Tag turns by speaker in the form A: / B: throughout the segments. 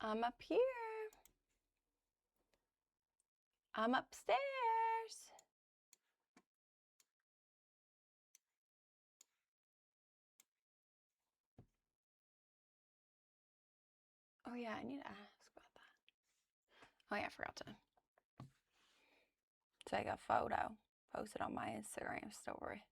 A: I'm up here. I'm upstairs. Oh yeah, I need to ask about that. Oh yeah, I forgot to take a photo, post it on my Instagram story.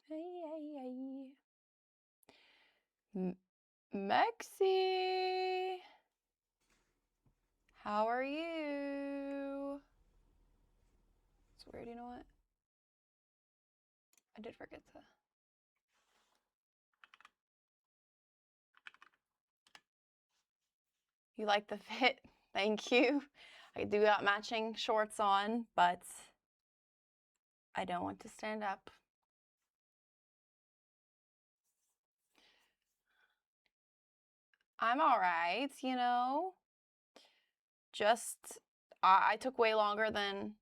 A: Hey. Mexi, how are you? It's weird, you know what? I did forget to. You like the fit? Thank you. I do got matching shorts on, but I don't want to stand up. I'm all right, you know. Just, I took way longer than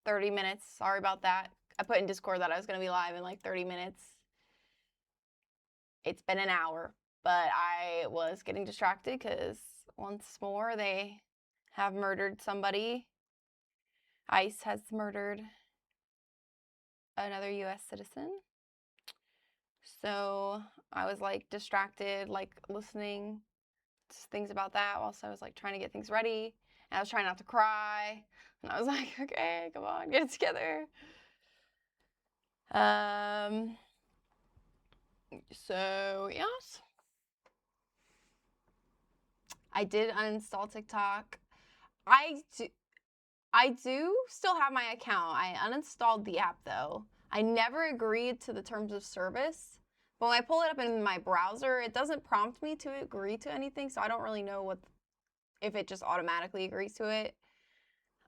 A: 30 minutes. Sorry about that. I put in Discord that I was going to be live in like 30 minutes. It's been an hour, but I was getting distracted because once more they have murdered somebody. ICE has murdered another US citizen. So I was like distracted, like listening to things about that whilst I was like trying to get things ready. And I was trying not to cry. And I was like, okay, come on, get it together. So yes. I did uninstall TikTok. I do still have my account. I uninstalled the app though. I never agreed to the terms of service. But when I pull it up in my browser, it doesn't prompt me to agree to anything, so I don't really know if it just automatically agrees to it.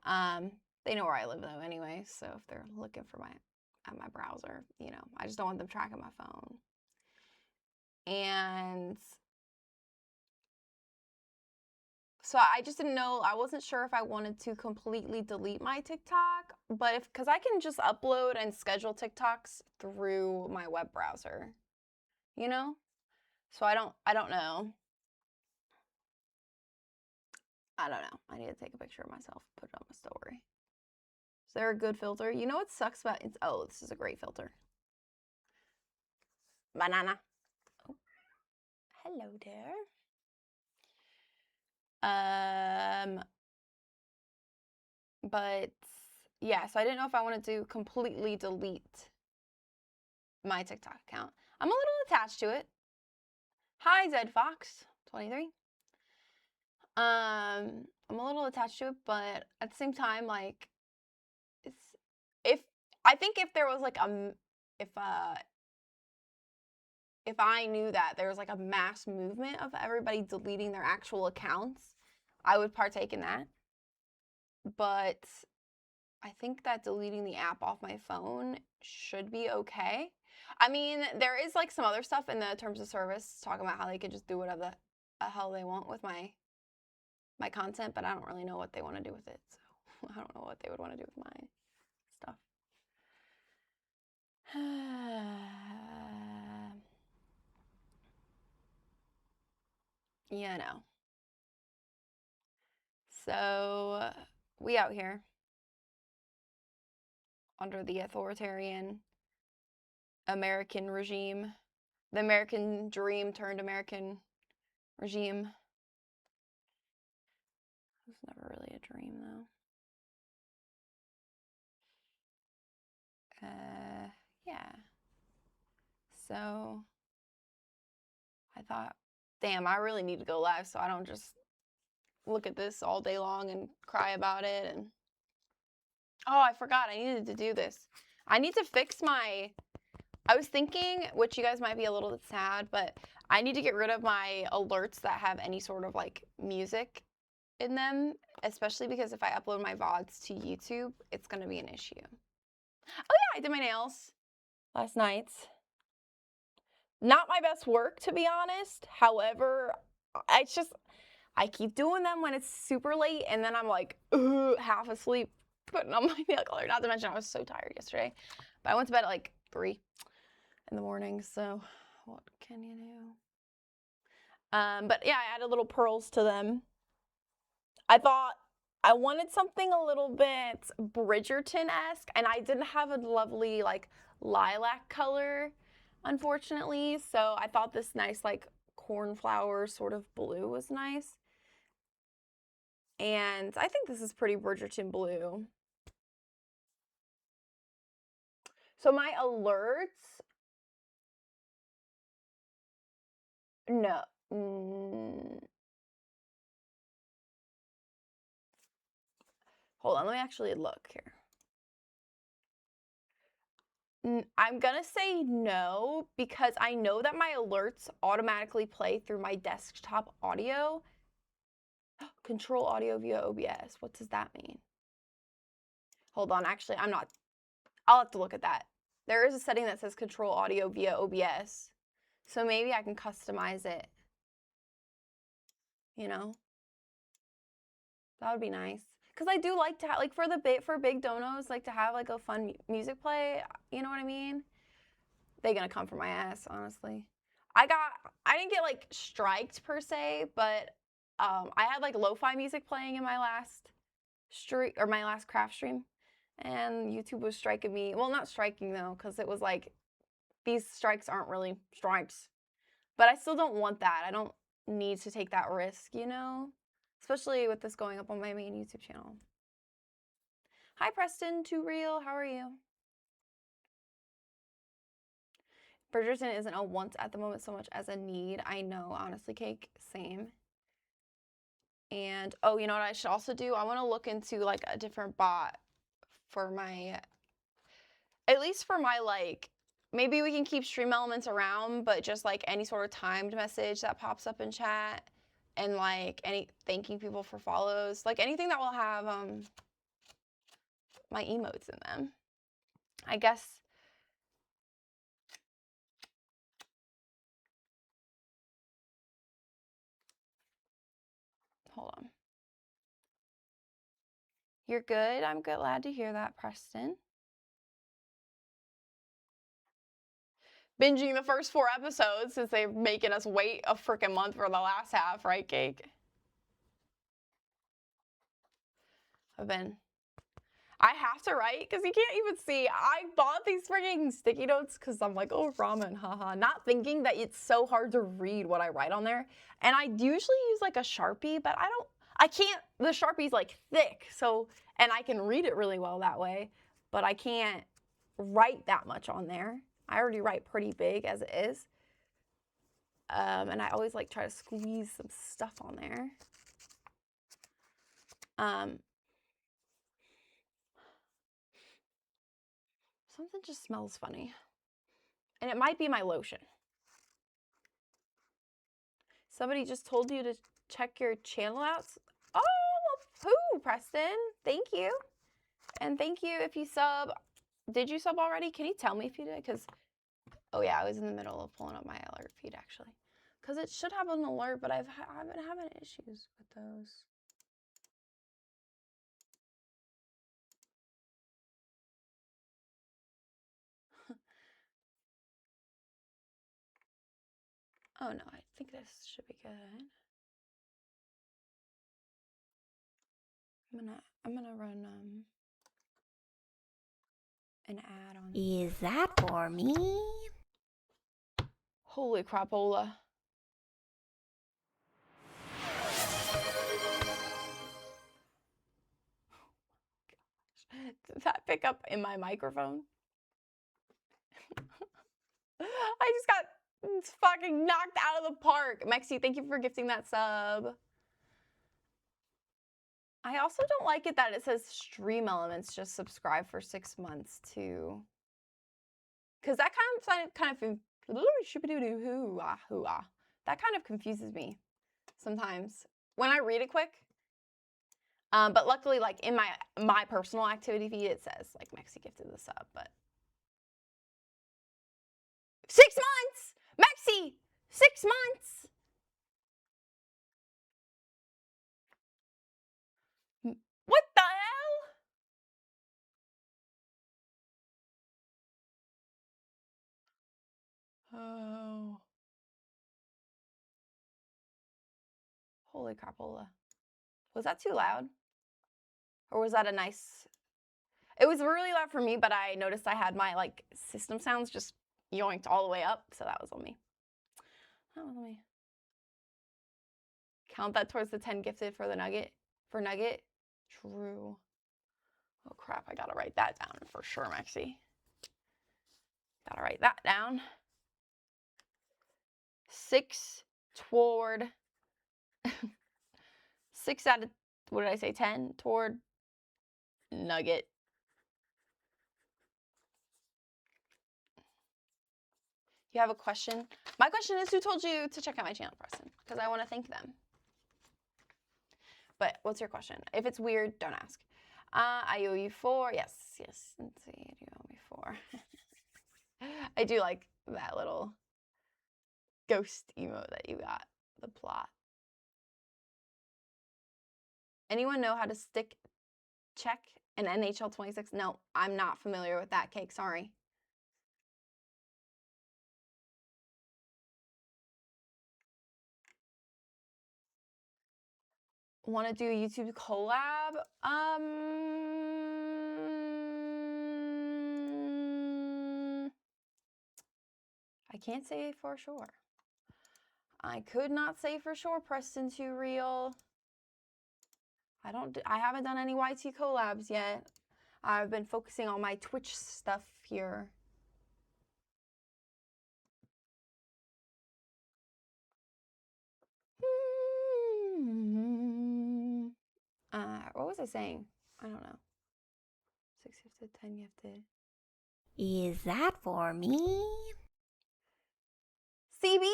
A: They know where I live though anyway, so if they're looking for my browser, you know, I just don't want them tracking my phone. And so I just didn't know, I wasn't sure if I wanted to completely delete my TikTok, but because I can just upload and schedule TikToks through my web browser, you know? So I don't know. I don't know. I need to take a picture of myself, put it on my story. Is there a good filter? You know what sucks about it? Oh, this is a great filter. Banana. Oh. Hello there. But yeah, so I didn't know if I wanted to completely delete my TikTok account. I'm a little attached to it. Hi, ZedFox23. I'm a little attached to it, but at the same time, like, I think if there was like if I knew that there was like a mass movement of everybody deleting their actual accounts, I would partake in that. But I think that deleting the app off my phone should be okay. I mean, there is like some other stuff in the terms of service talking about how they could just do whatever the hell they want with my content, but I don't really know what they want to do with it. So I don't know what they would want to do with my stuff. You know. So we out here under the authoritarian American regime, the American dream turned American regime. It was never really a dream though. Yeah. So I thought, damn, I really need to go live so I don't just look at this all day long and cry about it. And oh, I forgot, I needed to do this. I need to fix I was thinking, which you guys might be a little bit sad, but I need to get rid of my alerts that have any sort of like music in them, especially because if I upload my VODs to YouTube, it's going to be an issue. Oh yeah, I did my nails last night. Not my best work, to be honest. However, I keep doing them when it's super late, and then I'm like, half asleep, putting on my nail color. Not to mention I was so tired yesterday. But I went to bed at like 3 in the morning, so what can you do? But yeah, I added little pearls to them. I thought I wanted something a little bit Bridgerton-esque, and I didn't have a lovely like lilac color, unfortunately. So I thought this nice like cornflower sort of blue was nice. And I think this is pretty Bridgerton blue. So my alerts, no. Hold on, let me actually look here. I'm gonna say no, because I know that my alerts automatically play through my desktop audio. Control audio via OBS. What does that mean? Hold on, actually, I'll have to look at that. There is a setting that says control audio via OBS. So maybe I can customize it. You know? That would be nice. Because I do like to have, like, for big donos, like to have like a fun music play. You know what I mean? They're gonna come for my ass, honestly. I didn't get like striked per se, but I had like lo-fi music playing in my last my last craft stream, and YouTube was striking me. Well, not striking though, because it was like, these strikes aren't really strikes, but I still don't want that. I don't need to take that risk, you know, especially with this going up on my main YouTube channel. Hi Preston, Too Real, how are you? Bridgerton isn't a want at the moment so much as a need. I know, honestly, Cake, same. And oh, you know what I should also do? I want to look into like a different bot for my, at least for my like, maybe we can keep stream elements around, but just like any sort of timed message that pops up in chat, and like any thanking people for follows, like anything that will have my emotes in them. I guess. Hold on. You're good. I'm glad to hear that, Preston. Binging the first 4 episodes since they're making us wait a freaking month for the last half, right, Cake? I have to write because you can't even see. I bought these freaking sticky notes because I'm like, oh, ramen, haha. Not thinking that it's so hard to read what I write on there. And I usually use like a Sharpie, but I can't, the Sharpie's like thick. So, and I can read it really well that way, but I can't write that much on there. I already write pretty big as it is. And I always like try to squeeze some stuff on there. Something just smells funny. And it might be my lotion. Somebody just told you to check your channel out. Oh, who, Preston? Thank you. And thank you if you sub. Did you sub already? Can you tell me if you did? Because, oh yeah, I was in the middle of pulling up my alert feed actually. Because it should have an alert, but I've been having issues with those. Oh no, I think this should be good. I'm gonna run an ad on.
B: Is that for me?
A: Holy crapola. Did that pick up in my microphone? I just got fucking knocked out of the park. Mexi, thank you for gifting that sub. I also don't like it that it says stream elements, just subscribe for 6 months too. Because that kind of That kind of confuses me sometimes when I read it quick. But luckily, like in my personal activity feed, it says like Mexi gifted the sub. But 6 months, Mexi, 6 months. What the hell? Oh. Holy crapola. Was that too loud? Or was that a nice... It was really loud for me, but I noticed I had my like system sounds just yoinked all the way up, so that was on me. That was on me. Count that towards the 10 gifted for the nugget. For nugget. True. Oh crap, I gotta write that down for sure, Mexi. Gotta write that down. 6 toward 6 out of, what did I say, 10 toward nugget. You have a question? My question is, who told you to check out my channel, Preston? Because I want to thank them. But what's your question? If it's weird, don't ask. I owe you 4. Yes. Let's see. You owe me 4. I do like that little ghost emote that you got. The plot. Anyone know how to stick check an NHL 26? No, I'm not familiar with that, Cake. Sorry. Want to do a YouTube collab? I can't say for sure. I could not say for sure, Preston Too Real. I haven't done any YT collabs yet. I've been focusing on my Twitch stuff here. What was I saying? I don't know. 6 gifted, 10 gifted.
B: Is that for me?
A: CB,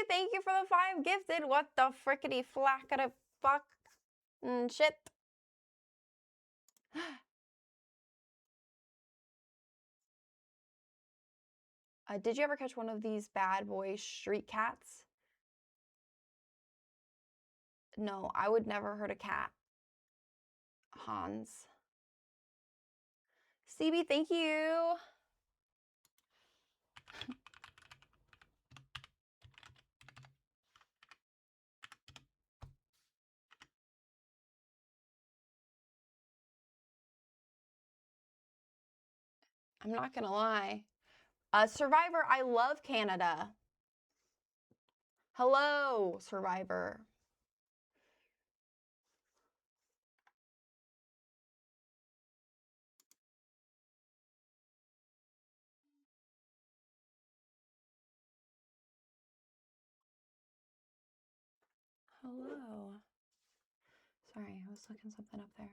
A: thank you for the 5 gifted. What the frickety flackety fuck shit. Did you ever catch one of these bad boy street cats? No, I would never hurt a cat. Hans. CB, thank you. I'm not gonna lie. Survivor, I love Canada. Hello, Survivor. Hello. Sorry, I was looking something up there.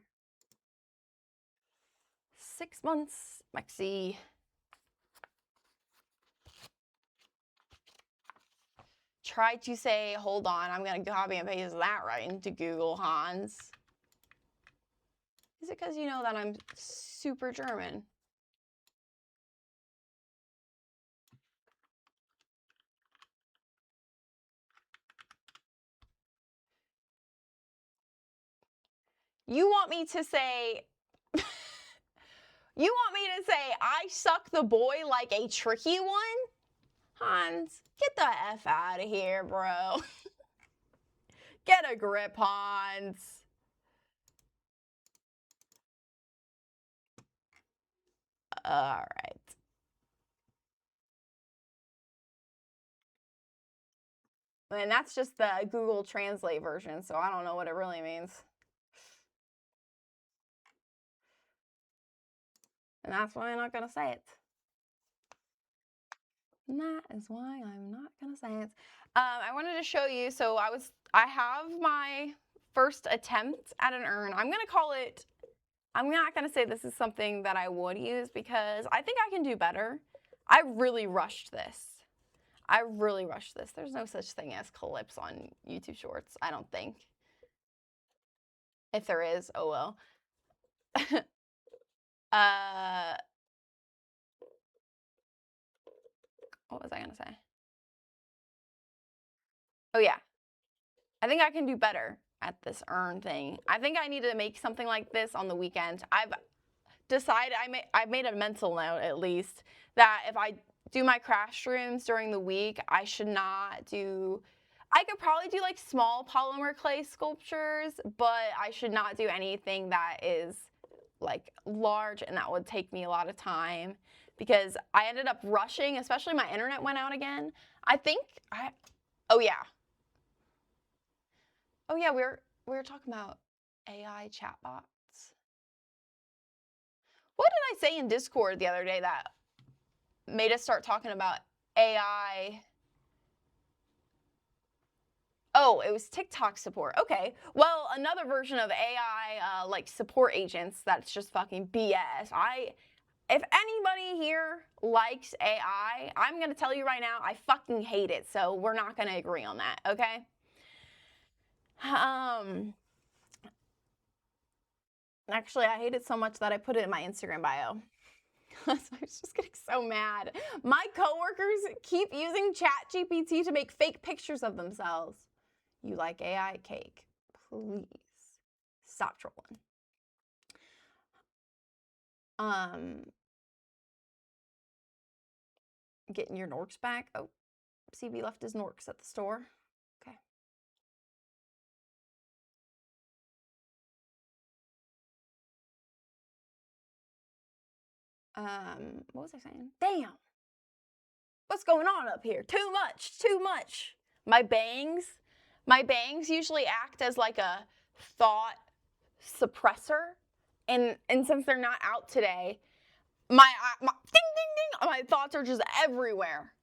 A: 6 months, Mexi. Try to say, hold on, I'm going to copy and paste that right into Google, Hans. Is it because you know that I'm super German? You want me to say... You want me to say, I suck the boy like a tricky one? Hans, get the F out of here, bro. Get a grip, Hans. All right. And that's just the Google Translate version, so I don't know what it really means. And that's why I'm not going to say it. And that is why I'm not going to say it. I wanted to show you, so I have my first attempt at an urn. I'm going to call it, I'm not going to say this is something that I would use because I think I can do better. I really rushed this. There's no such thing as clips on YouTube Shorts, I don't think. If there is, oh well. What was I gonna say? Oh yeah. I think I can do better at this earn thing. I think I need to make something like this on the weekend. I've decided, I've made a mental note at least, that if I do my crash rooms during the week, I should not do, I could probably do like small polymer clay sculptures, but I should not do anything that is like large, and that would take me a lot of time because I ended up rushing, especially my internet went out again. Oh yeah, we were talking about AI chatbots. What did I say in Discord the other day that made us start talking about AI? Oh, it was TikTok support. Okay. Well, another version of AI like support agents that's just fucking BS. If anybody here likes AI, I'm going to tell you right now, I fucking hate it. So we're not going to agree on that, okay? Actually, I hate it so much that I put it in my Instagram bio. So I was just getting so mad. My coworkers keep using ChatGPT to make fake pictures of themselves. You like AI cake? Please stop trolling. Getting your Norks back. Oh, CB left his Norks at the store. Okay. What was I saying? Damn. What's going on up here? Too much. My bangs usually act as like a thought suppressor. And since they're not out today, my ding, ding, ding, my thoughts are just everywhere.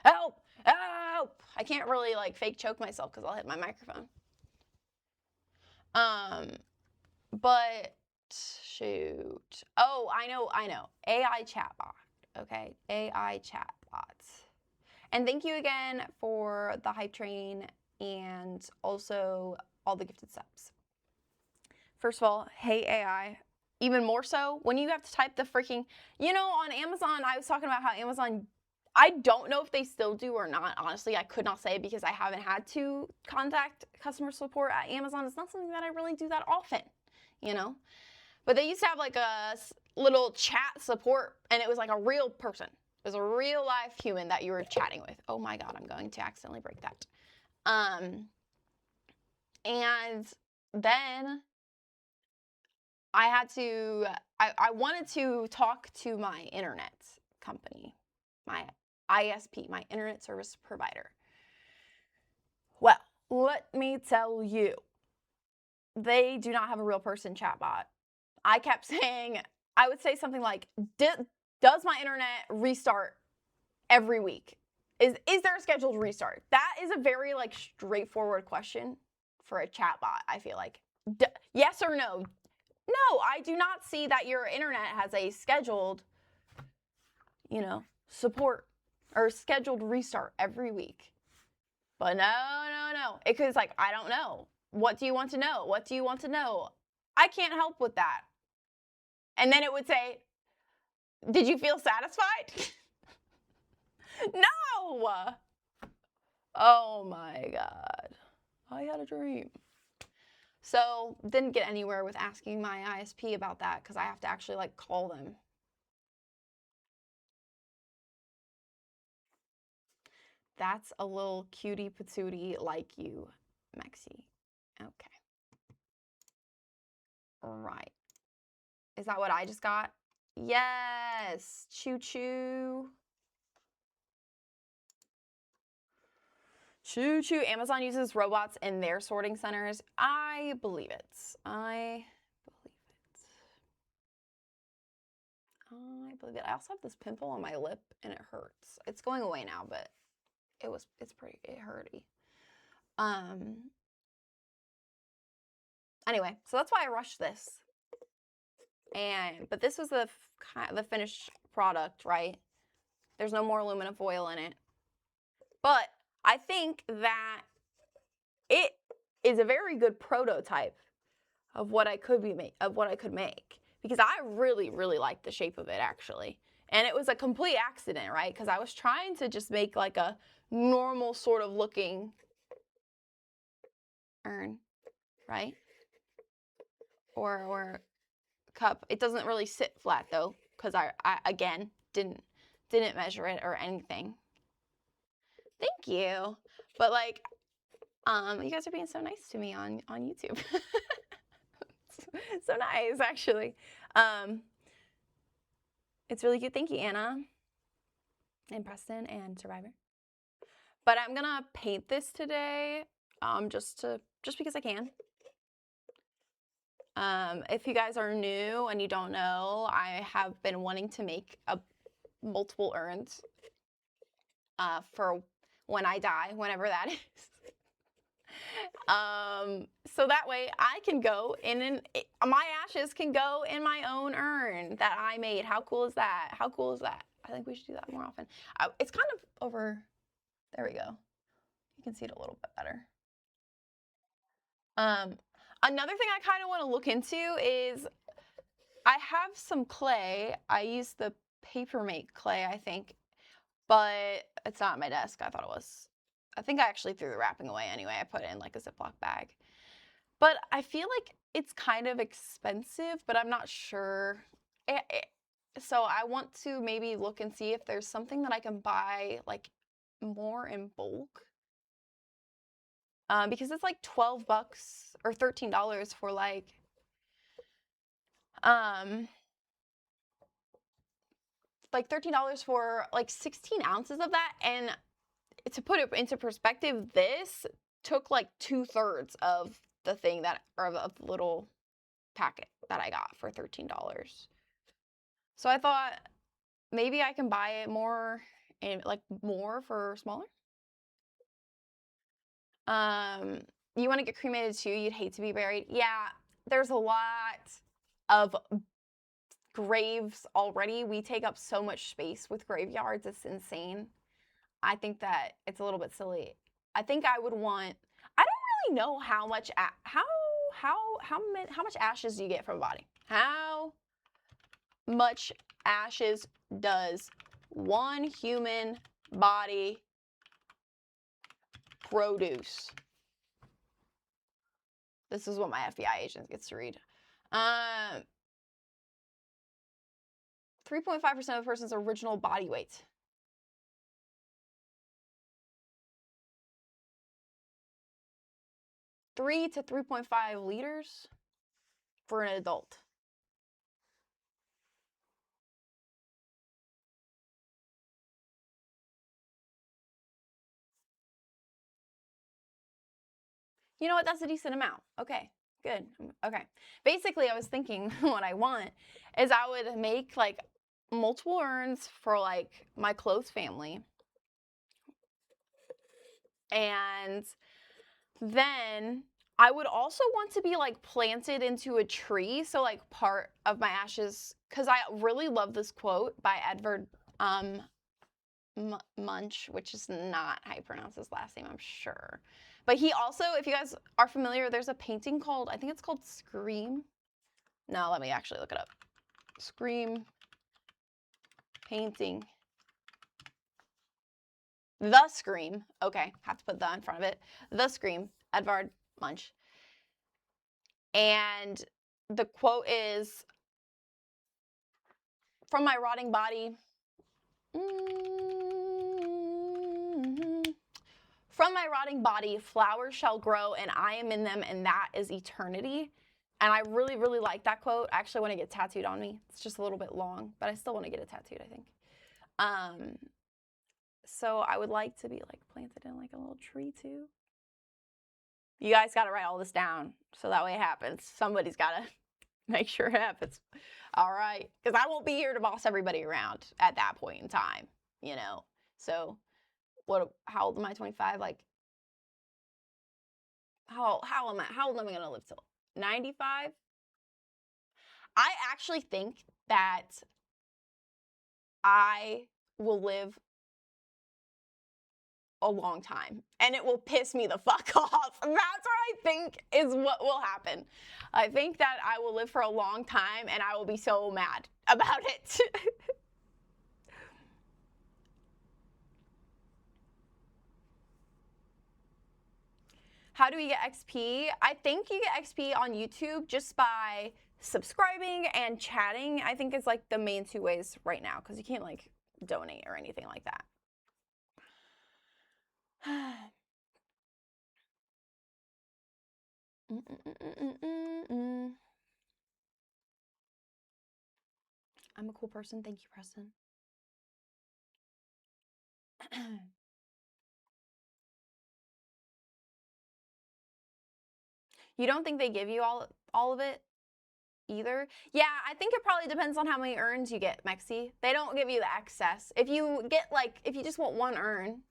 A: Help! I can't really like fake choke myself because I'll hit my microphone. But shoot. Oh, I know. AI chatbot. Okay, AI chatbots. And thank you again for the hype train and also all the gifted subs. First of all, hey AI. Even more so when you have to type the freaking, on Amazon, I was talking about how Amazon, I don't know if they still do or not. Honestly, I could not say because I haven't had to contact customer support at Amazon. It's not something that I really do that often, But they used to have like a little chat support, and it was like a real person. It was a real live human that you were chatting with. Oh my God, I'm going to accidentally break that. And then I wanted to talk to my internet company, my ISP, my internet service provider. Well, let me tell you, they do not have a real person chatbot. I kept saying, I would say something like, does my internet restart every week? Is there a scheduled restart? That is a very like straightforward question for a chatbot, I feel like. Yes or no? No, I do not see that your internet has a scheduled, support or scheduled restart every week. But no. It's like, I don't know. What do you want to know? What do you want to know? I can't help with that. And then it would say, did you feel satisfied? No! Oh my God. I had a dream. So didn't get anywhere with asking my ISP about that because I have to actually like call them. That's a little cutie patootie like you, Mexi. Okay. All right. Is that what I just got? Yes. Choo choo. Choo choo. Amazon uses robots in their sorting centers. I believe it. I believe it. I also have this pimple on my lip and it hurts. It's going away now, but it's pretty hurty. Anyway, so that's why I rushed this. But this was the finished product, right? There's no more aluminum foil in it. But I think that it is a very good prototype of what I could make, because I really, really like the shape of it, actually. And it was a complete accident, right? Because I was trying to just make like a normal sort of looking urn, right? Or cup. It doesn't really sit flat though, because I again didn't measure it or anything. Thank you. But like, you guys are being so nice to me on YouTube. So nice, actually. It's really cute. Thank you, Anna and Preston and Survivor. But I'm gonna paint this today, just because I can. If you guys are new and you don't know, I have been wanting to make multiple urns for when I die, whenever that is. So that way I can go in my ashes can go in my own urn that I made. How cool is that? How cool is that? I think we should do that more often. It's kind of over. There we go. You can see it a little bit better. Another thing I kind of want to look into is I have some clay. I use the Papermate clay, I think, but it's not on my desk. I thought it was. I think I actually threw the wrapping away anyway. I put it in like a Ziploc bag. But I feel like it's kind of expensive, but I'm not sure. So I want to maybe look and see if there's something that I can buy like more in bulk. Because it's like $12 or $13 for like $13 for like 16 ounces of that. And to put it into perspective, this took like 2/3 of the thing of the little packet that I got for $13. So I thought maybe I can buy it more and like more for smaller. You want to get cremated too? You'd hate to be buried. Yeah, there's a lot of graves already. We take up so much space with graveyards. It's insane. I think that it's a little bit silly. I think I would want. I don't really know how much how much ashes do you get from a body? How much ashes does one human body produce? This is what my FBI agent gets to read. 3.5% of a person's original body weight. 3 to 3.5 liters for an adult. You know what? That's a decent amount. Okay, good. Okay. Basically, I was thinking what I want is I would make like multiple urns for like my close family. And then I would also want to be like planted into a tree. So like part of my ashes, because I really love this quote by Edvard Munch, which is not how you pronounce his last name, I'm sure. But he also, if you guys are familiar, there's a painting called, I think it's called Scream. No, let me actually look it up. Scream painting. The Scream. Okay, have to put the in front of it. The Scream, Edvard Munch. And the quote is, from my rotting body, from my rotting body, flowers shall grow, and I am in them, and that is eternity. And I really, really like that quote. I actually want to get tattooed on me. It's just a little bit long, but I still want to get it tattooed, I think. So I would like to be like planted in like a little tree too. You guys got to write all this down so that way it happens. Somebody's got to make sure it happens. All right. Because I won't be here to boss everybody around at that point in time, you know. So how old am I? 25? Like, how old am I going to live till 95? I actually think that I will live a long time, and it will piss me the fuck off. That's what I think is what will happen. I think that I will live for a long time, and I will be so mad about it. How do we get XP? I think you get XP on YouTube just by subscribing and chatting. I think is like the main two ways right now, because you can't like donate or anything like that. I'm a cool person. Thank you, Preston. You don't think they give you all of it either? Yeah, I think it probably depends on how many urns you get, Mexi. They don't give you the excess. If you get like, if you just want one urn,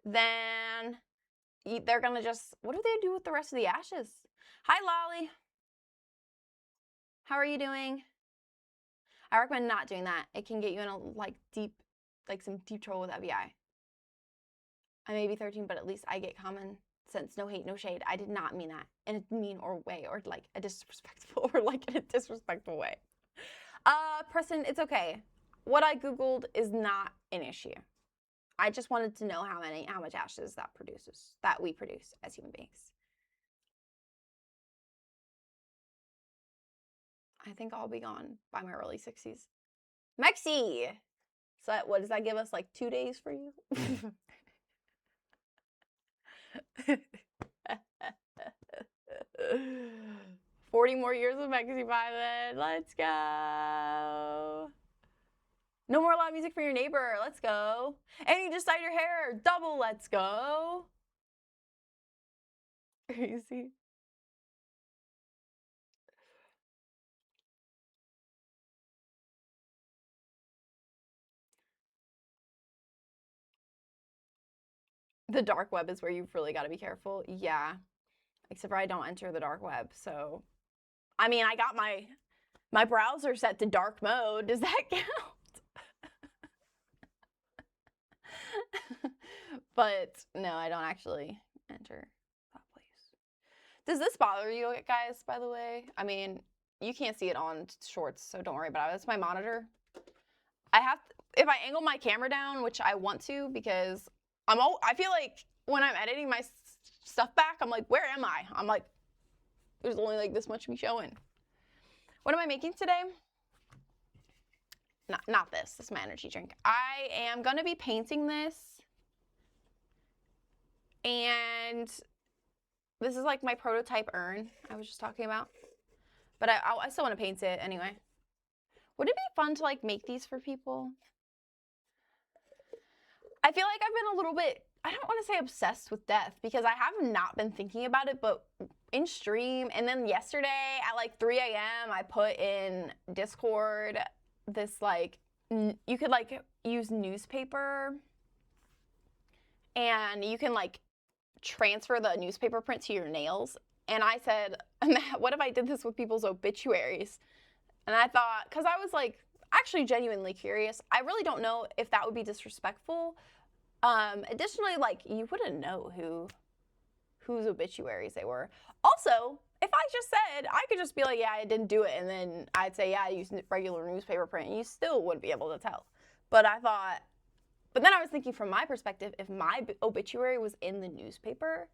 A: then they're gonna just, what do they do with the rest of the ashes? Hi, Lolly. How are you doing? I recommend not doing that. It can get you in a some deep trouble with FBI. I may be 13, but at least I get common sense. No hate, no shade. I did not mean that in a mean or way or like a disrespectful or like in a disrespectful way. Preston, it's okay. What I Googled is not an issue. I just wanted to know how much ashes that we produce as human beings. I think I'll be gone by my early 60s. Mexi! So what does that give us, like 2 days for you? 40 more years of Mexi by then. Let's go. No more loud music for your neighbor. Let's go. And you just dyed your hair. Double let's go. Crazy. The dark web is where you've really got to be careful. Yeah. Except for I don't enter the dark web. So, I mean, I got my browser set to dark mode. Does that count? But no, I don't actually enter that place. Does this bother you guys, by the way? I mean, you can't see it on shorts, so don't worry about it. It's my monitor. If I angle my camera down, which I want to because I feel like when I'm editing my stuff back, I'm like, where am I? I'm like, there's only like this much me showing. What am I making today? Not this. This is my energy drink. I am going to be painting this. And this is like my prototype urn I was just talking about. But I still want to paint it anyway. Would it be fun to like make these for people? I feel like I've been a little bit, I don't want to say obsessed with death because I have not been thinking about it, but in stream and then yesterday at like 3 a.m. I put in Discord this like, you could like use newspaper and you can like transfer the newspaper print to your nails. And I said, what if I did this with people's obituaries? And I thought, because I was like actually genuinely curious, I really don't know if that would be disrespectful. Additionally, like you wouldn't know whose obituaries they were. Also, if I just said, I could just be like, yeah, I didn't do it. And then I'd say, yeah, I used regular newspaper print. And you still wouldn't be able to tell. But then I was thinking from my perspective, if my obituary was in the newspaper,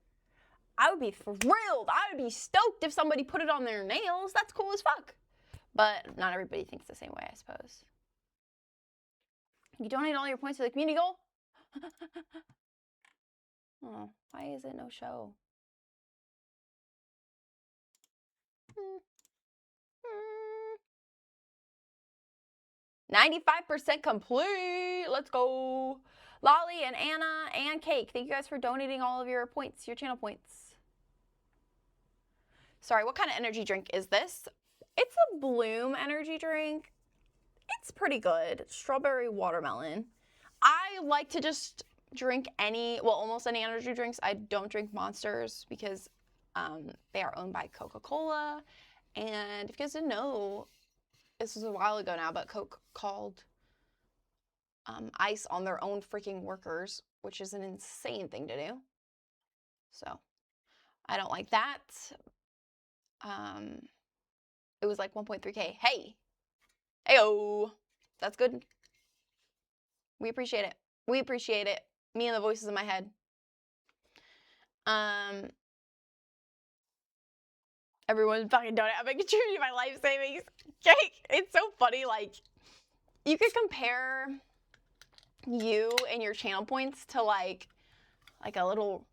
A: I would be thrilled. I would be stoked if somebody put it on their nails. That's cool as fuck. But not everybody thinks the same way, I suppose. You donate all your points to the community goal? Oh, why is it no show? 95% complete. Let's go. Lolly and Anna and Cake, thank you guys for donating all of your points, your channel points. Sorry, what kind of energy drink is this? It's a Bloom energy drink. It's pretty good. Strawberry watermelon. I like to just drink almost any energy drinks. I don't drink Monsters because they are owned by Coca-Cola. And if you guys didn't know, this was a while ago now, but Coke called ice on their own freaking workers, which is an insane thing to do. So I don't like that. It was like 1.3K. Hey, heyo, that's good. We appreciate it. We appreciate it. Me and the voices in my head. Everyone fucking donate. I'm making sure to do my life savings. Okay, it's so funny. Like, you could compare you and your channel points to like a little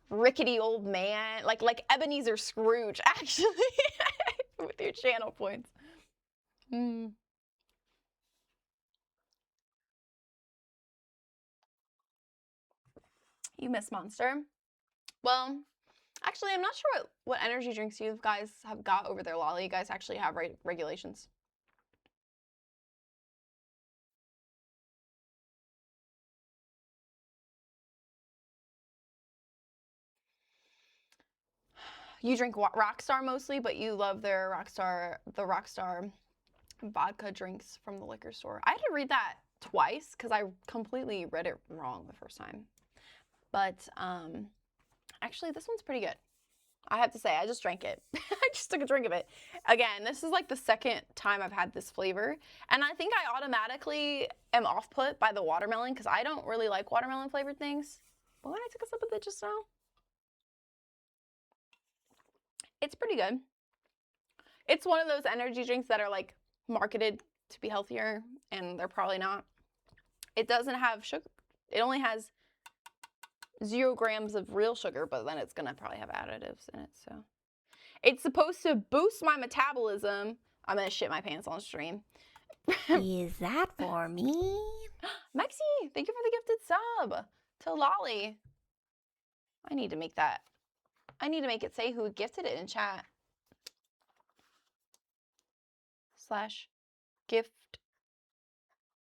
A: rickety old man, like Ebenezer Scrooge, actually, with your channel points. You miss Monster. Well, actually, I'm not sure what energy drinks you guys have got over there, Lolly. You guys actually have regulations. You drink Rockstar mostly, but you love their the Rockstar vodka drinks from the liquor store. I had to read that twice because I completely read it wrong the first time. But actually, this one's pretty good. I have to say, I just drank it. I just took a drink of it. Again, this is like the second time I've had this flavor. And I think I automatically am off-put by the watermelon because I don't really like watermelon flavored things. But when I took a sip of it just now, it's pretty good. It's one of those energy drinks that are like marketed to be healthier, and they're probably not. It doesn't have sugar. It only has 0 grams of real sugar, but then it's gonna probably have additives in it. So it's supposed to boost my metabolism. I'm gonna shit my pants on stream.
B: Is that for me?
A: Mexi, thank you for the gifted sub to Lolly. I need to make that. I need to make it say who gifted it in chat. /gift.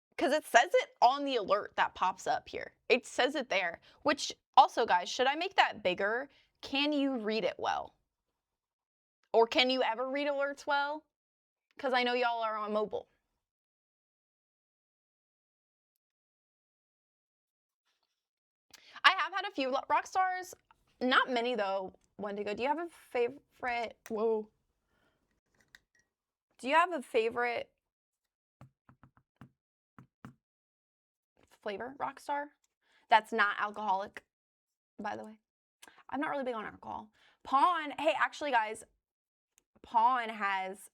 A: Because it says it on the alert that pops up here. It says it there. Which also, guys, should I make that bigger? Can you read it well? Or can you ever read alerts well? Because I know y'all are on mobile. I have had a few rock stars. Not many, though. Wendigo, do you have a favorite? Whoa. Do you have a favorite flavor rock star that's not alcoholic, by the way? I'm not really big on alcohol. Pawn, hey, actually, guys, Pawn has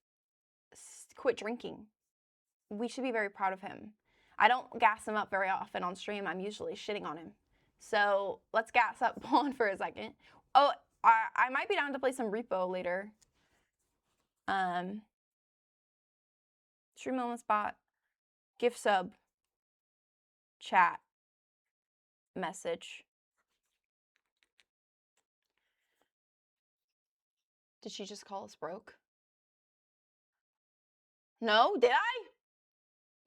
A: quit drinking. We should be very proud of him. I don't gas him up very often on stream. I'm usually shitting on him. So let's gas up Pawn for a second. Oh, I might be down to play some Repo later. Stream on the spot. Gift sub. Chat. Message. Did she just call us broke? No, did I?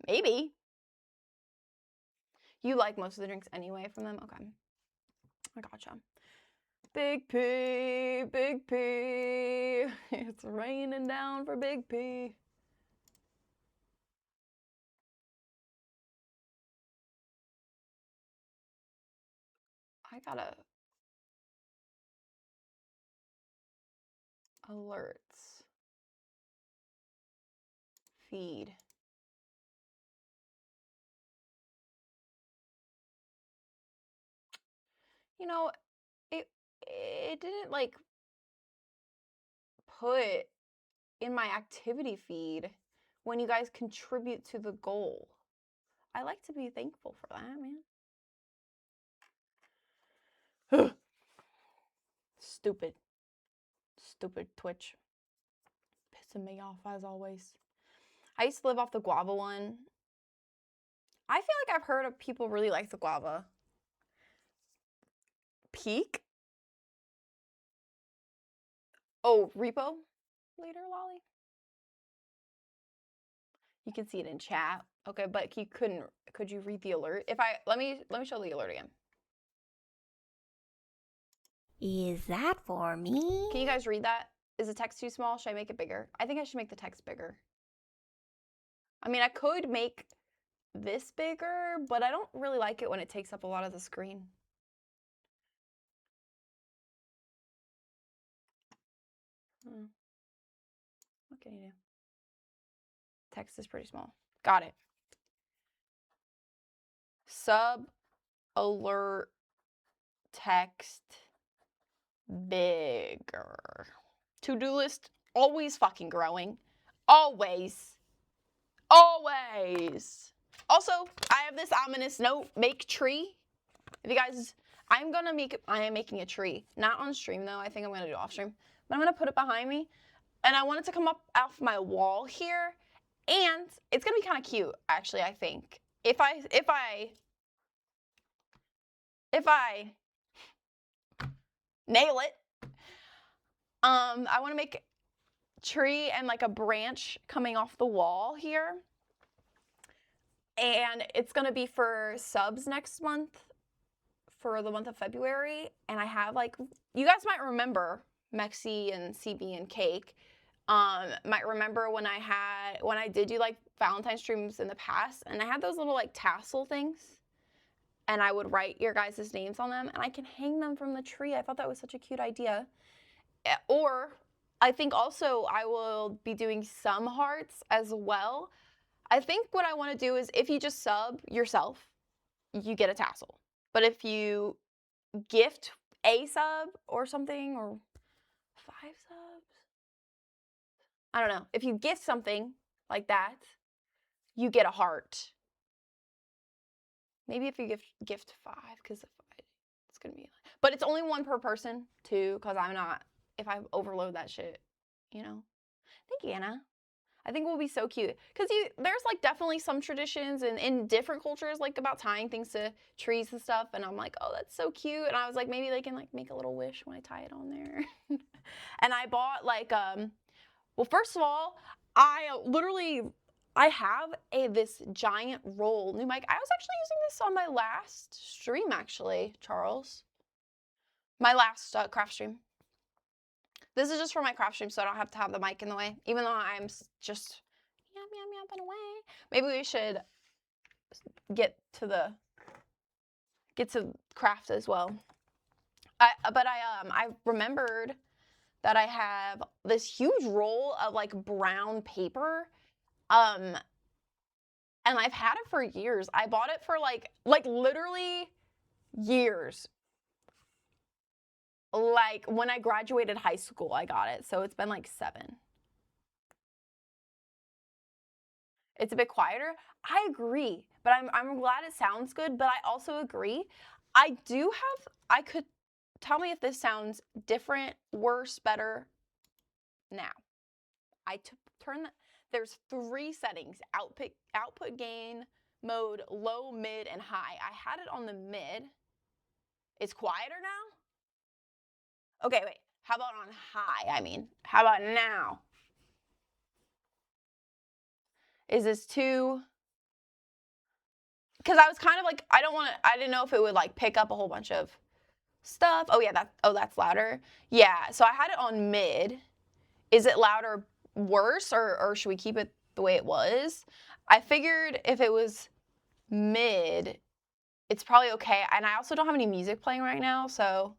A: Maybe. You like most of the drinks anyway from them? Okay. I gotcha. Big P, Big P. It's raining down for Big P. I gotta alerts. Feed. You know, it didn't like put in my activity feed when you guys contribute to the goal. I like to be thankful for that, man. Stupid Twitch. Pissing me off as always. I used to live off the guava one. I feel like I've heard of people really like the guava. Peak? Oh, Repo later, Lolly? You can see it in chat. Okay, but could you read the alert? Let me show the alert again.
B: Is that for me?
A: Can you guys read that? Is the text too small? Should I make it bigger? I think I should make the text bigger. I mean, I could make this bigger, but I don't really like it when it takes up a lot of the screen. What can you do? Text is pretty small. Got it. Sub alert text bigger. To-do list always fucking growing. Always. Always. Also, I have this ominous note, make tree. If you guys, I am making a tree. Not on stream though, I think I'm gonna do off stream. But I'm gonna put it behind me. And I want it to come up off my wall here. And it's gonna be kind of cute, actually, I think. If I nail it, I want to make a tree and like a branch coming off the wall here. And it's gonna be for subs next month, for the month of February. And I have like, you guys might remember Mexi and CB and Cake. Might remember when I did do like Valentine's streams in the past, and I had those little like tassel things, and I would write your guys' names on them, and I can hang them from the tree. I thought that was such a cute idea. Or I think also I will be doing some hearts as well. I think what I want to do is if you just sub yourself, you get a tassel. But if you gift a sub or something, or 5 subs, I don't know. If you gift something like that, you get a heart. Maybe if you gift 5, because it's gonna be. But it's only 1 per person too, because I'm not. If I overload that shit, you know. Thank you, Anna. I think it will be so cute because there's like definitely some traditions and in different cultures like about tying things to trees and stuff, and I'm like, oh, that's so cute. And I was like, maybe they can like make a little wish when I tie it on there. And I bought like well, first of all, I have this giant roll new mic. I was actually using this on my last stream, actually, Charles. My last craft stream. This is just for my craft stream, so I don't have to have the mic in the way, even though I'm just yapping away. Maybe we should get to craft as well. I remembered that I have this huge roll of like brown paper, and I've had it for years. I bought it for like literally years. Like when I graduated high school, I got it. So it's been like 7. It's a bit quieter. I agree, but I'm glad it sounds good, but I also agree. I could tell me if this sounds different, worse, better now. There's 3 settings: output gain mode, low, mid, and high. I had it on the mid. It's quieter now? Okay, wait. How about on high? How about now? Is this too? Because I was kind of like, I didn't know if it would like pick up a whole bunch of stuff. Oh yeah, that's louder. Yeah, so I had it on mid. Is it louder worse, or should we keep it the way it was? I figured if it was mid, it's probably okay. And I also don't have any music playing right now, so.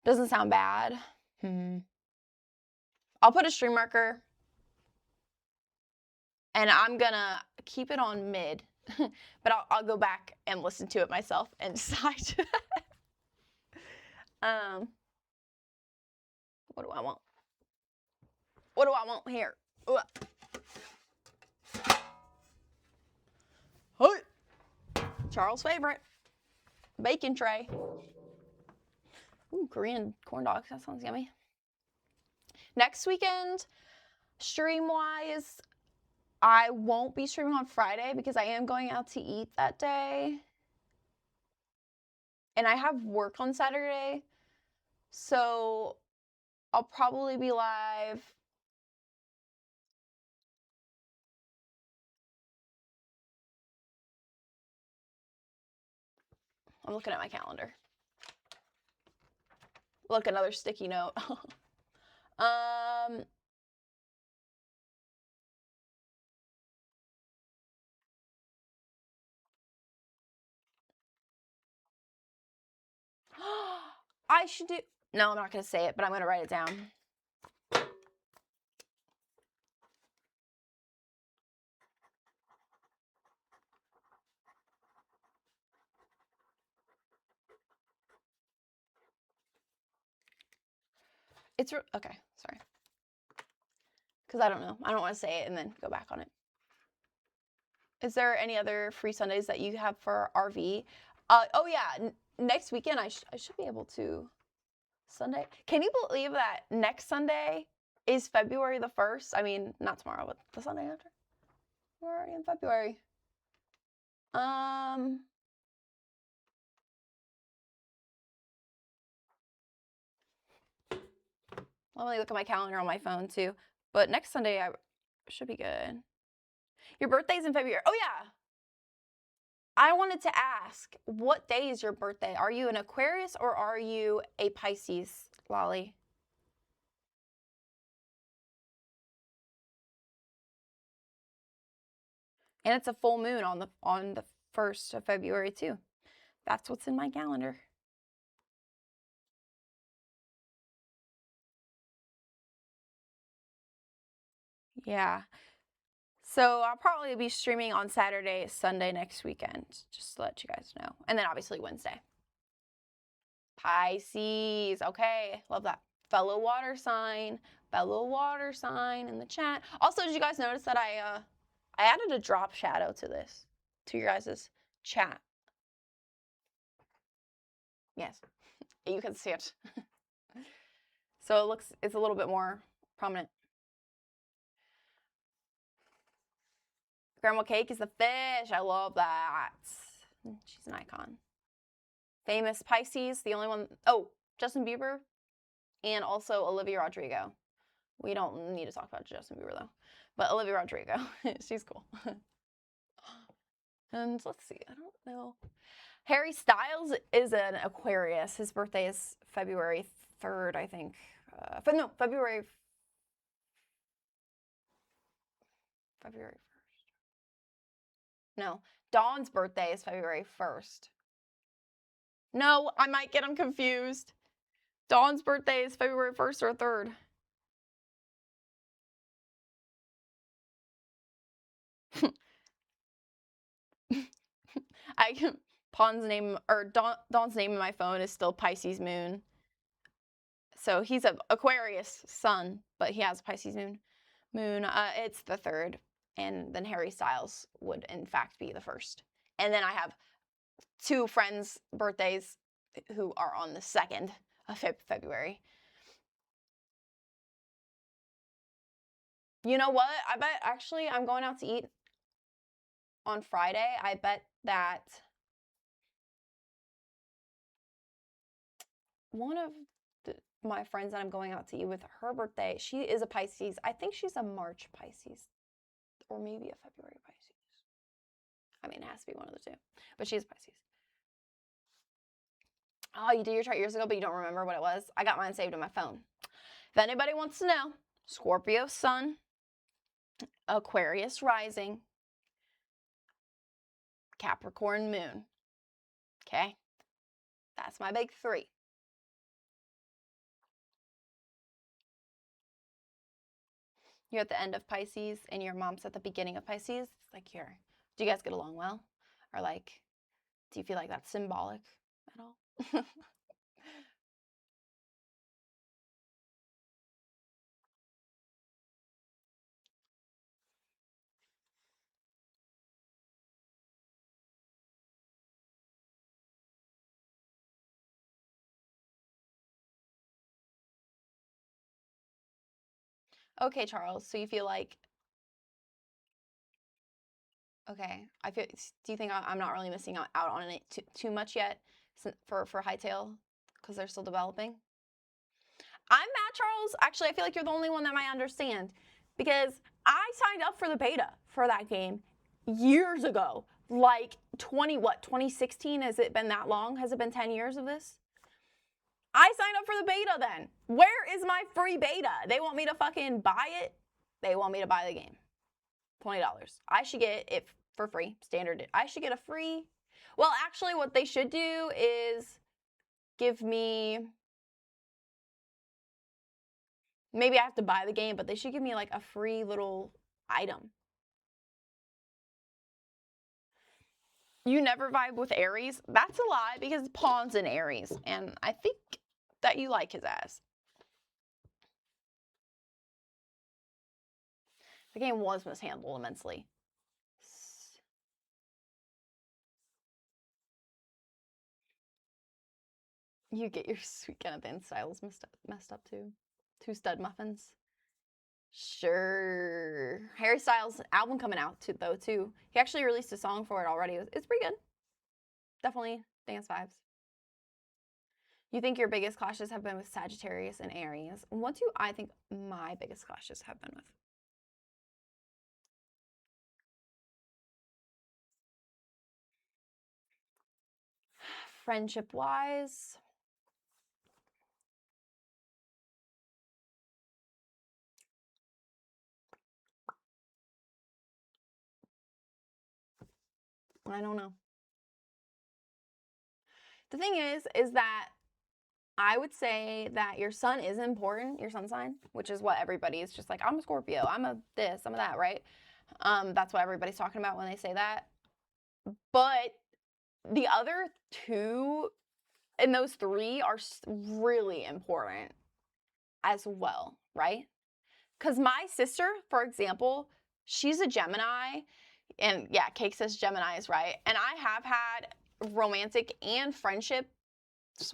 A: Doesn't sound bad. I'll put a stream marker. And I'm gonna keep it on mid, but I'll go back and listen to it myself and decide. What do I want? What do I want here? Charles' favorite, bacon tray. Ooh, Korean corn dogs. That sounds yummy. Next weekend, stream-wise, I won't be streaming on Friday because I am going out to eat that day. And I have work on Saturday. So I'll probably be live. I'm looking at my calendar. Look, another sticky note. I should do... No, I'm not going to say it, but I'm going to write it down. It's... Okay, sorry. Because I don't know. I don't want to say it and then go back on it. Is there any other free Sundays that you have for RV? Oh, yeah. Next weekend, I should be able to... Sunday. Can you believe that next Sunday is February the 1st? I mean, not tomorrow, but the Sunday after. We're already in February. Let me look at my calendar on my phone too. But next Sunday, I should be good. Your birthday's in February. Oh, yeah. I wanted to ask, what day is your birthday? Are you an Aquarius or are you a Pisces, Lolly? And it's a full moon on the 1st of February too. That's what's in my calendar. Yeah. So I'll probably be streaming on Saturday, Sunday next weekend, just to let you guys know. And then obviously Wednesday. Pisces. Okay, love that. Fellow water sign in the chat. Also, did you guys notice that I added a drop shadow to this, to your guys' chat? Yes, you can see it. So it's a little bit more prominent. Grandma Cake is the fish. I love that. She's an icon. Famous Pisces, the only one. Oh, Justin Bieber and also Olivia Rodrigo. We don't need to talk about Justin Bieber though, but Olivia Rodrigo, she's cool. And let's see, I don't know. Harry Styles is an Aquarius. His birthday is February 3rd, I think. No, February 1st. No, Dawn's birthday is February 1st. No, I might get them confused. Dawn's birthday is February 1st or 3rd. Dawn's name in my phone is still Pisces Moon. So he's an Aquarius sun, but he has Pisces moon. It's the 3rd, and then Harry Styles would in fact be the 1st. And then I have 2 friends' birthdays who are on the 2nd of February. You know what? I bet actually I'm going out to eat on Friday. I bet that one of my friends that I'm going out to eat with, her birthday, she is a Pisces. I think she's a March Pisces or maybe a February Pisces. I mean, it has to be one of the two, but she's Pisces. Oh, you did your chart years ago, but you don't remember what it was? I got mine saved on my phone. If anybody wants to know, Scorpio sun, Aquarius rising, Capricorn moon. Okay? That's my big 3. You're at the end of Pisces and your mom's at the beginning of Pisces. It's like, do you guys get along well? Or like, do you feel like that's symbolic at all? Okay, Charles, so you feel like, okay, do you think I'm not really missing out on it too much yet for Hightail because they're still developing? I'm mad, Charles. Actually, I feel like you're the only one that might understand because I signed up for the beta for that game years ago, like 2016? Has it been that long? Has it been 10 years of this? I signed up for the beta then. Where is my free beta? They want me to fucking buy it. They want me to buy the game. $20. I should get it for free, standard. I should get a free. Well, actually, what they should do is give me Maybe I have to buy the game, but they should give me like a free little item. You never vibe with Aries? That's a lie because Pawn's in Aries, and I think that you like his ass. The game was mishandled immensely. You get your sweet Kenneth and styles messed up too. 2 stud muffins. Sure. Harry Styles' album coming out too. He actually released a song for it already. It's pretty good. Definitely dance vibes. You think your biggest clashes have been with Sagittarius and Aries? What do I think my biggest clashes have been with? Friendship-wise, I don't know. The thing is that I would say that your sun is important, your sun sign, which is what everybody is just like, I'm a Scorpio, I'm a this, I'm a that, right? That's what everybody's talking about when they say that. But the other 2 and those 3 are really important as well, right? Because my sister, for example, she's a Gemini, and yeah, Cake says Gemini is right. And I have had romantic and friendships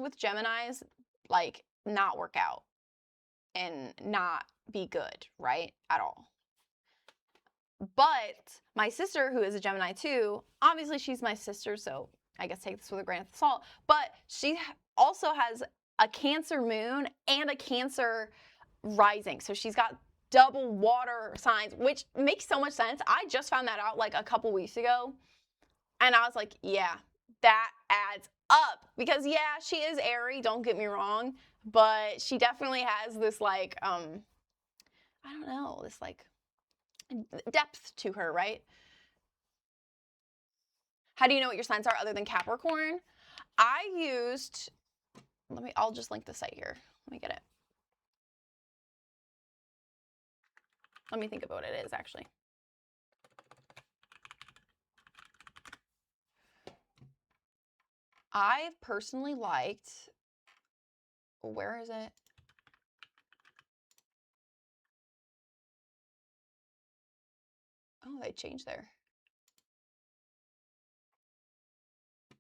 A: with Geminis, like, not work out and not be good, right? At all. But my sister, who is a Gemini too, obviously she's my sister, so I guess take this with a grain of salt, but she also has a Cancer moon and a Cancer rising. So she's got double water signs, which makes so much sense. I just found that out like a couple weeks ago. And I was like, yeah, that adds up. Because yeah, she is airy, don't get me wrong, but she definitely has this like, I don't know, this like depth to her, right? How do you know what your signs are other than Capricorn? I used, I'll just link the site here. Let me get it. Let me think about what it is, actually. I personally liked, where is it? Oh, they changed there.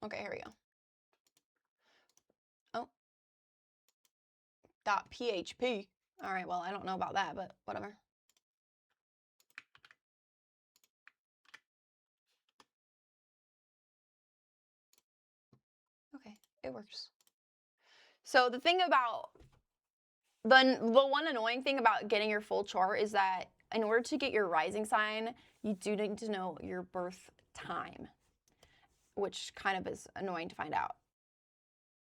A: Okay, here we go. Oh. .php. All right, well, I don't know about that, but whatever. Okay, it works. So the thing about, the one annoying thing about getting your full chart is that in order to get your rising sign, you do need to know your birth time, which kind of is annoying to find out.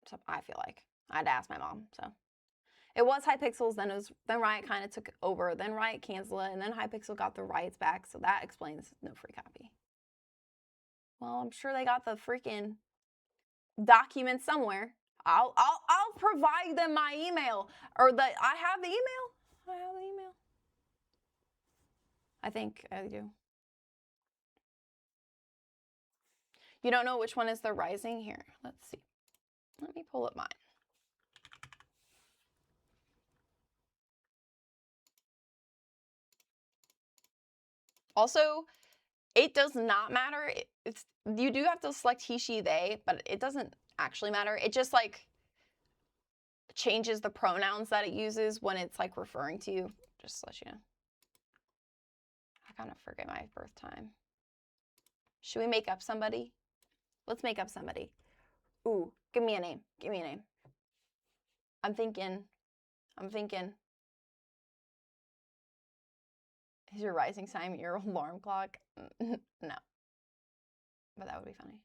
A: So I feel like I had to ask my mom. So it was Hypixels, then Riot kind of took over, then Riot canceled it, and then Hypixel got the Riots back. So that explains no free copy. Well, I'm sure they got the freaking document somewhere. I'll provide them my email, or I have the email. I have the email. I think I do. You don't know which one is the rising here. Let's see. Let me pull up mine. Also, it does not matter. You do have to select he, she, they, but it doesn't actually matter. It just like changes the pronouns that it uses when it's like referring to you. Just to let you know. I kind of forget my birth time. Should we make up somebody? Let's make up somebody. Ooh, give me a name. Give me a name. I'm thinking. Is your rising sign your alarm clock? No. But that would be funny.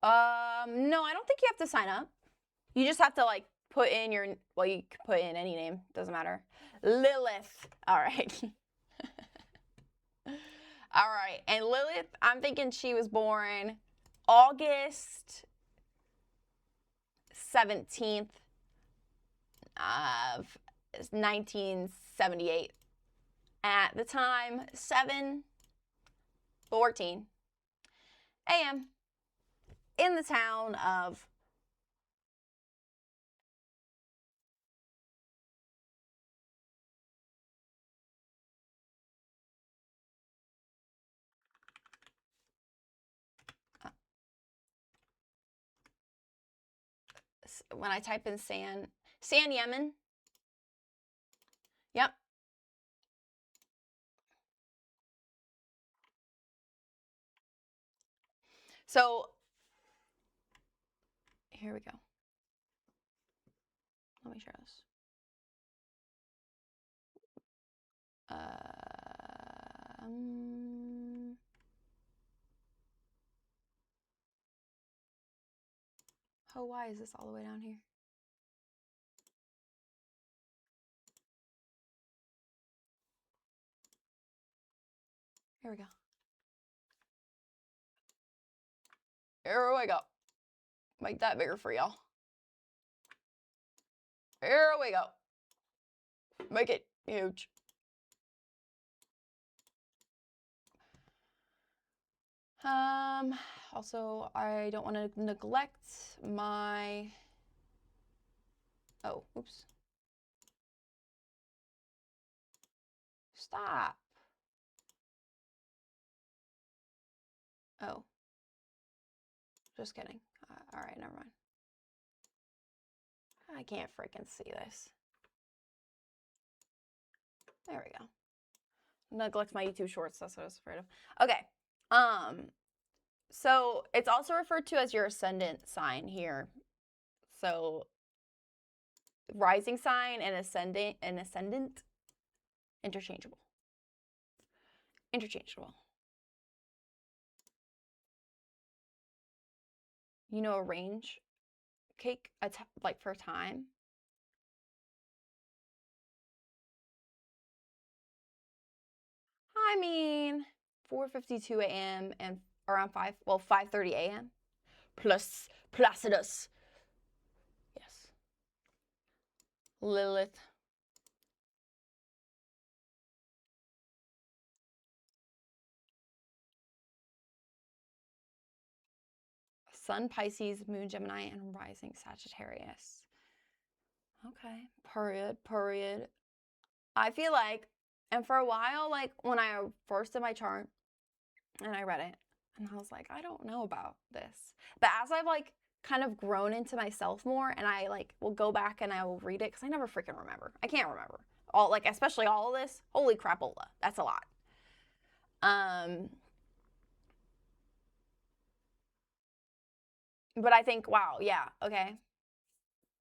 A: No, I don't think you have to sign up. You just have to like put in your, well, you can put in any name, doesn't matter. Lilith. All right. All right. And Lilith, I'm thinking she was born August 17th, of 1978. At the time, 7:14 a.m. in the town of when I type in San Yemen. Yep. So here we go. Let me share this. Oh, why is this all the way down here? Here we go. Here we go. Make that bigger for y'all. Here we go. Make it huge. Also, I don't want to neglect my, oh, oops. Stop. Oh. Just kidding. All right, never mind. I can't freaking see this. There we go. Neglect my YouTube shorts, that's what I was afraid of. Okay. So it's also referred to as your ascendant sign here. So rising sign and ascendant interchangeable. Interchangeable. You know, a range cake, like for time. I mean, 4:52 a.m. and around 5:30 a.m. plus Placidus. Yes. Lilith. Sun Pisces, Moon Gemini, and Rising Sagittarius. Okay. Period. I feel like, and for a while, like when I first did my chart and I read it, and I was like, I don't know about this. But as I've like kind of grown into myself more, and I like will go back and I will read it because I never freaking remember. I can't remember all, like especially all of this. Holy crapola, that's a lot. But I think, wow, yeah, okay,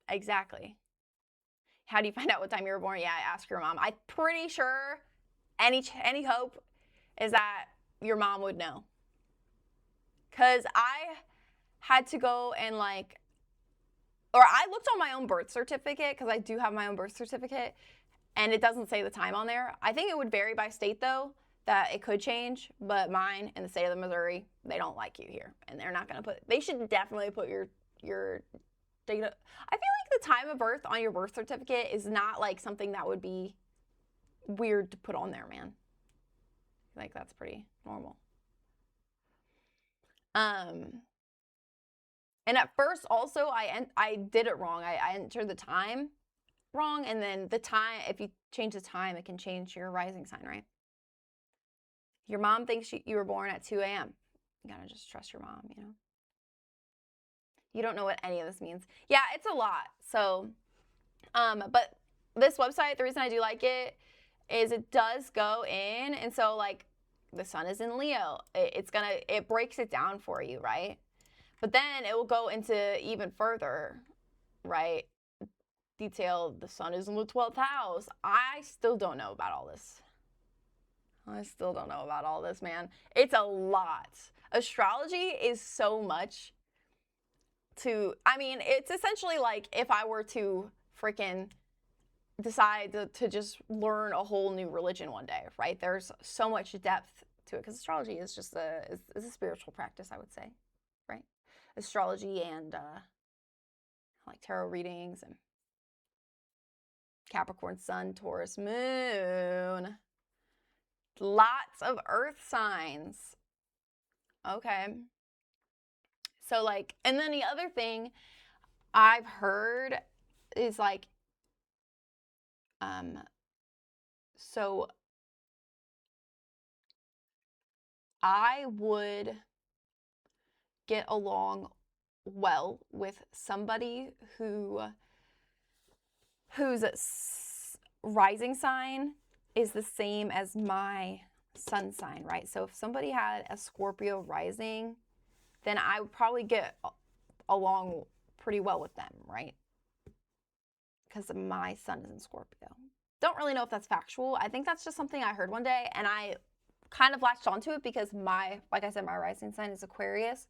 A: exactly. How do you find out what time you were born? Yeah, ask your mom. I'm pretty sure any hope is that your mom would know. Cause I had to go and like, or I looked on my own birth certificate because I do have my own birth certificate, and it doesn't say the time on there. I think it would vary by state though, that it could change, but mine in the state of Missouri, they don't like you here, and they're not gonna they should definitely put your data. I feel like the time of birth on your birth certificate is not like something that would be weird to put on there, man. Like that's pretty normal. And at first also I did it wrong. I entered the time wrong, and then the time, if you change the time, it can change your rising sign, right? Your mom thinks you were born at 2 a.m. You gotta just trust your mom, you know? You don't know what any of this means. Yeah, it's a lot. So, but this website, the reason I do like it is it does go in, and so like the sun is in Leo. It breaks it down for you, right? But then it will go into even further, right? Detail, the sun is in the 12th house. I still don't know about all this. I still don't know about all this, man. It's a lot. Astrology is so much I mean, it's essentially like if I were to freaking decide to just learn a whole new religion one day, right? There's so much depth to it because astrology is just is a spiritual practice, I would say, right? Astrology and like tarot readings and Capricorn, Sun, Taurus, Moon. Lots of earth signs. Okay. So like, and then the other thing I've heard is like, so I would get along well with somebody whose rising sign is the same as my sun sign, right? So if somebody had a Scorpio rising, then I would probably get along pretty well with them, right? Because my sun is in Scorpio. Don't really know if that's factual. I think that's just something I heard one day, and I kind of latched onto it because like I said, my rising sign is Aquarius,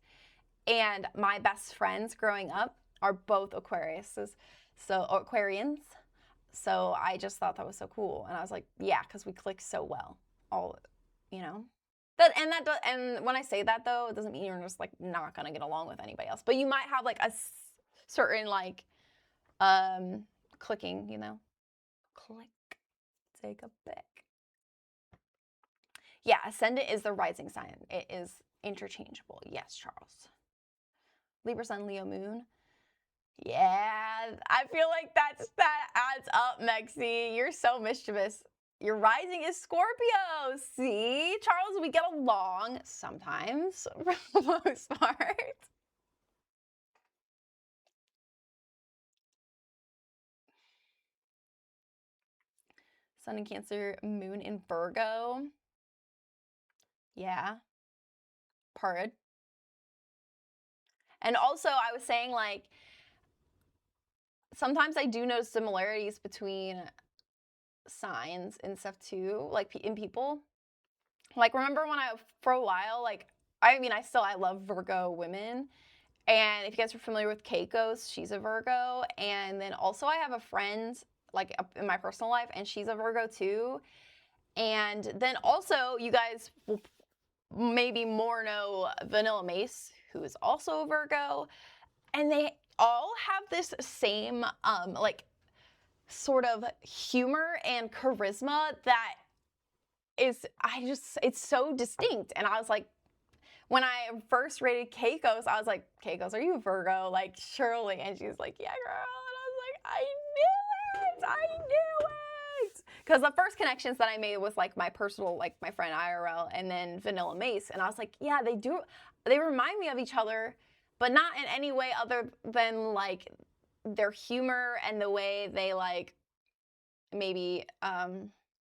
A: and my best friends growing up are both Aquarians. So I just thought that was so cool, and I was like, yeah, because we click so well, all, you know. And when I say that though, it doesn't mean you're just like not gonna get along with anybody else, but you might have like a certain like clicking, you know. Click, take a pic. Yeah, ascendant is the rising sign. It is interchangeable. Yes, Charles. Libra sun, Leo moon. Yeah, I feel like that adds up, Mexi. You're so mischievous. Your rising is Scorpio. See, Charles, we get along sometimes for the most part. Sun in Cancer, moon in Virgo. Yeah. Parted. And also, I was saying, like, sometimes I do notice similarities between signs and stuff too, like in people. Like, remember when for a while, like, I love Virgo women. And if you guys are familiar with Keiko's, she's a Virgo. And then also I have a friend, like in my personal life, and she's a Virgo too. And then also you guys will maybe more know Vanilla Mace, who is also a Virgo. And they all have this same, like, sort of humor and charisma that is, it's so distinct. And I was like, when I first rated Keiko's, I was like, Keiko's, are you a Virgo? Like, surely. And she was like, yeah, girl. And I was like, I knew it. Because the first connections that I made was like my personal, like my friend IRL, and then Vanilla Mace. And I was like, yeah, they remind me of each other, but not in any way other than like their humor and the way they like maybe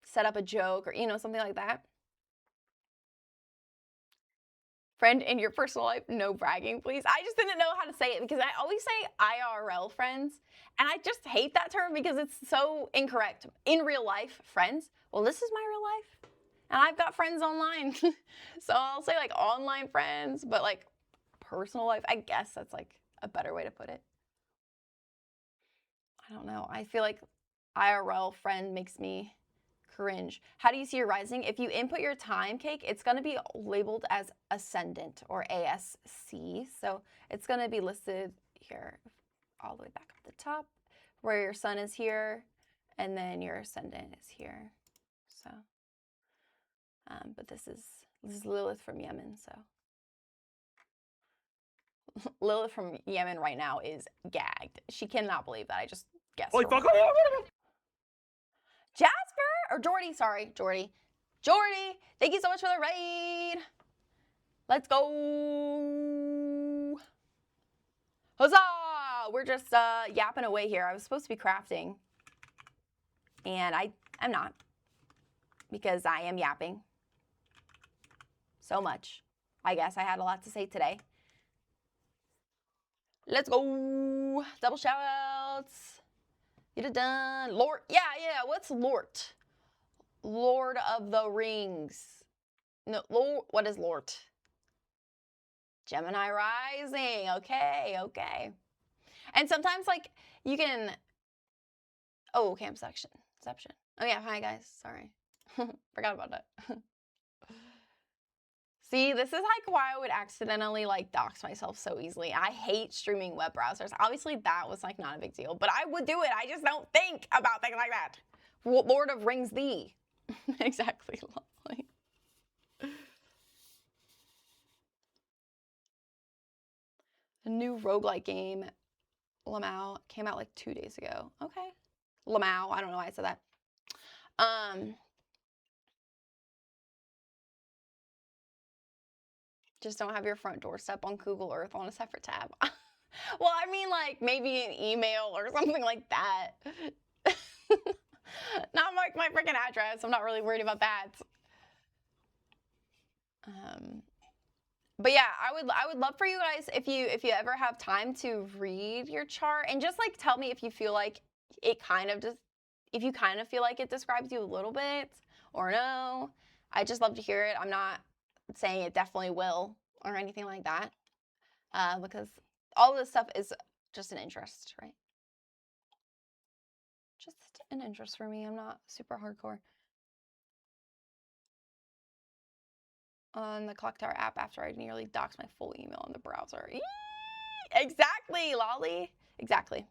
A: set up a joke or, you know, something like that. Friend in your personal life, no bragging, please. I just didn't know how to say it because I always say IRL friends, and I just hate that term because it's so incorrect. In real life, friends. Well, this is my real life, and I've got friends online. So I'll say like online friends, but like personal life, I guess that's like a better way to put it. I don't know. I feel like IRL friend makes me cringe. How do you see your rising? If you input your time, Cake, it's going to be labeled as ascendant or ASC. So it's going to be listed here all the way back up the top where your sun is here and then your ascendant is here. So, but this is Lilith from Yemen. So Lilith from Yemen right now is gagged. She cannot believe that I just guessed.
C: Holy fuck!
A: Jasper or Jordy, sorry, Jordy, thank you so much for the raid. Let's go. Huzzah! We're just yapping away here. I was supposed to be crafting, and I'm not, because I am yapping so much. I guess I had a lot to say today. Let's go. Double shout outs. Get it done. Lord, yeah, what's Lort? Lord of the Rings. No, Lord, what is Lort? Gemini rising. Okay. And sometimes, like, you can... Oh, Campception. Oh, yeah, hi, guys. Sorry. Forgot about that. See, this is like why I would accidentally like dox myself so easily. I hate streaming web browsers. Obviously, that was like not a big deal, but I would do it. I just don't think about things like that. Lord of Rings thee. Exactly, lovely. A new roguelike game, Lamau, came out like 2 days ago. Okay. Lamau, I don't know why I said that. Just don't have your front doorstep on Google Earth on a separate tab. Well, I mean, like, maybe an email or something like that. Not like my freaking address. I'm not really worried about that. But yeah, I would love for you guys if you ever have time to read your chart and just like tell me if you feel like it kind of just if you kind of feel like it describes you a little bit or no. I just love to hear it. I'm not saying it definitely will or anything like that. Because all of this stuff is just an interest, right? Just an interest for me. I'm not super hardcore. On the Clock Tower app after I nearly doxed my full email in the browser. Eee! Exactly, Lolly. Exactly.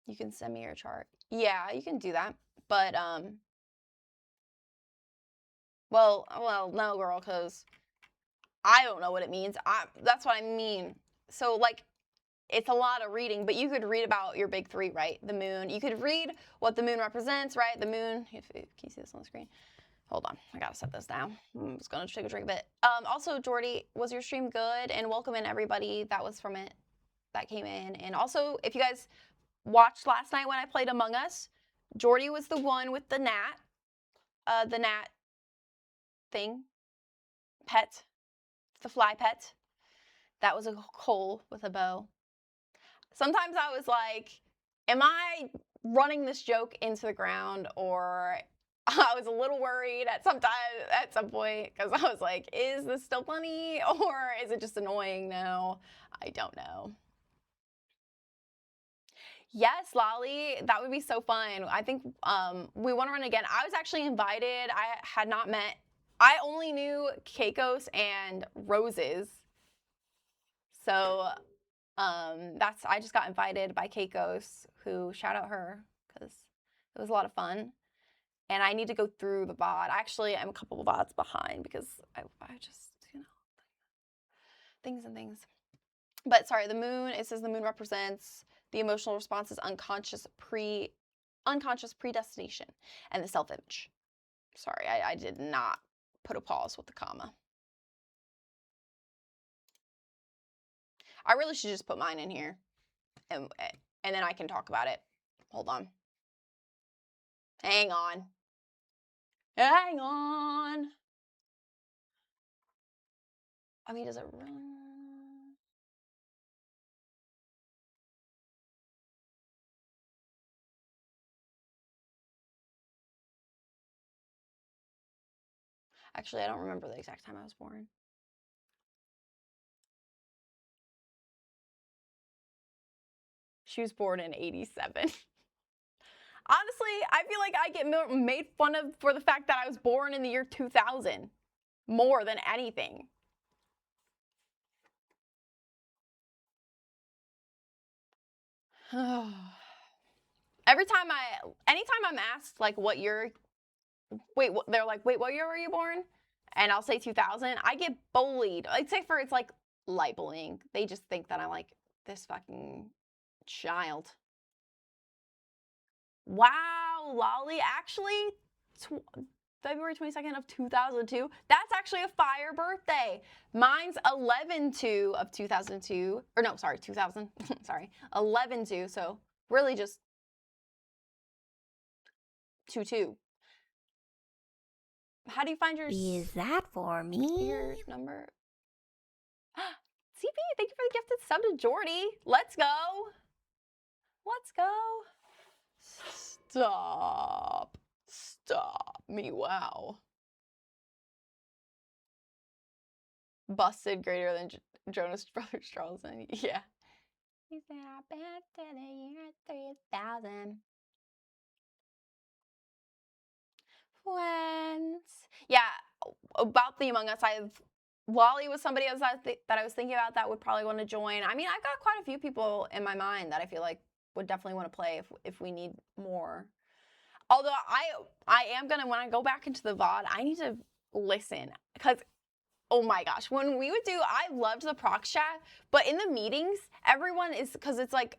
A: You can send me your chart. Yeah, you can do that. But well, no, girl, because I don't know what it means. That's what I mean. So like, it's a lot of reading, but you could read about your big three, right? The moon. You could read what the moon represents, right? The moon. Can you see this on the screen? Hold on, I gotta set this down. I'm just gonna take a drink of it. Also, Jordy, was your stream good? And welcome in everybody that was from it, that came in. And also, if you guys watched last night when I played Among Us, Jordy was the one with the gnat thing, pet, the fly pet. That was a coal with a bow. Sometimes I was like, am I running this joke into the ground, or I was a little worried at some point because I was like, is this still funny or is it just annoying now? I don't know. Yes, Lolly, that would be so fun. I think we want to run again. I was actually invited. I had not met. I only knew Keikos and Roses. So I just got invited by Keikos, who shout out her because it was a lot of fun. And I need to go through the VOD. Actually, I'm a couple of VODs behind because I just, things and things. But sorry, the moon, it says the moon represents the emotional responses, unconscious predestination, and the self-image. Sorry, I did not put a pause with the comma. I really should just put mine in here, and then I can talk about it. Hold on. Hang on. Hang on. I mean, does it really? Actually, I don't remember the exact time I was born. She was born in 87. Honestly, I feel like I get made fun of for the fact that I was born in the year 2000 more than anything. Anytime I'm asked like what year, they're like, wait, what year were you born? And I'll say 2000, I get bullied. I'd say it's like light bullying. They just think that I'm like this fucking child. Wow, Lolly, actually, February 22nd of 2002. That's actually a fire birthday. Mine's 11/2 of 2002. Or no, sorry, 2000. Sorry, 11/2. So really just 2/2. How do you find your
B: Is that for me?
A: your number? CP, thank you for the gifted sub to Jordy. Let's go. Let's go. Stop. Stop me. Wow. Busted greater than Jonas Brothers Charleston. Yeah. We said our best to the year 3000. Friends. Yeah, about the Among Us, Wally was somebody else that I was thinking about that would probably want to join. I mean, I've got quite a few people in my mind that I feel like would definitely want to play if we need more. Although I am gonna, when I go back into the VOD, I need to listen because oh my gosh, when we would do, I loved the prox chat, but in the meetings, everyone is, because it's like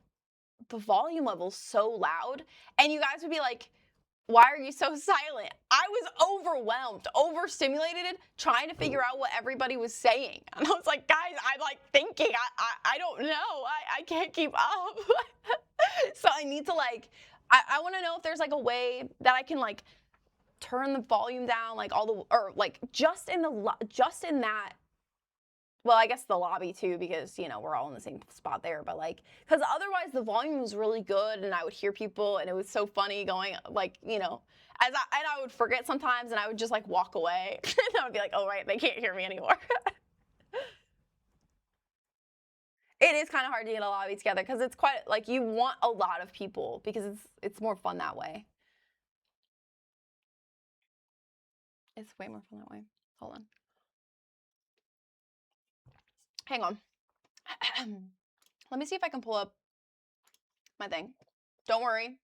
A: the volume level's so loud, and you guys would be like, why are you so silent? I was overwhelmed, overstimulated, trying to figure out what everybody was saying. And I was like, guys, I'm like thinking, I don't know. I can't keep up. So I need to like, I want to know if there's like a way that I can like turn the volume down, like all the, or like just in that, well, I guess the lobby too, because, you know, we're all in the same spot there, but like, because otherwise the volume was really good and I would hear people and it was so funny going, like, you know, and I would forget sometimes and I would just like walk away and I would be like, oh, right, they can't hear me anymore. It is kind of hard to get a lobby together because it's quite, like, you want a lot of people because it's more fun that way. It's way more fun that way. Hold on. Hang on. Let me see if I can pull up my thing. Don't worry.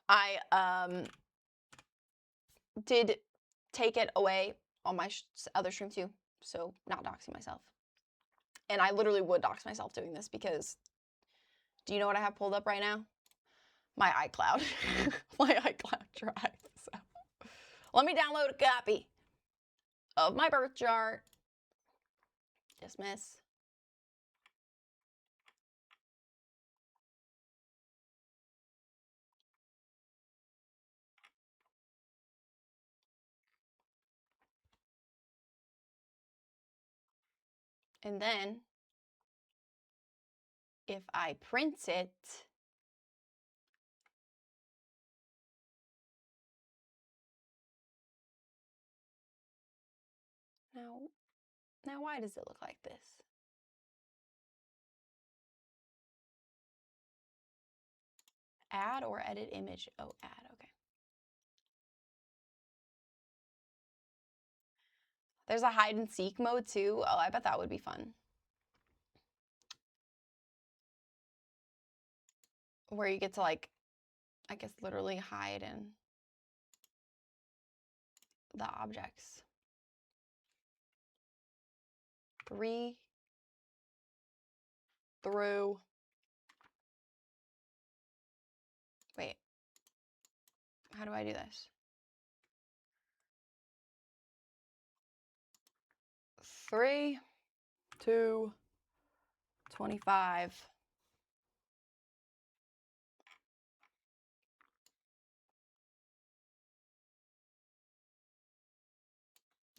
A: I did take it away on my other stream too, so not doxing myself. And I literally would dox myself doing this because do you know what I have pulled up right now? My iCloud. My iCloud drive. So let me download a copy of my birth chart. Dismiss. And then if I print it, now why does it look like this? Add or edit image? Oh, add, okay. There's a hide and seek mode too. Oh, I bet that would be fun. Where you get to like, I guess literally hide in the objects. 3 through, wait, how do I do this? 3 to 25.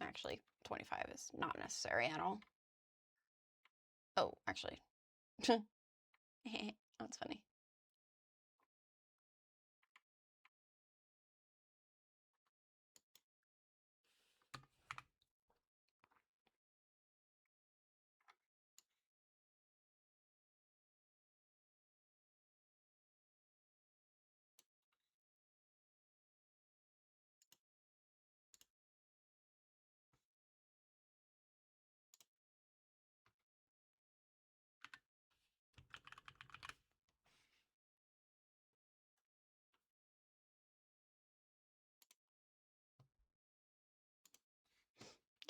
A: Actually, 25 is not necessary at all. Oh, actually. That's funny.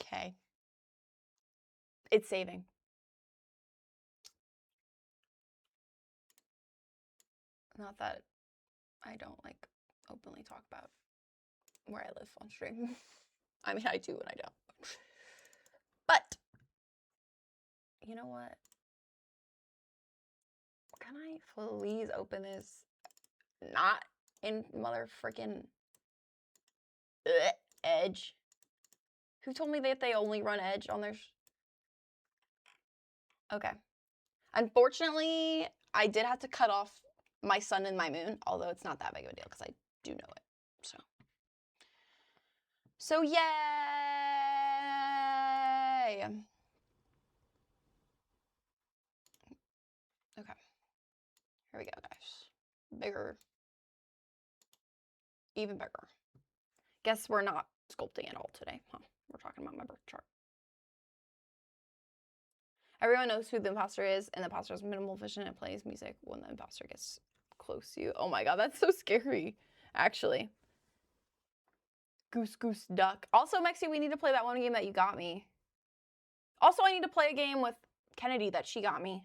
A: Okay. It's saving. Not that I don't like openly talk about where I live on stream. I mean, I do and I don't. But you know what? Can I please open this not in mother freaking Edge? Who told me that they only run Edge on their... Okay. Unfortunately, I did have to cut off my sun and my moon, although it's not that big of a deal because I do know it. So yay! Here we go, guys. Bigger. Even bigger. Guess we're not sculpting at all today, huh? We're talking about my birth chart. Everyone knows who the imposter is, and the imposter has minimal vision and plays music when the imposter gets close to you. Oh my god, that's so scary, actually. Goose, goose, duck. Also, Mexi, we need to play that one game that you got me. Also, I need to play a game with Kennedy that she got me.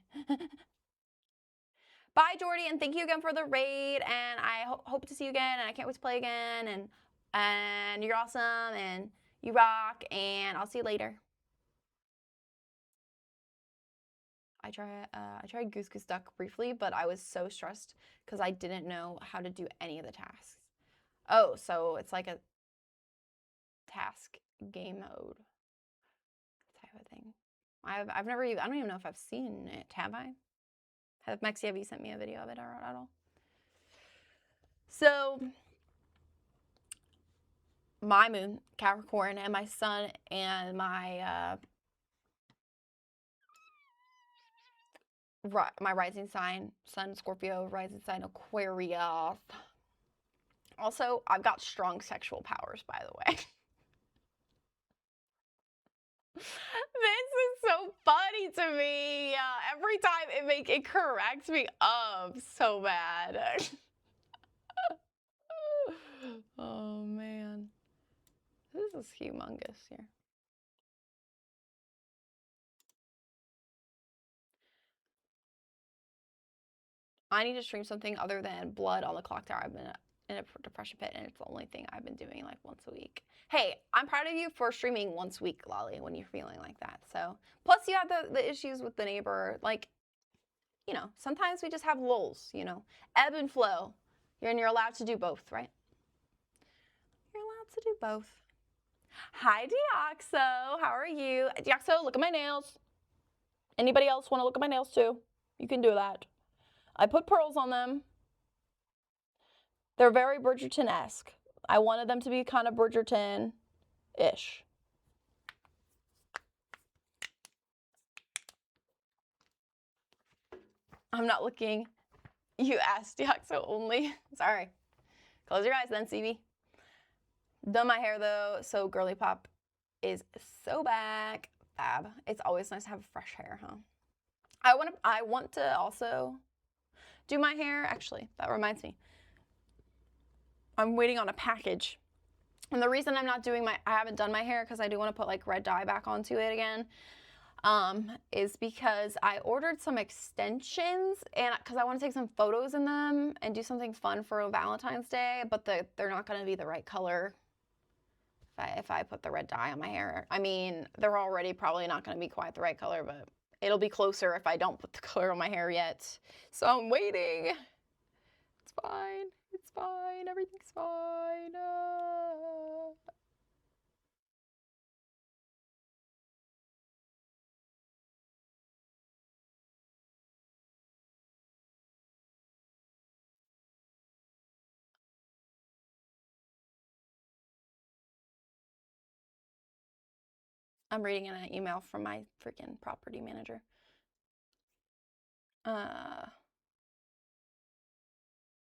A: Bye, Jordy, and thank you again for the raid, and I hope to see you again, and I can't wait to play again, and you're awesome, and you rock, and I'll see you later. I tried Goose Goose Duck briefly, but I was so stressed because I didn't know how to do any of the tasks. Oh, so it's like a task game mode type of thing. I've never even, I don't even know if I've seen it. Have I? Mexi, have you sent me a video of it at all? So my moon, Capricorn, and my sun and my my rising sign, Sun Scorpio, rising sign Aquarius. Also, I've got strong sexual powers, by the way. This is so funny to me. Every time it corrects me up so bad. Oh man, this is humongous here. I need to stream something other than blood on the clock tower. I've been in a depression pit, and it's the only thing I've been doing like once a week. Hey, I'm proud of you for streaming once a week, Lolly, when you're feeling like that. So, plus you have the issues with the neighbor. Like, you know, sometimes we just have lulls, you know, ebb and flow. You're allowed to do both, right? You're allowed to do both. Hi, Deoxo. How are you? Deoxo, look at my nails. Anybody else want to look at my nails too? You can do that. I put pearls on them. They're very Bridgerton-esque. I wanted them to be kind of Bridgerton-ish. I'm not looking. You asked Deoxo only. Sorry. Close your eyes then, CB. Done my hair though, so Girly Pop is so back. Fab. It's always nice to have fresh hair, huh? I want to also do my hair. Actually, that reminds me. I'm waiting on a package. And the reason I'm not doing I haven't done my hair because I do want to put like red dye back onto it again, is because I ordered some extensions and because I want to take some photos in them and do something fun for Valentine's Day, but they're not going to be the right color if I put the red dye on my hair. I mean, they're already probably not going to be quite the right color, but it'll be closer if I don't put the color on my hair yet. So I'm waiting. It's fine. It's fine. Everything's fine. I'm reading an email from my freaking property manager.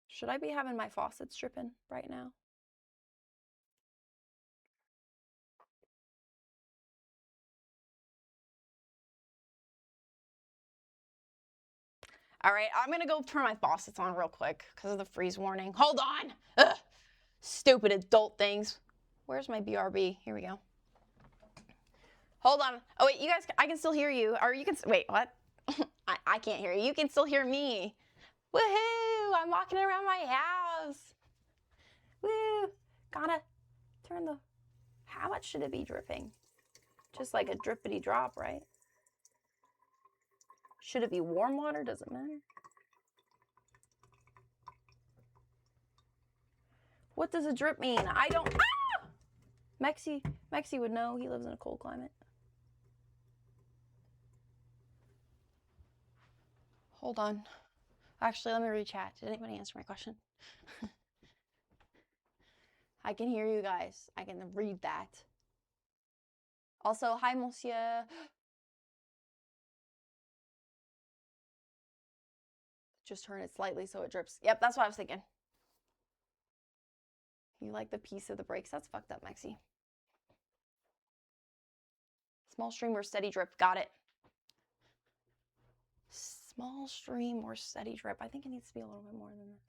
A: Should I be having my faucets dripping right now? All right, I'm gonna go turn my faucets on real quick because of the freeze warning. Hold on. Ugh. Stupid adult things. Where's my BRB? Here we go. Hold on. Oh wait, you guys, I can still hear you. Or you can, wait, what? I can't hear you. You can still hear me. Woohoo! I'm walking around my house. Woo! Gotta turn the, how much should it be dripping? Just like a drippity drop, right? Should it be warm water? Does it matter? What does a drip mean? I don't, ah! Mexi would know. He lives in a cold climate. Hold on. Actually, let me read chat. Did anybody answer my question? I can hear you guys. I can read that. Also, hi, monsieur. Just turn it slightly so it drips. Yep, that's what I was thinking. You like the piece of the brakes? That's fucked up, Maxie. Small stream or steady drip. Got it. Small stream or steady drip. I think it needs to be a little bit more than this.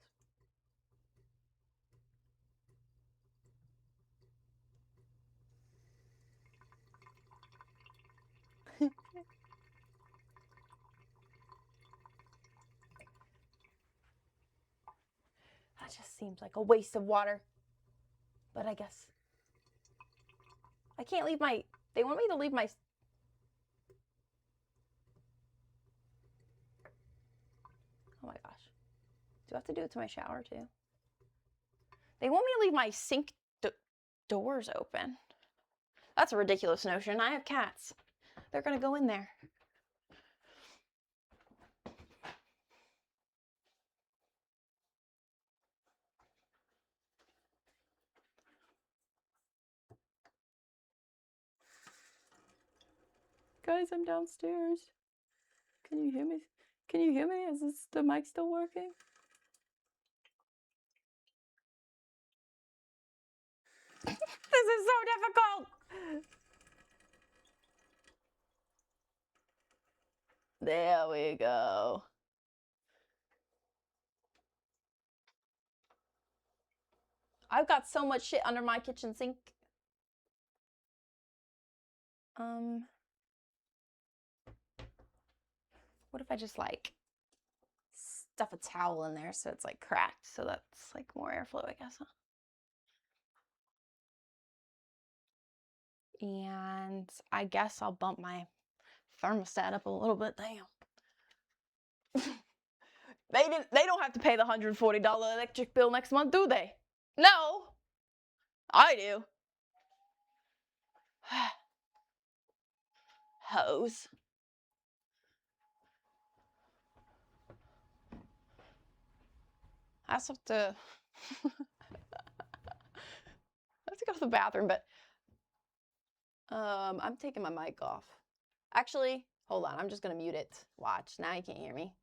A: That just seems like a waste of water. But I guess I can't leave my, they want me to leave my, oh my gosh. Do I have to do it to my shower too? They want me to leave my sink doors open. That's a ridiculous notion. I have cats. They're gonna go in there. Guys, I'm downstairs. Can you hear me? Can you hear me? Is the mic still working? This is so difficult. There we go. I've got so much shit under my kitchen sink. What if I just like stuff a towel in there so it's like cracked, so that's like more airflow, I guess, huh? And I guess I'll bump my thermostat up a little bit. Damn. They don't have to pay the $140 electric bill next month, do they? No. I do. Hose. I also have to I have to go to the bathroom, but I'm taking my mic off. Actually, hold on, I'm just gonna mute it. Watch, now you can't hear me.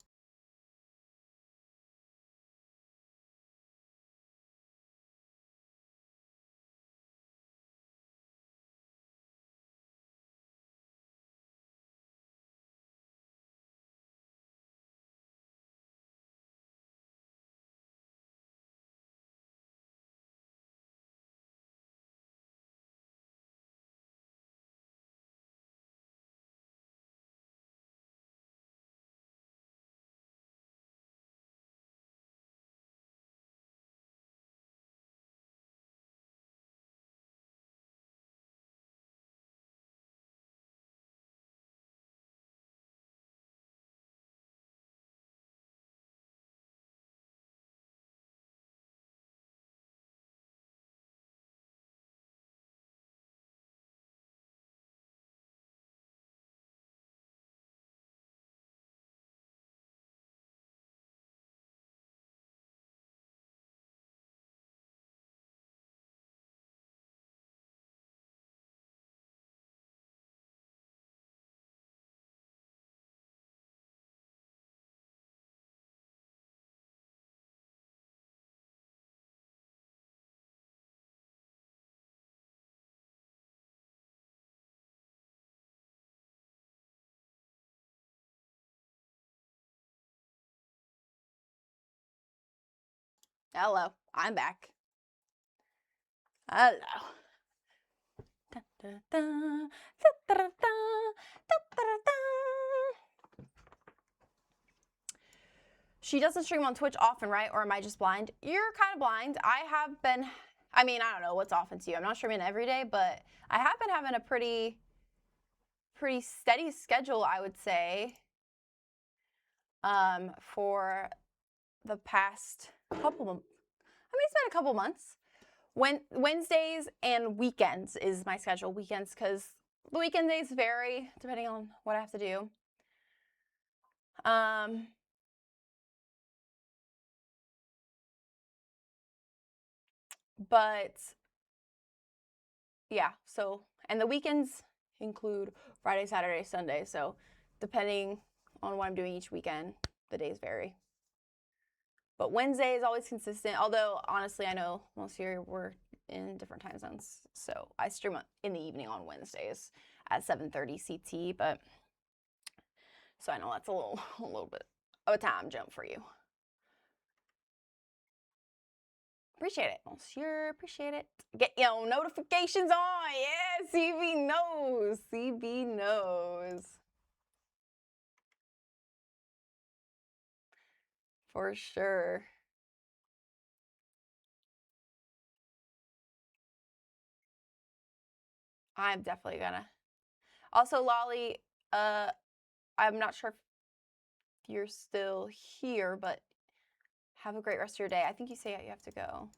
A: Hello, I'm back. Hello. She doesn't stream on Twitch often, right? Or am I just blind? You're kind of blind. I have been, I mean, I don't know what's often to you. I'm not streaming every day, but I have been having a pretty steady schedule, I would say, for the past couple of, I mean, it's been a couple months. Wednesdays and weekends is my schedule. Weekends, because the weekend days vary depending on what I have to do. But yeah, so, and the weekends include Friday, Saturday, Sunday. So depending on what I'm doing each weekend, the days vary. But Wednesday is always consistent. Although, honestly, I know most here we're in different time zones. So I stream in the evening on Wednesdays at 7:30 CT. But so I know that's a little bit of a time jump for you. Appreciate it, Monsieur. Appreciate it. Get your notifications on. Yeah, CB knows. CB knows. For sure. I'm definitely gonna. Also, Lolly, I'm not sure if you're still here, but have a great rest of your day. I think you say you have to go.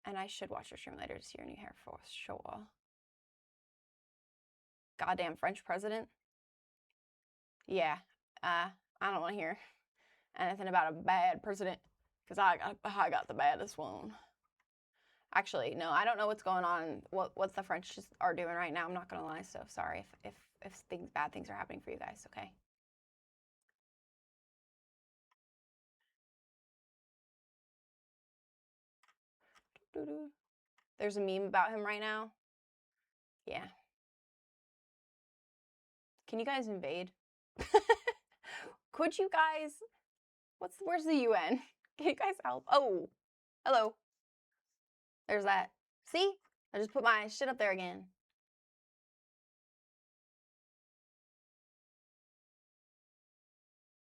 A: And I should watch your stream later to see your new hair for sure. Goddamn French president. Yeah, I don't want to hear anything about a bad president because I got the baddest one. Actually, no, I don't know what's going on. What the French are doing right now. I'm not gonna lie. So sorry if bad things are happening for you guys. Okay. There's a meme about him right now. Yeah. Can you guys invade? Could you guys? Where's the UN? Can you guys help? Oh, hello. There's that. See? I just put my shit up there again.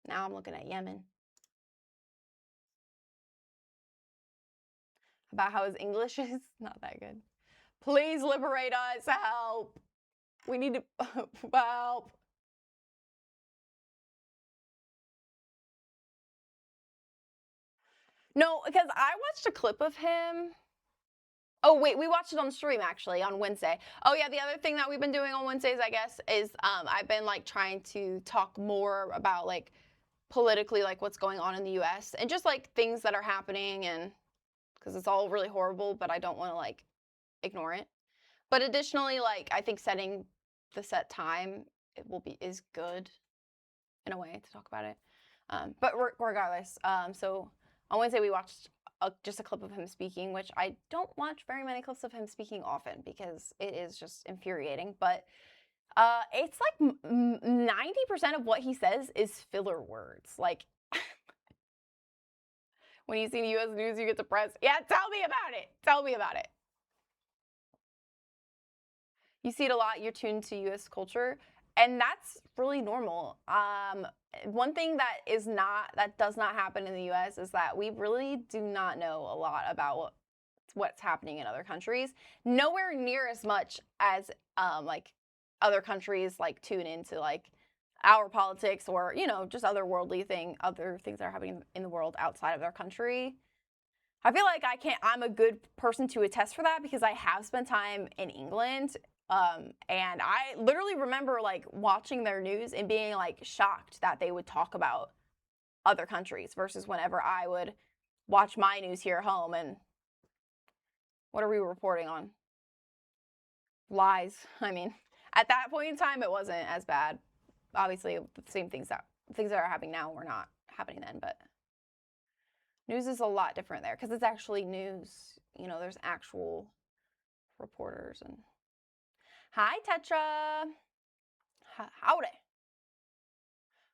A: Now I'm looking at Yemen. About how his English is not that good. Please liberate us. Help. We need to help. No, because I watched a clip of him. Oh, wait, we watched it on stream, actually, on Wednesday. Oh, yeah, the other thing that we've been doing on Wednesdays, I guess, is I've been, like, trying to talk more about, like, politically, like, what's going on in the U.S. and just, like, things that are happening, and because it's all really horrible, but I don't want to, like, ignore it. But additionally, like, I think setting the set time is good in a way to talk about it. But regardless, so on Wednesday we watched just a clip of him speaking, which I don't watch very many clips of him speaking often because it is just infuriating. But it's like 90% of what he says is filler words. Like, when you see the U.S. news, you get depressed. Yeah, tell me about it. Tell me about it. You see it a lot. You're tuned to U.S. culture, and that's really normal. One thing that does not happen in the U.S. is that we really do not know a lot about what's happening in other countries. Nowhere near as much as like other countries like tune into like our politics or just other things that are happening in the world outside of their country. I feel like I'm a good person to attest for that because I have spent time in England. And I literally remember like watching their news and being like shocked that they would talk about other countries versus whenever I would watch my news here at home. And what are we reporting on? Lies. I mean, at that point in time, it wasn't as bad. Obviously, the same things that are happening now were not happening then, but news is a lot different there because it's actually news. There's actual reporters and. Hi, Tetra. Howdy.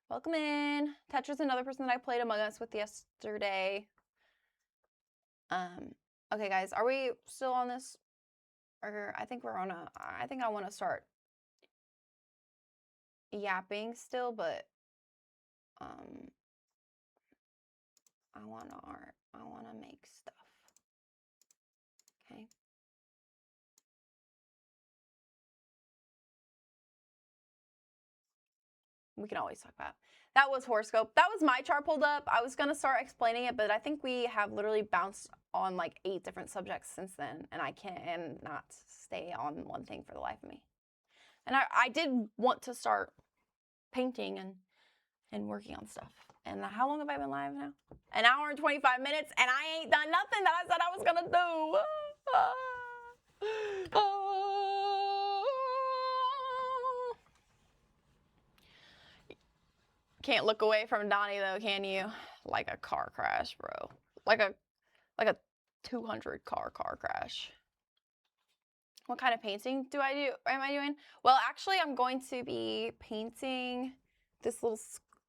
A: Welcome in. Tetra's another person that I played Among Us with yesterday. Okay, guys, are we still on this? Or I think I think I want to start yapping still, but I want to make stuff. Okay. We can always talk about. That was horoscope. That was my chart pulled up. I was going to start explaining it, but I think we have literally bounced on like 8 different subjects since then, and I can't not stay on one thing for the life of me. And I did want to start painting and working on stuff. And how long have I been live now? An hour and 25 minutes, and I ain't done nothing that I said I was going to do. Can't look away from Donnie, though, can you? like a car crash, bro. Like a 200 car crash. What kind of painting am I doing? Well, actually, I'm going to be painting this little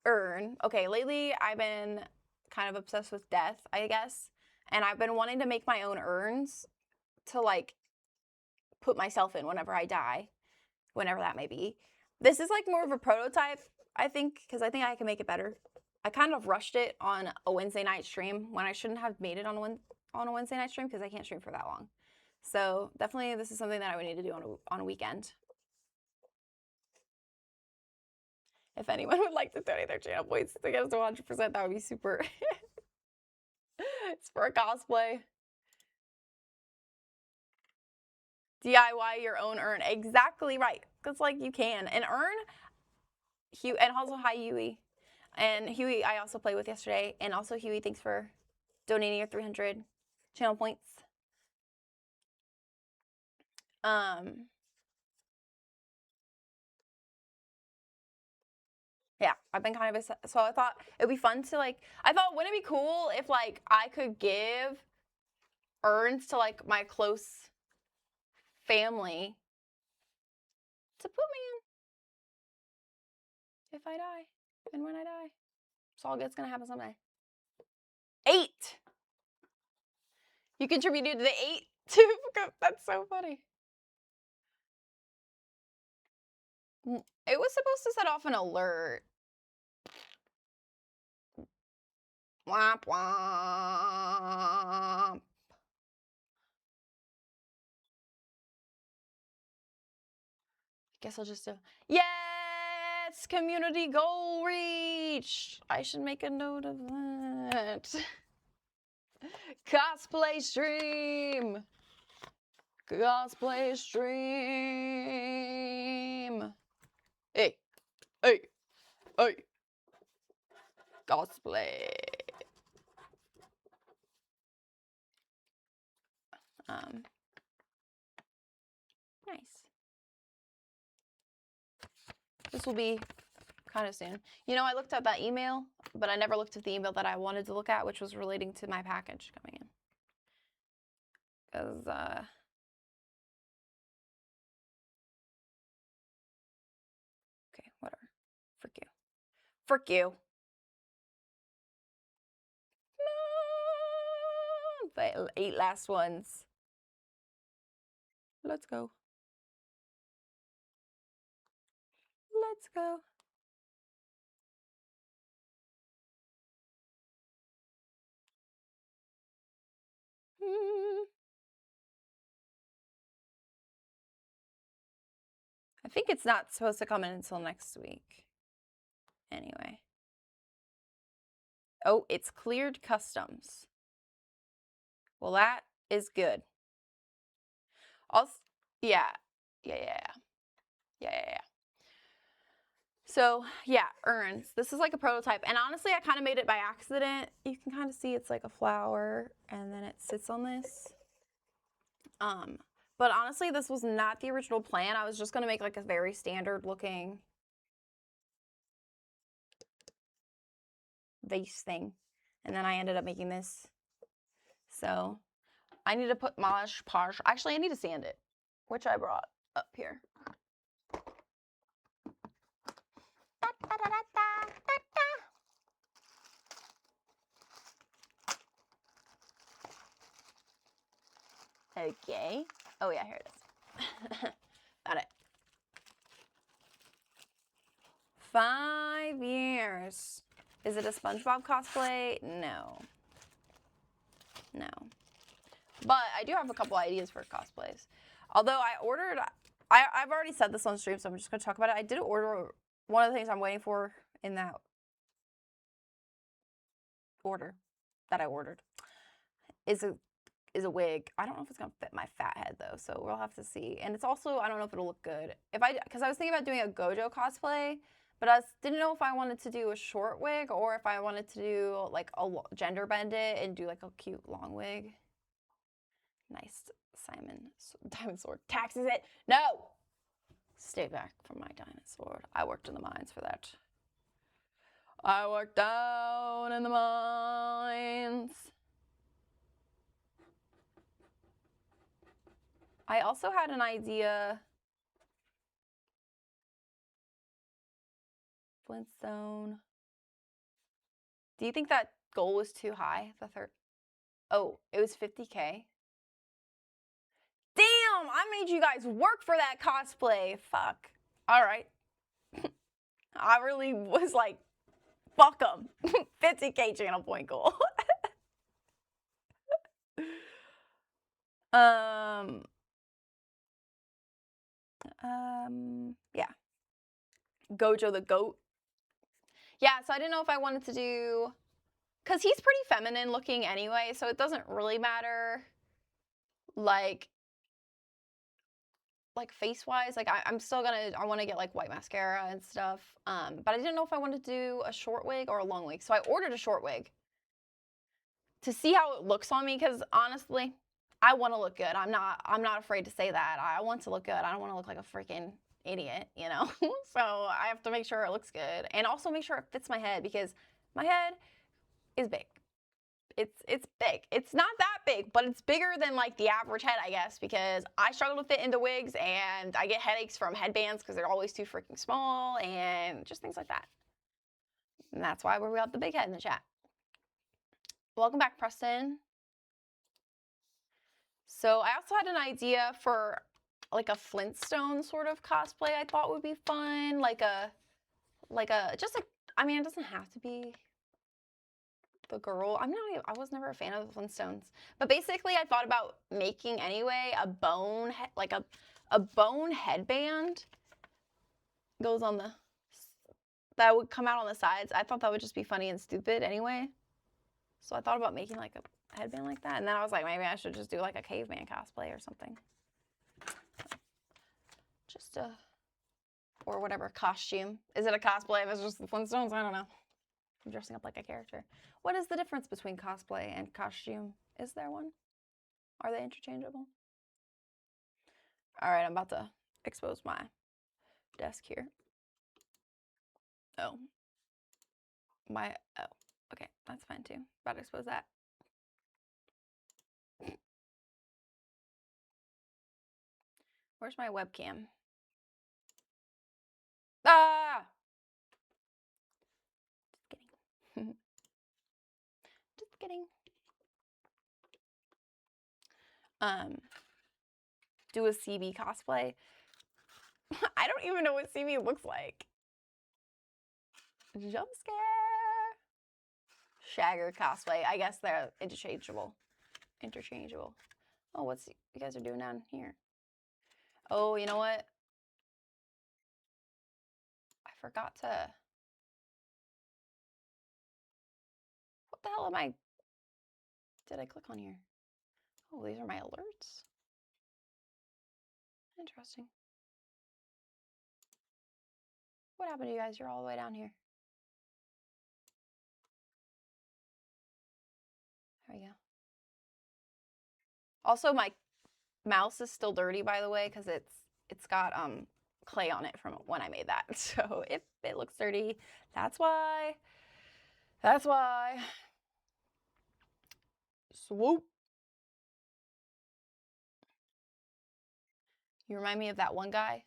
A: urn. Okay, lately I've been kind of obsessed with death, I guess. And I've been wanting to make my own urns to like put myself in whenever I die, whenever that may be. This is like more of a prototype, I think, because I think I can make it better. I kind of rushed it on a Wednesday night stream when I shouldn't have made it on a Wednesday night stream because I can't stream for that long. So definitely this is something that I would need to do on a weekend. If anyone would like to donate their channel points to get us to 100%, that would be super. It's for a cosplay. DIY your own urn. Exactly right. Because like you can. An urn, and also hi Huey. And Huey I also played with yesterday. And also Huey, thanks for donating your 300 channel points. Yeah, I've been kind of, so I thought it'd be fun to like, I thought wouldn't it be cool if like I could give urns to like my close family to put me in if I die and when I die. It's all good's gonna happen someday. 8. You contributed to the 8 too. That's so funny. It was supposed to set off an alert. Womp womp. Guess I'll just do. Yes! Community goal reached! I should make a note of that. Cosplay stream! Cosplay stream! Hey! Hey! Hey! Cosplay! Nice. This will be kind of soon. You know, I looked at that email, but I never looked at the email that I wanted to look at, which was relating to my package coming in. Because, okay, whatever. Frick you. Frick you. No! The 8 last ones. Let's go. Let's go. I think it's not supposed to come in until next week. Anyway. Oh, it's cleared customs. Well, that is good. Also, yeah. So, yeah, urns. This is like a prototype. And honestly, I kind of made it by accident. You can kind of see it's like a flower, and then it sits on this. But honestly, this was not the original plan. I was just going to make like a very standard looking vase thing. And then I ended up making this. So I need to put Mod Podge. Actually, I need to sand it, which I brought up here. Okay. Oh yeah, here it is. Got it. 5 years. Is it a SpongeBob cosplay? No. No. But I do have a couple ideas for cosplays. Although I ordered, I've already said this on stream, so I'm just going to talk about it. I did order, one of the things I'm waiting for in that order that I ordered is a wig. I don't know if it's going to fit my fat head though, so we'll have to see. And it's also, I don't know if it'll look good. Because I was thinking about doing a Gojo cosplay, but I didn't know if I wanted to do a short wig or if I wanted to do like a gender bend it and do like a cute long wig. Nice. Simon. Diamond sword. Taxes it. No! Stay back from my diamond sword. I worked in the mines for that. I work down in the mines. I also had an idea. Flintstone. Do you think that goal was too high? The third. Oh, it was 50K. Damn, I made you guys work for that cosplay. Fuck. All right. I really was like, fuck them. 50K channel point goal. Yeah. Gojo the goat. Yeah, so I didn't know if I wanted to do, because he's pretty feminine looking anyway, so it doesn't really matter, like face-wise. Like, I'm still gonna, I want to get, like, white mascara and stuff, but I didn't know if I wanted to do a short wig or a long wig, so I ordered a short wig to see how it looks on me, because honestly, I want to look good. I'm not afraid to say that. I want to look good. I don't want to look like a freaking idiot, you know? So I have to make sure it looks good, and also make sure it fits my head, because my head is big. It's big. It's not that big, but it's bigger than, like, the average head, I guess, because I struggle to fit into wigs, and I get headaches from headbands because they're always too freaking small, and just things like that. And that's why we got the big head in the chat. Welcome back, Preston. So I also had an idea for, like, a Flintstone sort of cosplay I thought would be fun. I mean, it doesn't have to be the girl. I was never a fan of the Flintstones. But basically, I thought about making anyway a bone headband goes on the, that would come out on the sides. I thought that would just be funny and stupid anyway. So I thought about making, like, a headband like that. And then I was like, maybe I should just do, like, a caveman cosplay or something. Just or whatever, costume. Is it a cosplay if it's just the Flintstones? I don't know. I'm dressing up like a character. What is the difference between cosplay and costume? Is there one? Are they interchangeable? All right, I'm about to expose my desk here. Oh. Okay, that's fine too. About to expose that. Where's my webcam? Ah! Just kidding. Just kidding. Do a CB cosplay. I don't even know what CB looks like. Jump scare. Shagger cosplay. I guess they're interchangeable. Oh, what's you guys are doing down here? Oh, you know what? I forgot to. What the hell am I? Did I click on here? Oh, these are my alerts. Interesting. What happened to you guys? You're all the way down here. There we go. Also, my mouse is still dirty, by the way, because it's got clay on it from when I made that. So if it looks dirty, that's why. That's why. Swoop. You remind me of that one guy.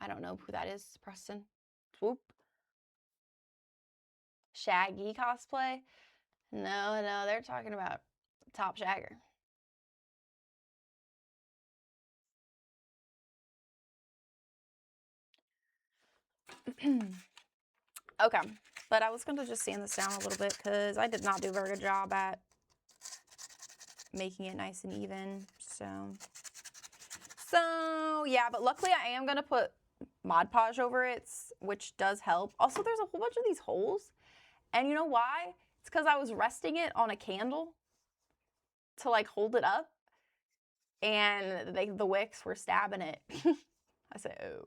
A: I don't know who that is, Preston. Swoop. Shaggy cosplay. No, they're talking about Top Shagger. Okay, but I was going to just sand this down a little bit because I did not do a very good job at making it nice and even. So yeah, but luckily I am going to put Mod Podge over it, which does help. Also, there's a whole bunch of these holes, and you know why? It's because I was resting it on a candle to, like, hold it up, and the wicks were stabbing it. I said, oh.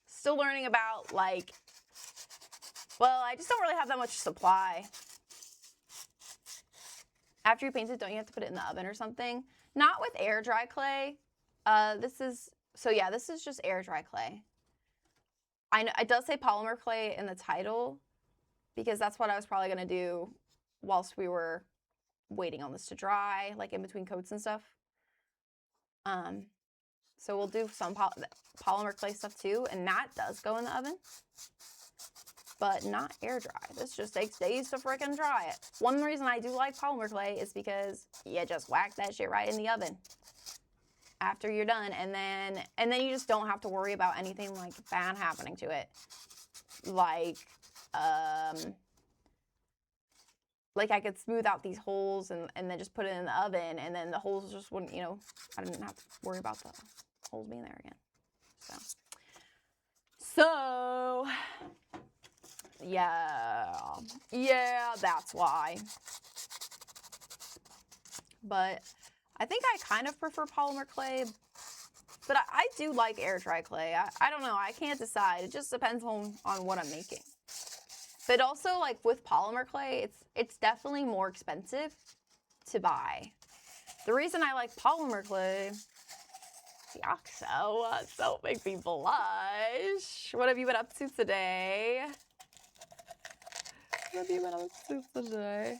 A: Still learning about, like, well, I just don't really have that much supply. After you paint it, don't you have to put it in the oven or something? Not with air dry clay. This is just air dry clay. I know it does say polymer clay in the title because that's what I was probably gonna do whilst we were waiting on this to dry, like in between coats and stuff. So we'll do some polymer clay stuff too, and that does go in the oven, but not air dry. This just takes days to freaking dry it. One reason I do like polymer clay is because you just whack that shit right in the oven after you're done, and then you just don't have to worry about anything like bad happening to it, like I could smooth out these holes and then just put it in the oven, and then the holes just wouldn't, you know, I didn't have to worry about the holes being there again. So yeah, that's why. But I think I kind of prefer polymer clay, but I do like air dry clay. I don't know, I can't decide. It just depends on what I'm making. But also, like with polymer clay, it's definitely more expensive to buy. The reason I like polymer clay, so make me blush. What have you been up to today? What have you been up to today?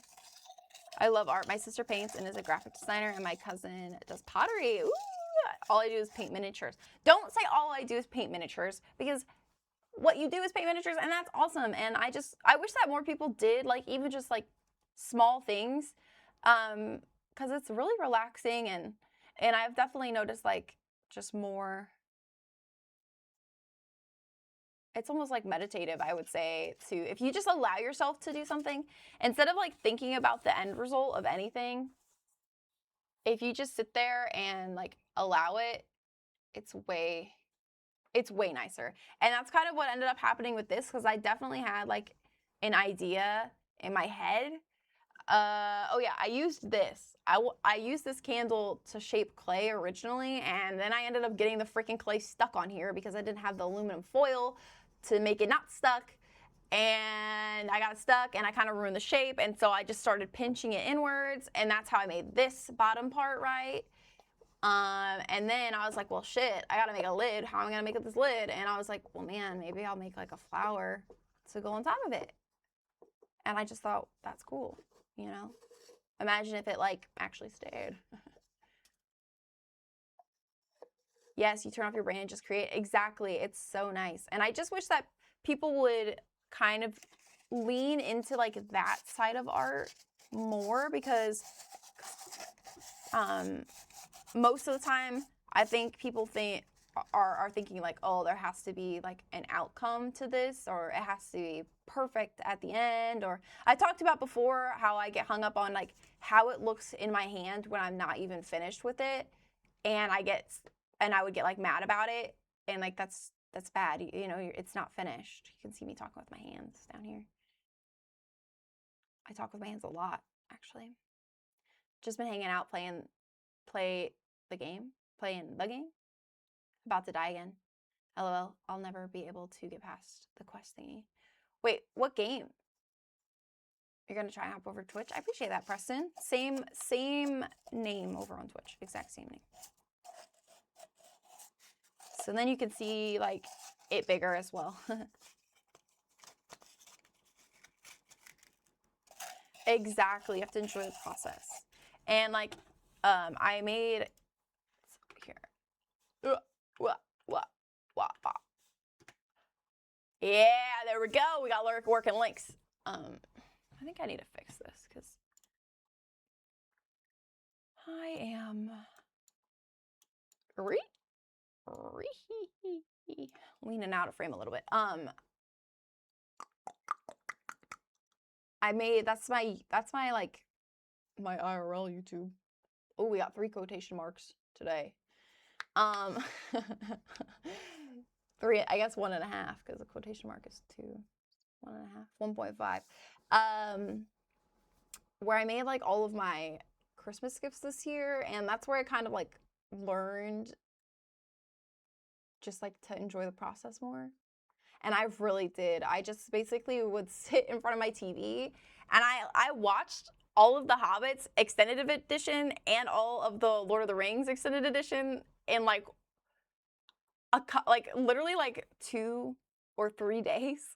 A: I love art. My sister paints and is a graphic designer, and my cousin does pottery. Ooh, all I do is paint miniatures. Don't say all I do is paint miniatures, because what you do is paint miniatures, and that's awesome. And I wish that more people did, like, even just like small things, because it's really relaxing, and I've definitely noticed like just more. It's almost like meditative, I would say, to if you just allow yourself to do something instead of like thinking about the end result of anything. If you just sit there and like allow it, it's way nicer. And that's kind of what ended up happening with this, because I definitely had like an idea in my head. Oh yeah, I used this. I used this candle to shape clay originally, and then I ended up getting the freaking clay stuck on here because I didn't have the aluminum foil to make it not stuck. And I got it stuck, and I kind of ruined the shape, and so I just started pinching it inwards, and that's how I made this bottom part right. And then I was like, well, shit, I gotta make a lid. How am I gonna make this lid? And I was like, well, man, maybe I'll make like a flower to go on top of it. And I just thought, that's cool, you know? Imagine if it like actually stayed. Yes, you turn off your brain and just create. Exactly, it's so nice. And I just wish that people would kind of lean into like that side of art more, because most of the time, I think people are thinking like, oh, there has to be like an outcome to this, or it has to be perfect at the end. Or I talked about before how I get hung up on like how it looks in my hand when I'm not even finished with it, and I would get like mad about it, and like that's bad. You know, it's not finished. You can see me talking with my hands down here. I talk with my hands a lot, actually. Just been hanging out playing the game. About to die again. LOL, I'll never be able to get past the quest thingy. Wait, what game? You're gonna try and hop over to Twitch? I appreciate that, Preston. Same name over on Twitch. Exact same name. So then you can see like it bigger as well. Exactly, you have to enjoy the process. And like, I made here. Yeah, there we go. We got working links. I think I need to fix this because I am leaning out of frame a little bit. I made that's my like my IRL YouTube. Oh, we got 3 quotation marks today. 3, I guess 1.5, because the quotation mark is 2, 1.5, 1.5. Where I made like all of my Christmas gifts this year, and that's where I kind of like learned just like to enjoy the process more. And I really did. I just basically would sit in front of my TV, and I watched all of the Hobbits extended edition and all of the Lord of the Rings extended edition in like literally like 2 or 3 days.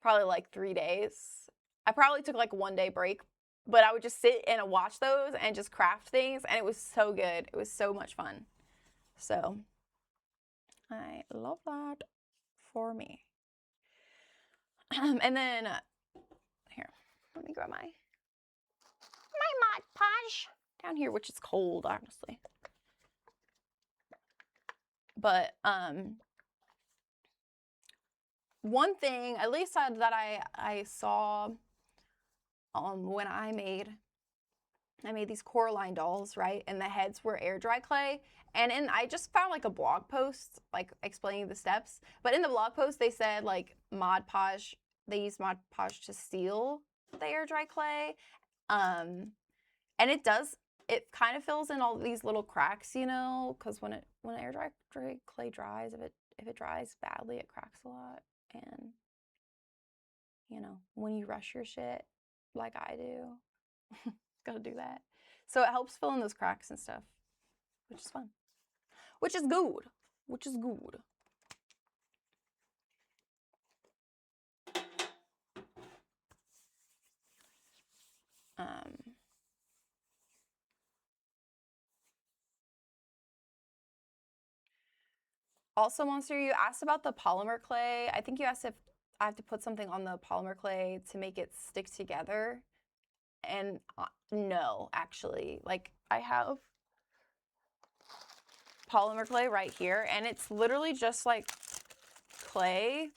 A: Probably like 3 days. I probably took like 1 day break, but I would just sit and watch those and just craft things, and it was so good. It was so much fun. So I love that for me. And then here, let me grab my Mod Podge down here, which is cold, honestly. But one thing, at least that I saw when I made these Coraline dolls, right? And the heads were air dry clay. And I just found like a blog post like explaining the steps. But in the blog post they said like Mod Podge, they use Mod Podge to seal the air dry clay. And it kind of fills in all these little cracks, you know, because when air dry clay dries, if it dries badly, it cracks a lot. And you know, when you rush your shit like I do, gotta do that. So it helps fill in those cracks and stuff, which is fun, which is good. Also, Monster, you asked about the polymer clay. I think you asked if I have to put something on the polymer clay to make it stick together. And no, actually, like I have polymer clay right here, and it's literally just like clay,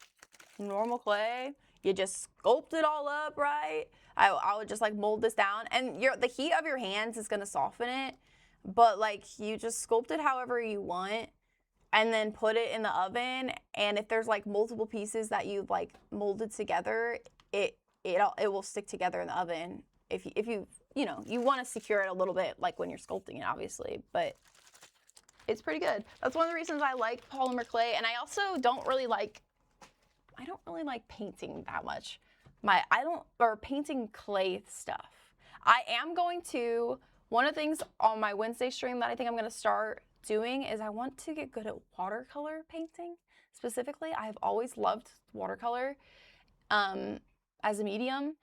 A: normal clay. You just sculpt it all up, right? I would just like mold this down, and the heat of your hands is gonna soften it, but like you just sculpt it however you want, and then put it in the oven. And if there's like multiple pieces that you've like molded together, it will stick together in the oven. If you know, you want to secure it a little bit like when you're sculpting it, obviously, but it's pretty good. That's one of the reasons I like polymer clay. And I also don't really like painting that much. Or painting clay stuff. I am going to, one of the things on my Wednesday stream that I think I'm going to start doing is I want to get good at watercolor painting. Specifically, I have always loved watercolor as a medium.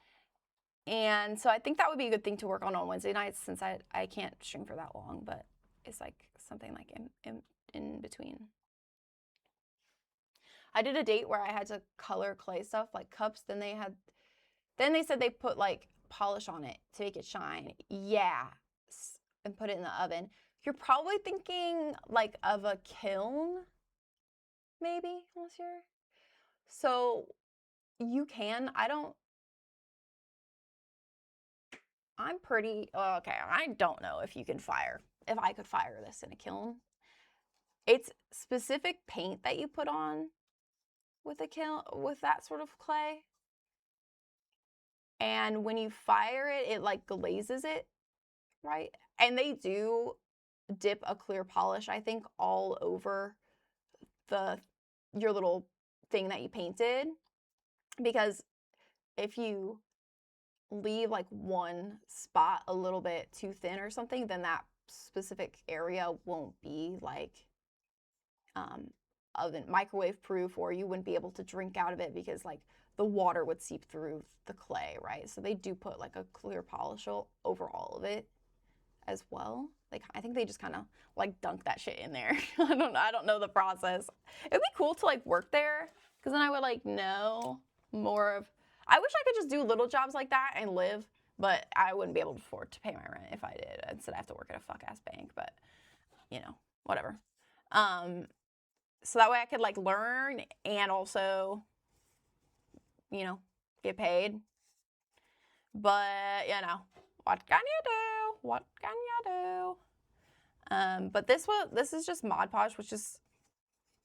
A: And so I think that would be a good thing to work on Wednesday nights, since I can't stream for that long, but it's like something like in between. I did a date where I had to color clay stuff like cups. Then they said they put like polish on it to make it shine. Yeah, and put it in the oven. You're probably thinking like of a kiln, maybe, Monsieur. So you can. I'm pretty okay. I don't know if I could fire this in a kiln. It's specific paint that you put on with a kiln, with that sort of clay. And when you fire it, it like glazes it, right? And they do dip a clear polish, I think, all over your little thing that you painted, because if you leave like one spot a little bit too thin or something, then that specific area won't be like oven microwave proof, or you wouldn't be able to drink out of it because like the water would seep through the clay, right? So they do put like a clear polish over all of it as well. Like I think they just kind of like dunk that shit in there. I don't know the process. It'd be cool to like work there, because then I would like know more of. I wish I could just do little jobs like that and live, but I wouldn't be able to afford to pay my rent if I did. Instead, I have to work at a fuck ass bank. But you know, whatever. So that way I could like learn and also, you know, get paid. But you know, what can you do? What can you do? But this is just Mod Podge, which is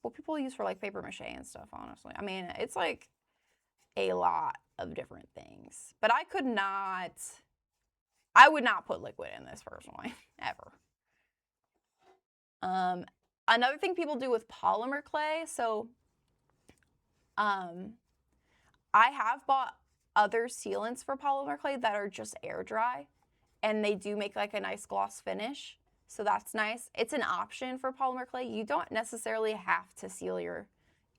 A: what people use for like paper mache and stuff. Honestly, I mean, it's like a lot of different things. But I would not put liquid in this personally, ever. Another thing people do with polymer clay, so I have bought other sealants for polymer clay that are just air dry, and they do make like a nice gloss finish. So that's nice. It's an option for polymer clay. You don't necessarily have to seal your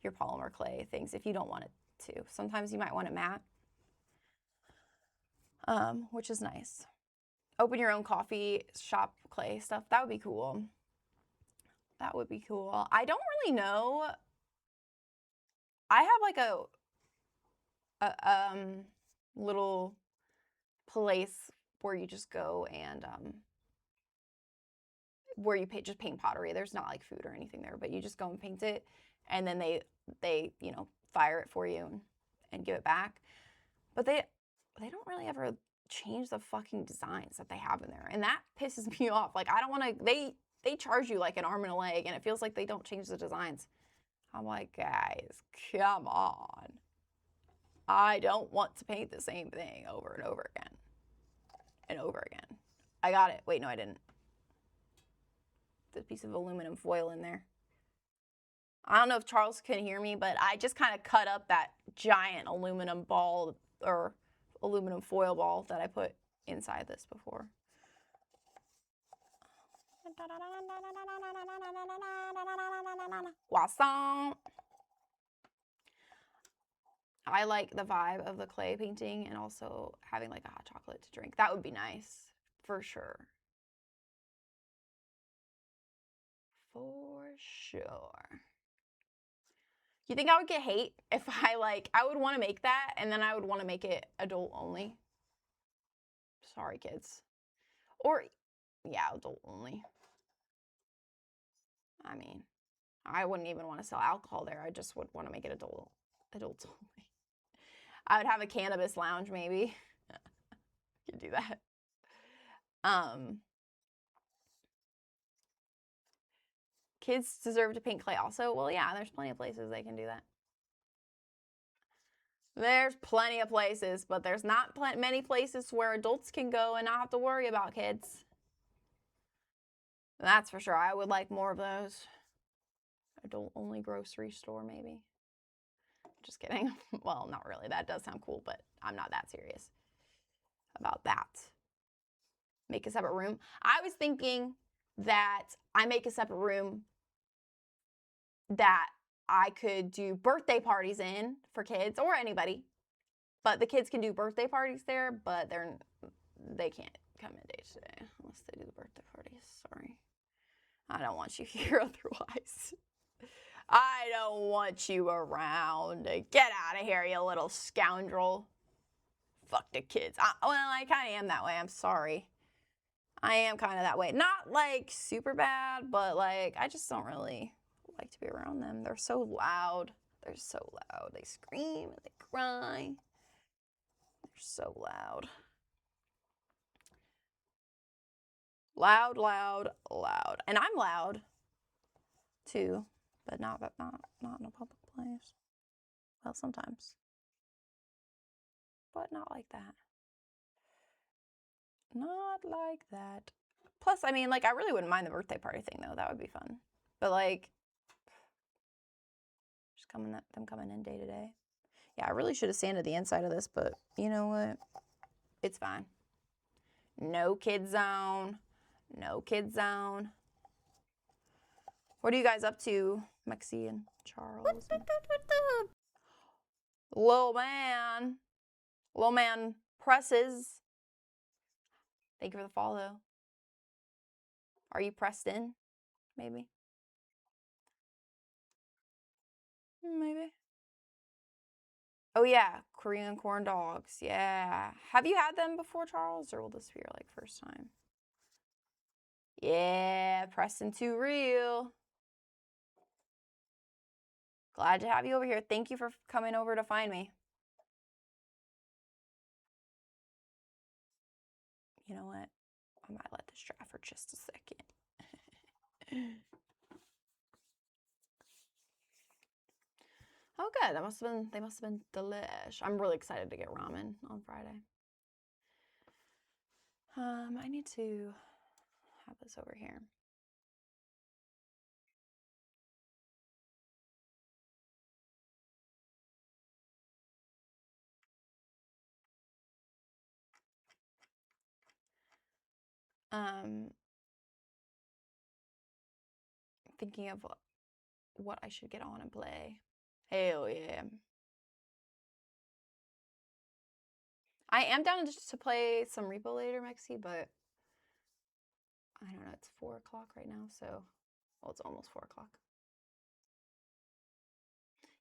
A: polymer clay things if you don't want it to. Sometimes you might want it matte, which is nice. Open your own coffee shop clay stuff. That would be cool. That would be cool. I don't really know. I have like a little place where you just go and where you just paint pottery. There's not like food or anything there, but you just go and paint it, and then they you know, fire it for you and give it back. But they don't really ever change the fucking designs that they have in there, and that pisses me off. Like, I don't want to. They charge you like an arm and a leg, and it feels like they don't change the designs. I'm like, guys, come on. I don't want to paint the same thing over and over again. And over again. I got it. Wait, no, I didn't. There's a piece of aluminum foil in there. I don't know if Charles can hear me, but I just kind of cut up that giant aluminum ball or aluminum foil ball that I put inside this before. Croissant. I like the vibe of the clay painting and also having like a hot chocolate to drink. That would be nice, for sure. For sure. You think I would get hate if I would want to make that and then I would want to make it adult only? Sorry, kids. Or, yeah, adult only. I mean, I wouldn't even want to sell alcohol there. I just would want to make it adults only. I would have a cannabis lounge, maybe. Could do that. Kids deserve to paint clay also. Well, yeah, there's plenty of places they can do that. There's plenty of places, but there's not many places where adults can go and not have to worry about kids. That's for sure. I would like more of those. Adult-only grocery store, maybe. Just kidding. Well, not really. That does sound cool, but I'm not that serious about that. Make a separate room. I was thinking that I make a separate room that I could do birthday parties in for kids or anybody. But the kids can do birthday parties there, but they can't come in day to day unless they do the birthday parties. Sorry. I don't want you here otherwise. I don't want you around. Get out of here, you little scoundrel. Fuck the kids. Well, I kind of am that way. I'm sorry. I am kind of that way. Not like super bad, but like I just don't really like to be around them. They're so loud. They're so loud. They scream and they cry. They're so loud. Loud, loud, loud. And I'm loud too, but not in a public place. Well, sometimes. But not like that. Not like that. Plus, I mean, like, I really wouldn't mind the birthday party thing, though. That would be fun. But, like, just them coming in day to day. Yeah, I really should have sanded the inside of this, but you know what? It's fine. No kid zone. No kid zone. What are you guys up to, Mexi and Charles? Little man. Little man presses. Thank you for the follow. Are you pressed in? Maybe. Maybe. Oh yeah, Korean corn dogs. Yeah. Have you had them before, Charles, or will this be your first time? Yeah, Preston too real. Glad to have you over here. Thank you for coming over to find me. You know what? I might let this dry for just a second. Oh, good. They must have been delish. I'm really excited to get ramen on Friday. I need to have this over here. thinking of what I should get on and play. Hell yeah. I am down just to play some Repo later, Mexi, but I don't know. It's 4 o'clock right now, so well, it's almost 4 o'clock.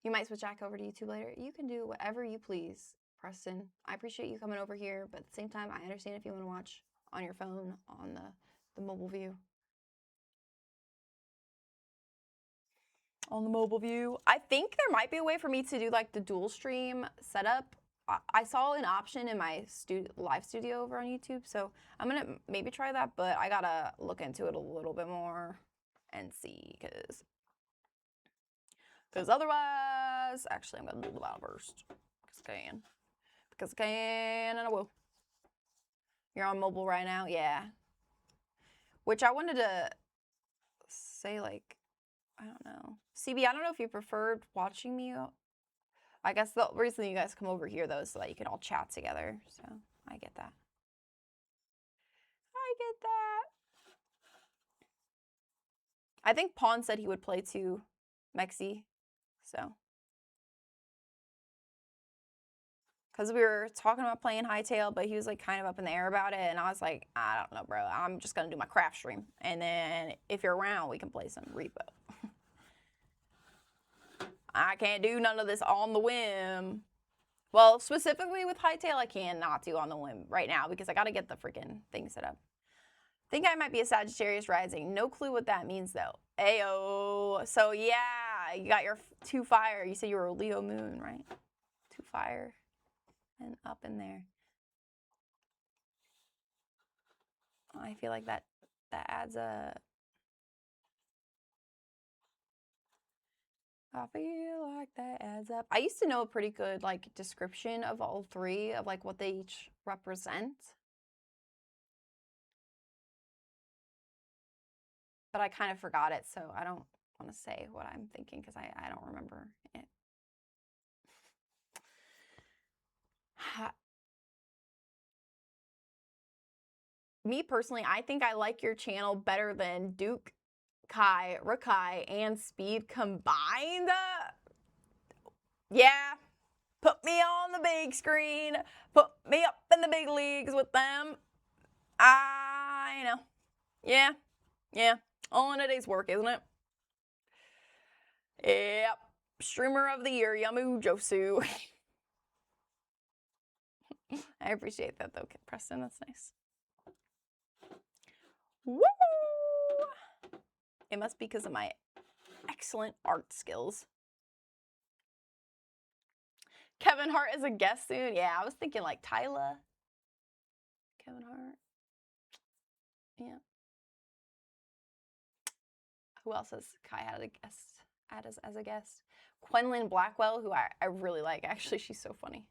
A: You might switch back over to YouTube later. You can do whatever you please, Preston. I appreciate you coming over here, but at the same time, I understand if you want to watch on your phone on the mobile view. On the mobile view. I think there might be a way for me to do like the dual stream setup. I saw an option in my live studio over on YouTube, so I'm gonna maybe try that, but I gotta look into it a little bit more and see, because otherwise, actually, I'm gonna do the battle first because I can, and I will. You're on mobile right now, yeah. Which I wanted to say, like, I don't know, CB. I don't know if you preferred watching me. I guess the reason you guys come over here, though, is so that you can all chat together. So I get that. I get that. I think Pawn said he would play too, Mexi. So. Because we were talking about playing Hightail, but he was like kind of up in the air about it. And I was like, I don't know, bro. I'm just going to do my craft stream. And then if you're around, we can play some Repo. I can't do none of this on the whim. Well, specifically with Hightail, I cannot do on the whim right now because I got to get the freaking thing set up. Think I might be a Sagittarius rising. No clue what that means, though. Ayo. So, yeah, you got your 2 fire. You said you were a Leo moon, right? 2 fire and up in there. I feel like that adds a... I feel like that adds up. I used to know a pretty good like description of all 3 of like what they each represent. But I kind of forgot it, so I don't want to say what I'm thinking because I don't remember it. Me personally, I think I like your channel better than Duke, Kai, Rakai, and Speed combined. Yeah, put me on the big screen. Put me up in the big leagues with them. I know. Yeah. Yeah. All in a day's work, isn't it? Yep. Streamer of the year, Yummuvodu. I appreciate that though, Preston. That's nice. Woo! It must be because of my excellent art skills. Kevin Hart is a guest soon. Yeah, I was thinking like Tyla. Kevin Hart. Yeah. Who else has Kai had a guest? As a guest? Quenlin Blackwell, who I really like. Actually, she's so funny.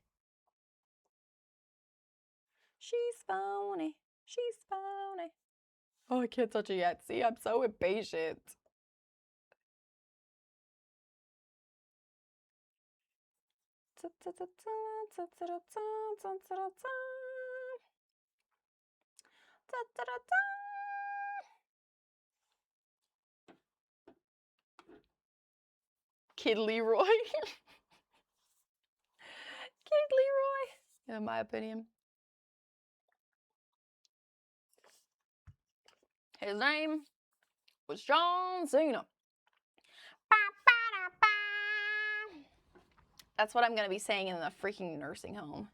A: She's phony. She's phony. Oh, I can't touch it yet. See, I'm so impatient. Kid Leroy. Kid Leroy, in my opinion. His name was John Cena. That's what I'm going to be saying in the freaking nursing home.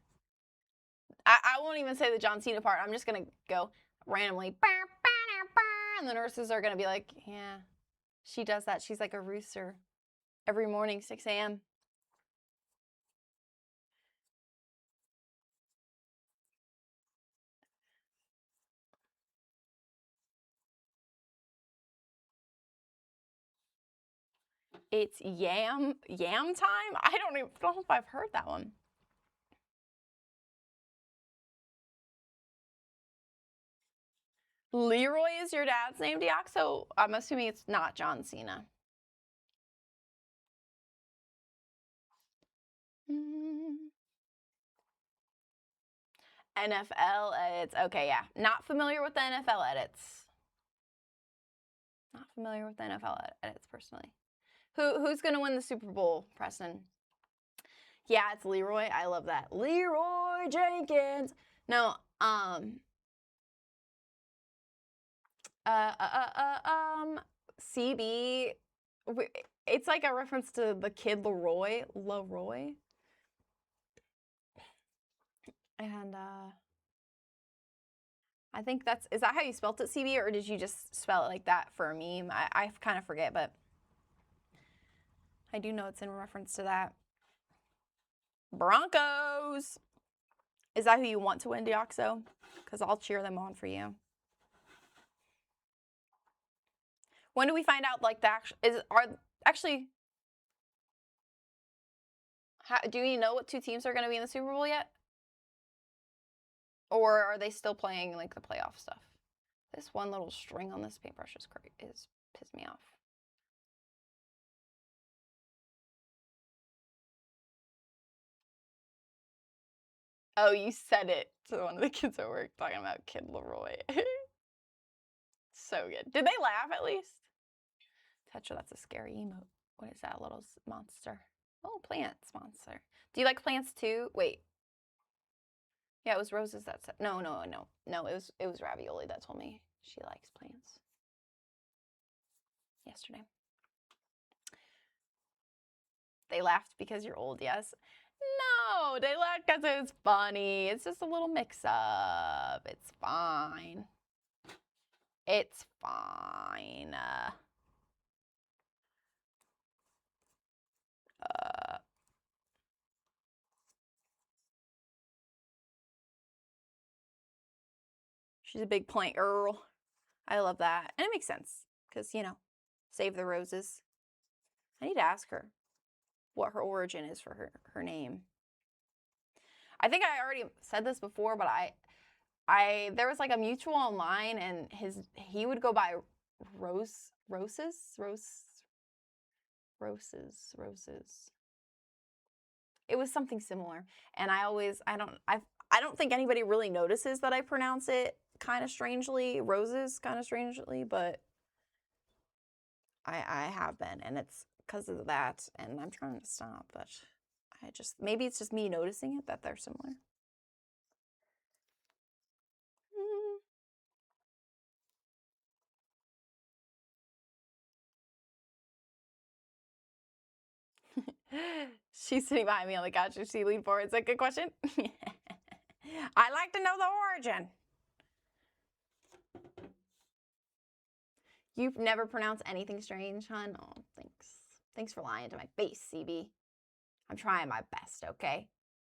A: I won't even say the John Cena part. I'm just going to go randomly. And the nurses are going to be like, yeah, she does that. She's like a rooster. Every morning, 6 a.m. It's yam time? I don't know if I've heard that one. Leroy is your dad's name, Diak, so I'm assuming it's not John Cena. NFL edits. Okay, yeah. Not familiar with the NFL edits. Not familiar with the NFL edits personally. Who's gonna win the Super Bowl, Preston? Yeah, it's Leroy. I love that. Leroy Jenkins. No, CB. It's like a reference to the kid Leroy. And I think is that how you spelt it, CB, or did you just spell it like that for a meme? I kind of forget, but I do know it's in reference to that. Broncos. Is that who you want to win, Deoxo? Because I'll cheer them on for you. When do we find out, like, do you know what two teams are going to be in the Super Bowl yet? Or are they still playing, like, the playoff stuff? This one little string on this paintbrush is pissed me off. Oh, you said it to one of the kids at work talking about Kid Leroy. So good. Did they laugh at least? Tetra, that's a scary emote. What is that little monster? Oh, plants monster. Do you like plants too? Wait. Yeah, it was Roses that said. No. It was Ravioli that told me she likes plants. Yesterday. They laughed because you're old, yes? No, they laughed because it was funny. It's just a little mix-up. It's fine. It's fine. She's a big plant girl. I love that. And it makes sense because, you know, save the roses. I need to ask her what her origin is for her name. I think I already said this before, but there was like a mutual online, and he would go by Roses. It was something similar, and I don't think anybody really notices that I pronounce it kind of strangely, Roses kind of strangely, but I have been, and it's because of that, and I'm trying to stop, but maybe it's just me noticing it that they're similar. She's sitting behind me on the couch. Does she lean forward? It's a good question. I like to know the origin. You've never pronounced anything strange, hon? Oh, thanks. Thanks for lying to my face, CB. I'm trying my best, okay?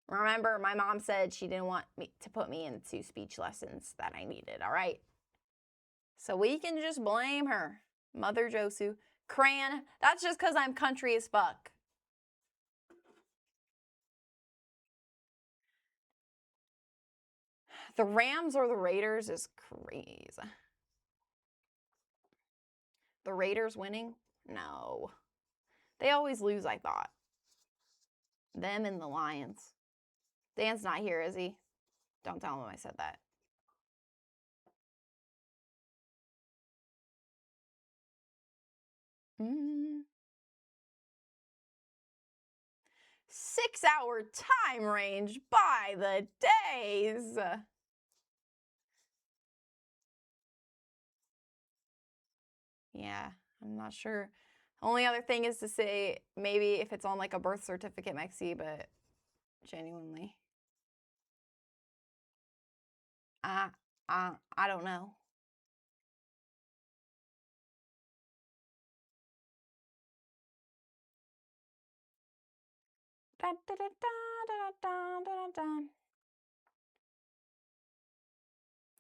A: Remember, my mom said she didn't want me to put me into speech lessons that I needed, all right? So we can just blame her. Mother Josu. Cran, that's just because I'm country as fuck. The Rams or the Raiders is crazy. The Raiders winning? No. They always lose, I thought. Them and the Lions. Dan's not here, is he? Don't tell him I said that. Mm. 6-hour time range by the days. Yeah, I'm not sure. Only other thing is to say maybe if it's on like a birth certificate, Mexi, but genuinely. I don't know.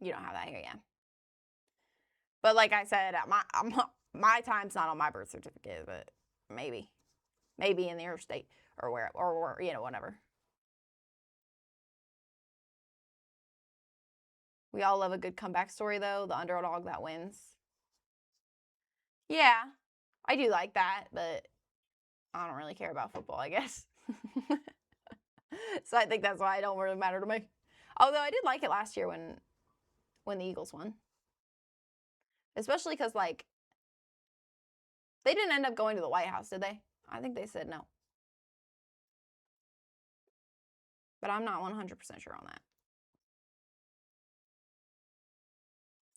A: You don't have that here, yeah. But like I said, my time's not on my birth certificate, but maybe in the state or where, or you know, whatever. We all love a good comeback story, though. The underdog that wins. Yeah, I do like that, but I don't really care about football, I guess. So I think that's why it don't really matter to me. Although I did like it last year when the Eagles won. Especially because, like, They didn't end up going to the White House, did they? I think they said no. But I'm not 100% sure on that.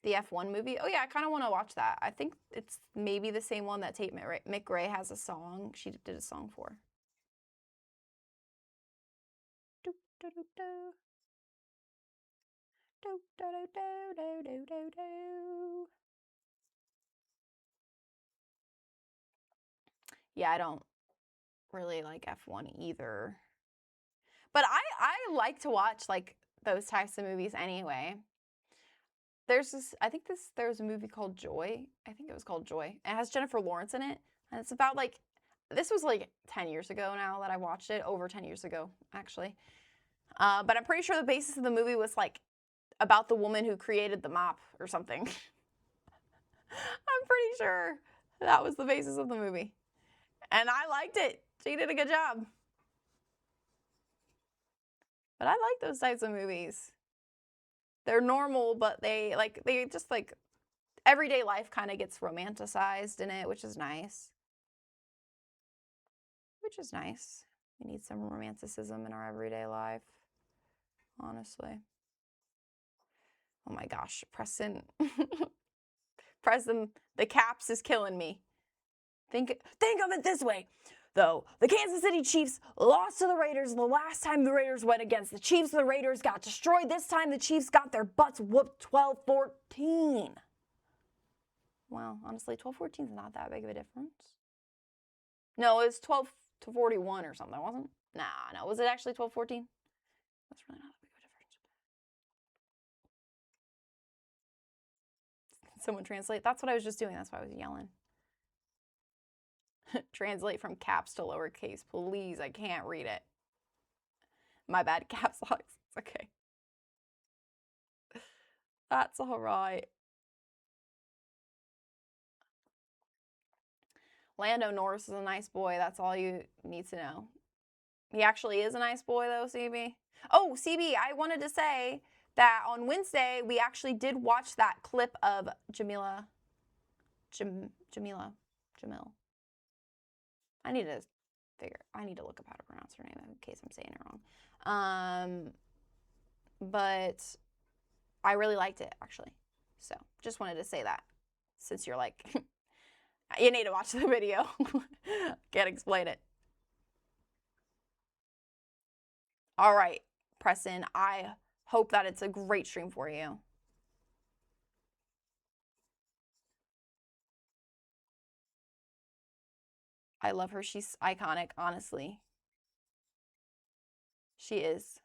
A: The F1 movie? Oh, yeah, I kind of want to watch that. I think it's maybe the same one that Tate McRae has a song. She did a song for. Do, do, do, do. Do, do, do, do, do, do, do. Yeah, I don't really like F1 either. But I like to watch like those types of movies anyway. There's this, there was a movie called Joy. I think it was called Joy. It has Jennifer Lawrence in it. And it's about like, this was like 10 years ago now that I watched it. Over 10 years ago, actually. But I'm pretty sure the basis of the movie was like about the woman who created the mop or something. I'm pretty sure that was the basis of the movie. And I liked it. She did a good job. But I like those types of movies. They're normal, but they just like everyday life kind of gets romanticized in it, which is nice. Which is nice. We need some romanticism in our everyday life, honestly. Oh my gosh, Preston. Preston, the Caps is killing me. Think of it this way, though. The Kansas City Chiefs lost to the Raiders the last time the Raiders went against the Chiefs. The Raiders got destroyed. This time the Chiefs got their butts whooped 12-14. Well, honestly, 12-14 is not that big of a difference. No, it was 12-41 or something, wasn't it? Nah, no. Was it actually 12-14? That's really not that big of a difference. Someone translate? That's what I was just doing. That's why I was yelling. Translate from caps to lowercase, please. I can't read it. My bad, caps locks. It's okay. That's all right. Lando Norris is a nice boy. That's all you need to know. He actually is a nice boy, though, CB. Oh, CB, I wanted to say that on Wednesday, we actually did watch that clip of Jamil. I need to look up how to pronounce her name in case I'm saying it wrong. But I really liked it, actually. So just wanted to say that since you're like, you need to watch the video. Can't explain it. All right, Preston, I hope that it's a great stream for you. I love her. She's iconic, honestly. She is.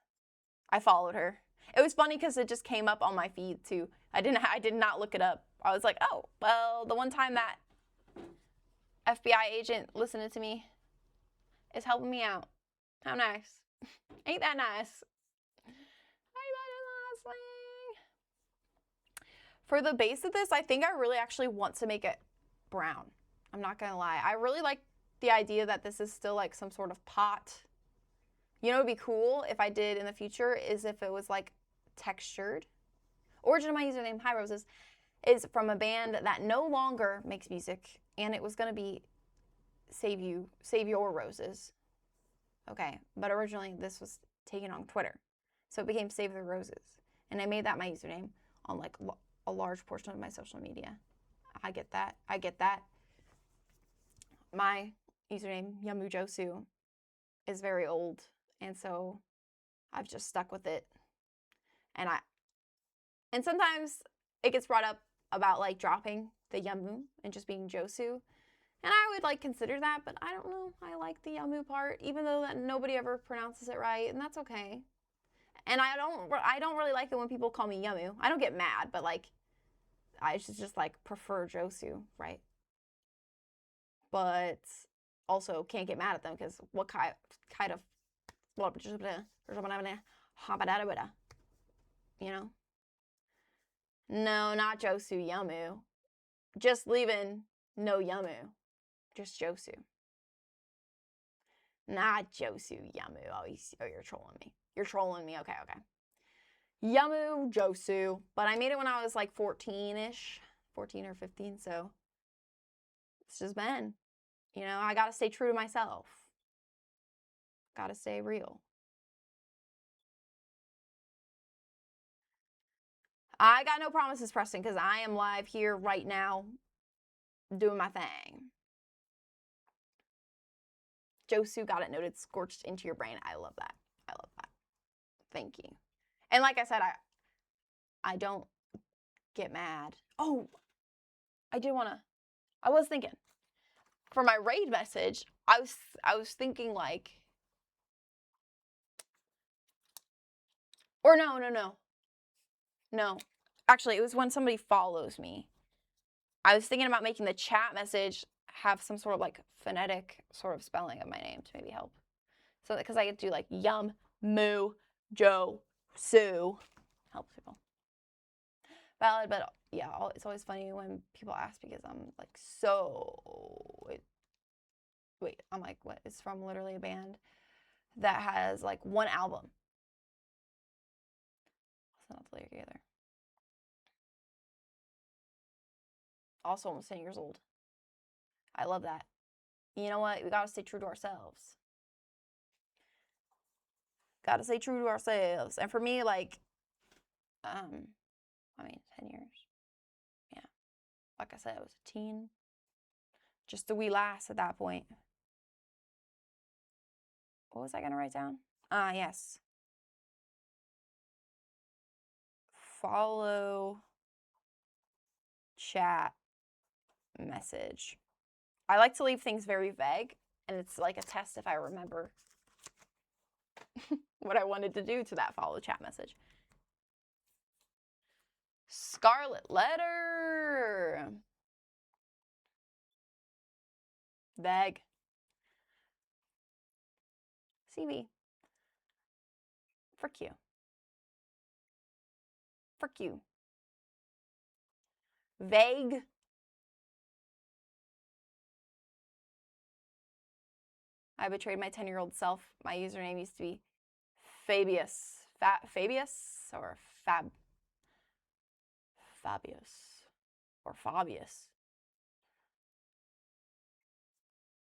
A: I followed her. It was funny because it just came up on my feed too. I did not look it up. I was like, oh, well, the one time that FBI agent listened to me is helping me out. How nice. Ain't that nice? For the base of this, I think I really actually want to make it brown. I'm not gonna lie. I really like the idea that this is still like some sort of pot. You know what would be cool if I did in the future is if it was like textured. Origin of my username, Hi Roses, is from a band that no longer makes music, and it was gonna be Save Your Roses. Okay, but originally this was taken on Twitter. So it became Save the Roses. And I made that my username on like a large portion of my social media. I get that. My username, yummuvodu, is very old. And so I've just stuck with it. And sometimes it gets brought up about like dropping the yummu and just being Josu. And I would like consider that, but I don't know. I like the yummu part, even though that nobody ever pronounces it right, and that's okay. And I don't really like it when people call me yummu. I don't get mad, but like I should just like prefer Josu, right? But also can't get mad at them because what kind of you know? No, not Josu Yummu. Just leaving no Yummu. Just Josu. Not Josu Yummu. Oh, you're trolling me. You're trolling me. Okay. Yummu Josu. But I made it when I was like 14-ish. 14 or 15, so It's just been, you know, I gotta stay true to myself. Gotta stay real. I got no promises, Preston, because I am live here right now doing my thing. Josu got it noted, scorched into your brain. I love that. I love that. Thank you. And like I said, I don't get mad. Oh, I was thinking for my raid message, I was thinking like, or no. Actually, it was when somebody follows me. I was thinking about making the chat message have some sort of like phonetic sort of spelling of my name to maybe help. So because I could do like yum, moo, Joe, Sue. Helps people. Valid, but yeah, it's always funny when people ask because I'm like, so wait, I'm like, what? It's from literally a band that has like one album. That's not the lyric either. Also almost 10 years old. I love that. You know what? We gotta stay true to ourselves. Gotta stay true to ourselves. And for me, like, I mean, 10 years. Yeah. Like I said, I was a teen. Just a wee lass at that point. What was I gonna write down? Yes. Follow chat message. I like to leave things very vague, and it's like a test if I remember what I wanted to do to that follow chat message. Scarlet letter. Vague. CV. Frick you. Frick you. Vague. I betrayed my 10-year-old self. My username used to be Fabius. Fabius or Fabius or Fabius.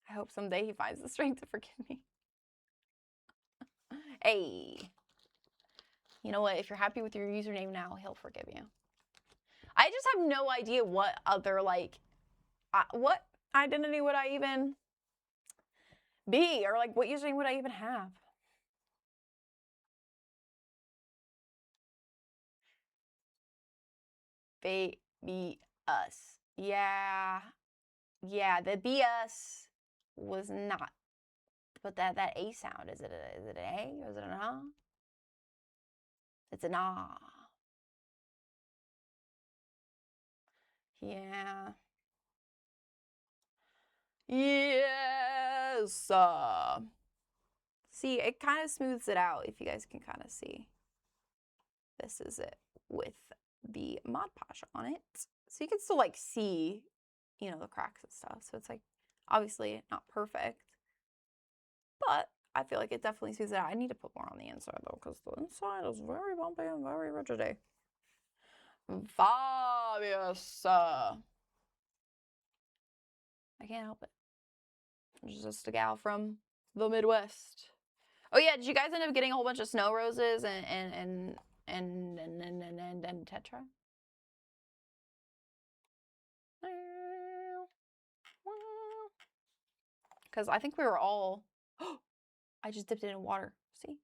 A: I hope someday he finds the strength to forgive me. Hey. You know what? If you're happy with your username now, he'll forgive you. I just have no idea what other, like, what identity would I even be? Or, like, what username would I even have? Us. Yeah. Yeah, the BS was not. But that A sound, is it an A or is it an ah? It's an ah. Yeah. Yes. See, it kind of smooths it out if you guys can kind of see. This is it with the Mod Podge on it. So you can still like see, you know, the cracks and stuff. So it's like obviously not perfect, but I feel like it definitely smooths it out. I need to put more on the inside though, because the inside is very bumpy and very rigidy. Fabius. I can't help it. She's just a gal from the Midwest. Oh yeah, did you guys end up getting a whole bunch of snow roses and tetra? Because I think we were all. I just dipped it in water. See?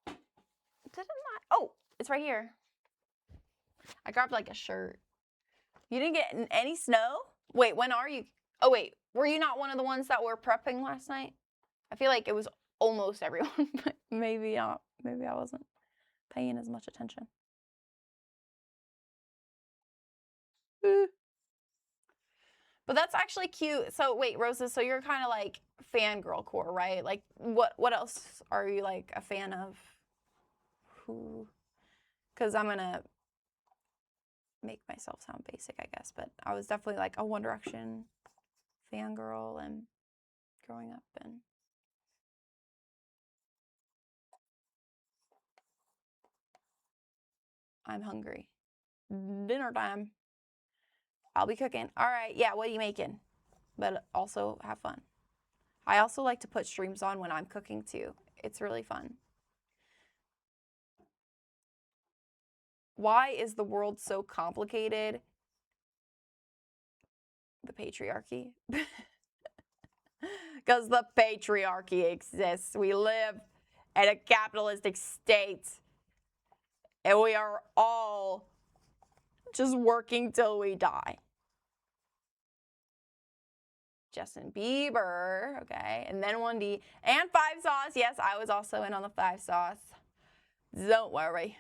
A: Did it not? Oh, it's right here. I grabbed like a shirt. You didn't get any snow? Wait, when are you? Oh, wait. Were you not one of the ones that were prepping last night? I feel like it was almost everyone, but maybe not. Maybe I wasn't paying as much attention. But that's actually cute. So wait, Roses, so you're kind of like fangirl core, right? Like what else are you like a fan of? Who? Because I'm gonna make myself sound basic, I guess, but I was definitely like a One Direction fangirl and growing up and I'm hungry. Dinner time. I'll be cooking. All right, yeah, what are you making? But also have fun. I also like to put streams on when I'm cooking too. It's really fun. Why is the world so complicated? The patriarchy. Because the patriarchy exists. We live in a capitalistic state. And we are all just working till we die. Justin Bieber, okay. And then 1D. And 5 Sauce. Yes, I was also in on the 5 Sauce. Don't worry.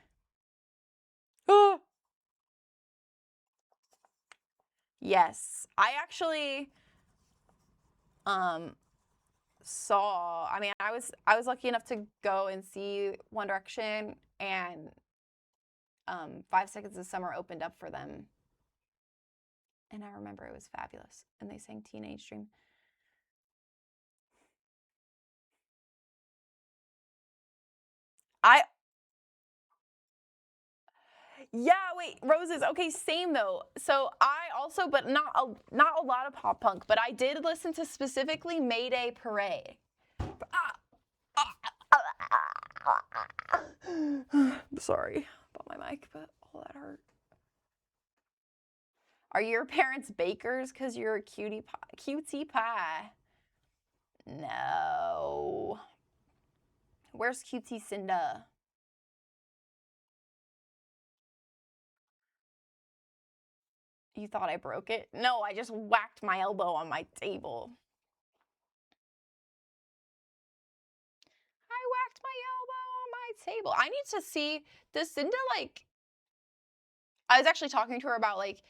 A: Yes. I actually saw, I mean, I was lucky enough to go and see One Direction, and 5 Seconds of Summer opened up for them. And I remember it was fabulous. And they sang Teenage Dream. Yeah, wait, Roses. Okay, same though. So I also, but not a lot of pop punk, but I did listen to specifically Mayday Parade. Sorry about my mic, but all that hurt. Are your parents bakers because you're a cutie pie? No. Where's Cutie Cinda? You thought I broke it? No, I just whacked my elbow on my table. I whacked my elbow on my table. I need to see, does Cinda like, I was actually talking to her about like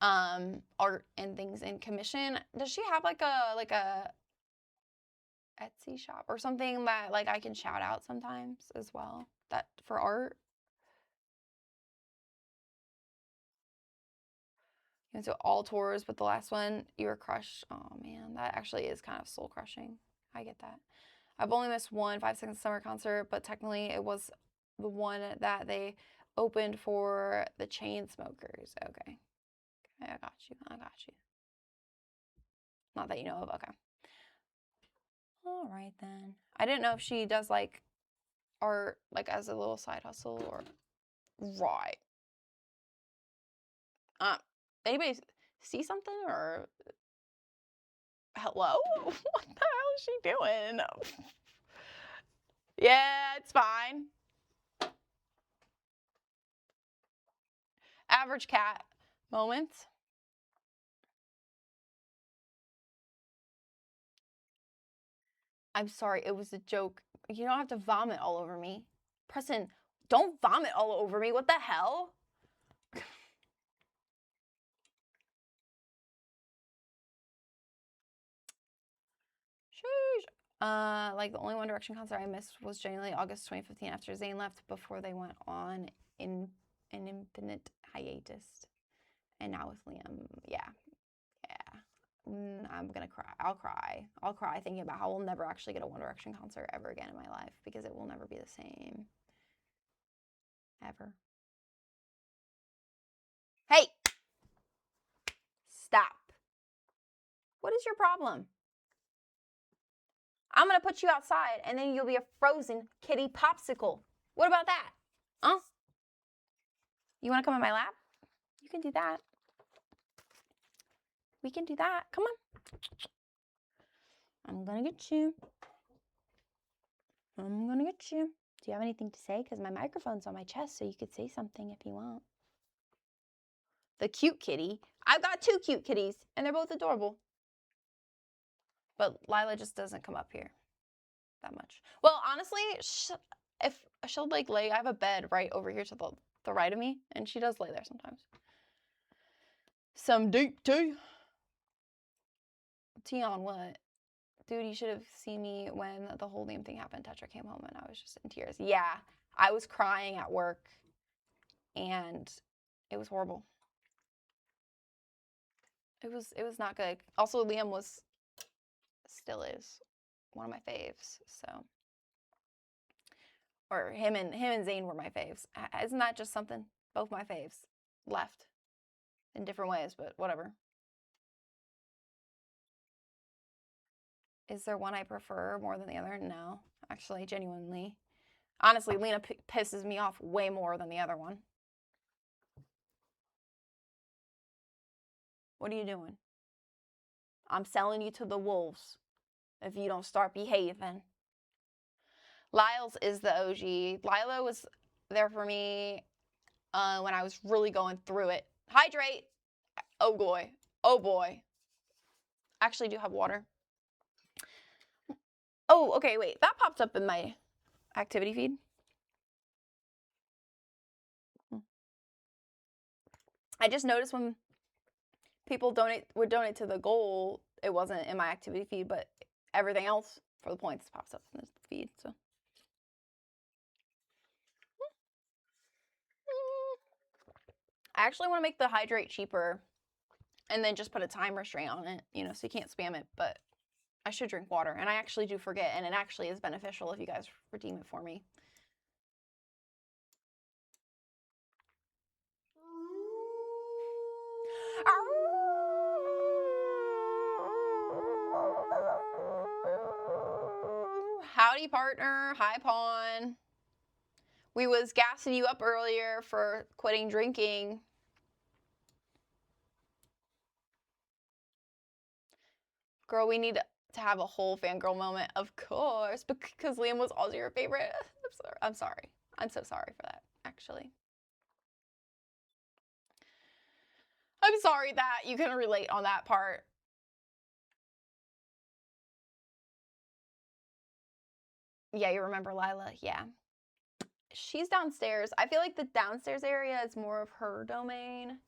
A: art and things in commission. Does she have like a Etsy shop or something that like I can shout out sometimes as well? That for art? And so all tours, but the last one you were crushed. Oh man, that actually is kind of soul crushing. I get that. I've only missed one 5 Seconds Summer concert, but technically it was the one that they opened for the Chainsmokers. Okay. Okay, I got you. I got you. Not that you know of. Okay. All right then. I didn't know if she does like art like as a little side hustle or right. Anybody see something or hello? What the hell is she doing? Yeah, it's fine. Average cat moment. I'm sorry, it was a joke. You don't have to vomit all over me. Preston, don't vomit all over me. What the hell? Sheesh. Like the only One Direction concert I missed was genuinely August 2015 after Zayn left before they went on in an infinite hiatus. And now with Liam, yeah. I'm gonna cry. I'll cry thinking about how we'll never actually get a One Direction concert ever again in my life because it will never be the same. Ever. Hey! Stop. What is your problem? I'm gonna put you outside and then you'll be a frozen kitty popsicle. What about that? Huh? You wanna come in my lap? You can do that. We can do that. Come on. I'm gonna get you. I'm gonna get you. Do you have anything to say? Because my microphone's on my chest, so you could say something if you want. The cute kitty. I've got 2 cute kitties, and they're both adorable. But Lila just doesn't come up here that much. Well, honestly, if she'll like lay, I have a bed right over here to the right of me, and she does lay there sometimes. Some deep tea. Tea on what? Dude, you should have seen me when the whole Liam thing happened. Tetra came home and I was just in tears. Yeah, I was crying at work, and it was horrible. It was not good. Also, Liam still is one of my faves. So, or him and Zayn were my faves. Isn't that just something? Both my faves. Left. In different ways, but whatever. Is there one I prefer more than the other? No. Actually, genuinely. Honestly, Lena pisses me off way more than the other one. What are you doing? I'm selling you to the wolves if you don't start behaving. Lyle's is the OG. Lila was there for me when I was really going through it. Hydrate. Oh boy. Oh boy. I actually do have water. Oh, okay, wait. That popped up in my activity feed. I just noticed when people would donate to the goal, it wasn't in my activity feed, but everything else for the points pops up in the feed. So I actually want to make the hydrate cheaper and then just put a time restraint on it, you know, so you can't spam it, but I should drink water, and I actually do forget, and it actually is beneficial if you guys redeem it for me. Howdy, partner. Hi, Pawn. We was gassing you up earlier for quitting drinking. Girl, we need to have a whole fangirl moment, of course, because Liam was also your favorite. I'm sorry. I'm so sorry for that, actually. I'm sorry that you can relate on that part. Yeah, you remember Lila? Yeah. She's downstairs. I feel like the downstairs area is more of her domain.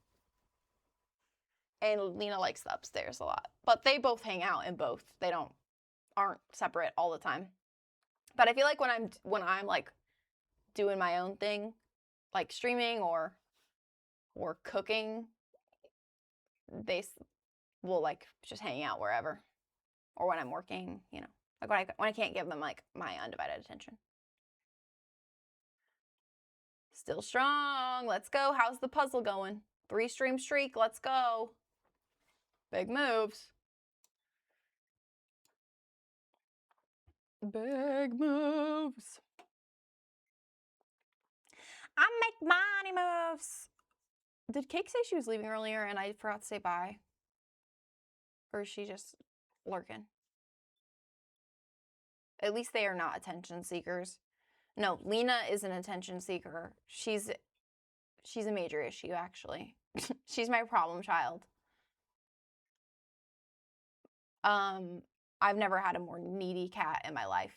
A: And Lena likes the upstairs a lot. But they both hang out in both. They aren't separate all the time. But I feel like when I'm like doing my own thing, like streaming or cooking, they will like just hang out wherever. Or when I'm working, you know, like when I can't give them like my undivided attention. Still strong. Let's go. How's the puzzle going? 3-stream streak. Let's go. Big moves. Big moves. I make money moves. Did Cake say she was leaving earlier and I forgot to say bye? Or is she just lurking? At least they are not attention seekers. No, Lena is an attention seeker. She's a major issue, actually. She's my problem child. I've never had a more needy cat in my life.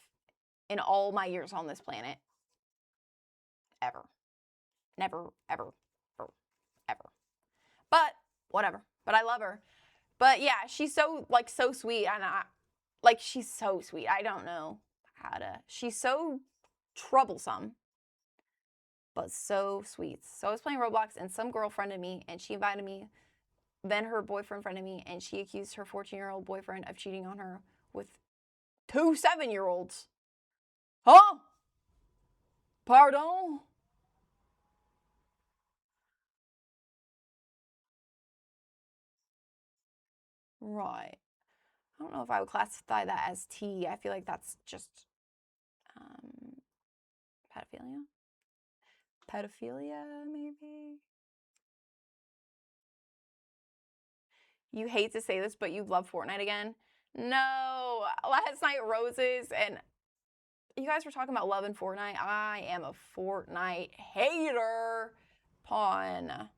A: In all my years on this planet. Ever. Never, ever, ever. But, whatever. But I love her. But yeah, she's so sweet. And she's so sweet. I don't know how to. She's so troublesome. But so sweet. So I was playing Roblox and some girl friended me and she invited me. Then her boyfriend friended me and she accused her 14-year-old boyfriend of cheating on her with 2 7-year-olds. Huh? Pardon? Right. I don't know if I would classify that as tea. I feel like that's just pedophilia. Pedophilia, maybe? You hate to say this, but you love Fortnite again? No. Last night, Roses, and you guys were talking about love in Fortnite. I am a Fortnite hater. Pawn.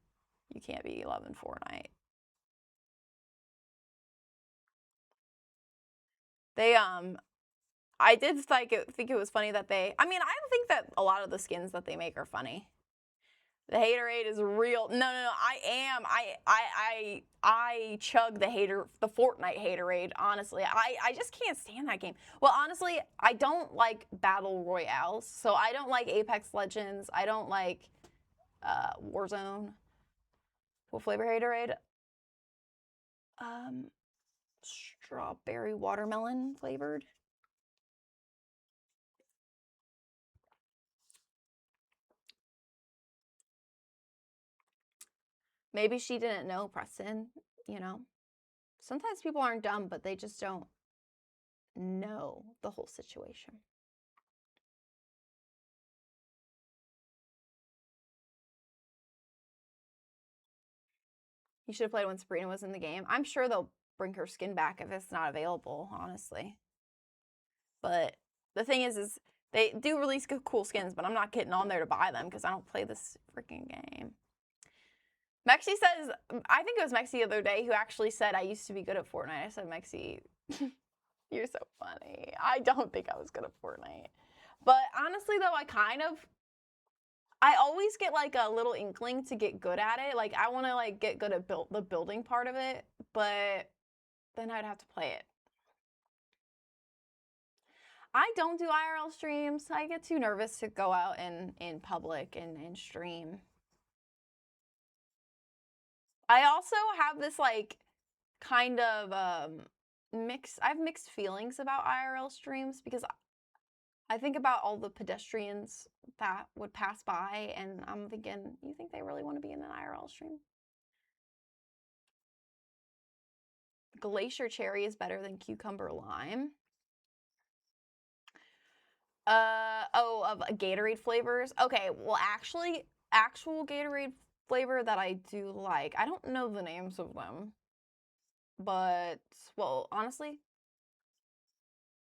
A: You can't be loving Fortnite. They, I did think it was funny that I don't think that a lot of the skins that they make are funny. The haterade is real. No. I am. I chug the Fortnite haterade, honestly. I just can't stand that game. Well, honestly, I don't like battle royales. So I don't like Apex Legends. I don't like Warzone. What flavor haterade? Strawberry watermelon flavored. Maybe she didn't know, Preston, you know? Sometimes people aren't dumb, but they just don't know the whole situation. You should have played when Sabrina was in the game. I'm sure they'll bring her skin back if it's not available, honestly. But the thing is they do release cool skins, but I'm not getting on there to buy them because I don't play this freaking game. Mexi says, I think it was Mexi the other day who actually said I used to be good at Fortnite. I said, Mexi, you're so funny. I don't think I was good at Fortnite. But honestly, though, I always get like a little inkling to get good at it. Like I want to like get good at the building part of it, but then I'd have to play it. I don't do IRL streams. I get too nervous to go out in public and stream. I also have this like kind of I have mixed feelings about IRL streams because I think about all the pedestrians that would pass by and I'm thinking, you think they really want to be in an IRL stream? Glacier cherry is better than cucumber lime. Of Gatorade flavors. Okay, well actually, actual Gatorade flavor that I do like. I don't know the names of them. But, well, honestly,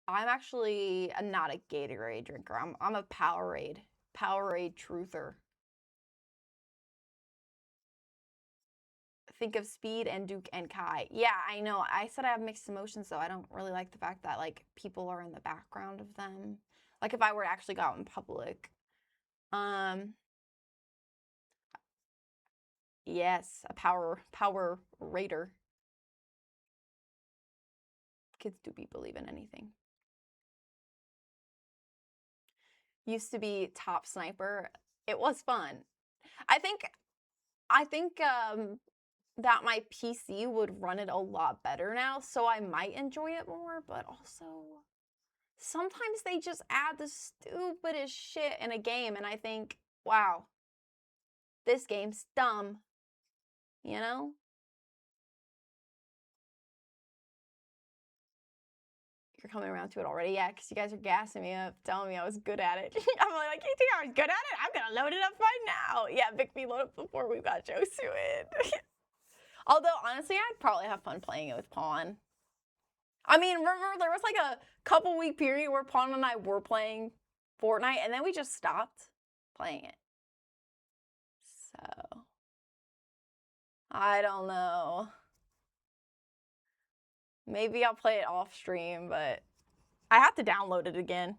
A: I'm actually not a Gatorade drinker. I'm a Powerade truther. Think of Speed and Duke and Kai. Yeah, I know. I said I have mixed emotions, though. I don't really like the fact that, like, people are in the background of them. Like, if I were to actually go out in public. Yes, a power raider. Kids do believe in anything. Used to be top sniper. It was fun. I think that my PC would run it a lot better now, so I might enjoy it more, but also sometimes they just add the stupidest shit in a game and I think, wow, this game's dumb, you know? You're coming around to it already? Yeah, because you guys are gassing me up, telling me I was good at it. I'm like, you think I was good at it? I'm going to load it up right now. Yeah, Vic me load up before we got Joe to it. Although, honestly, I'd probably have fun playing it with Pawn. I mean, remember, there was like a couple week period where Pawn and I were playing Fortnite, and then we just stopped playing it. So, I don't know. Maybe I'll play it off stream, but I have to download it again.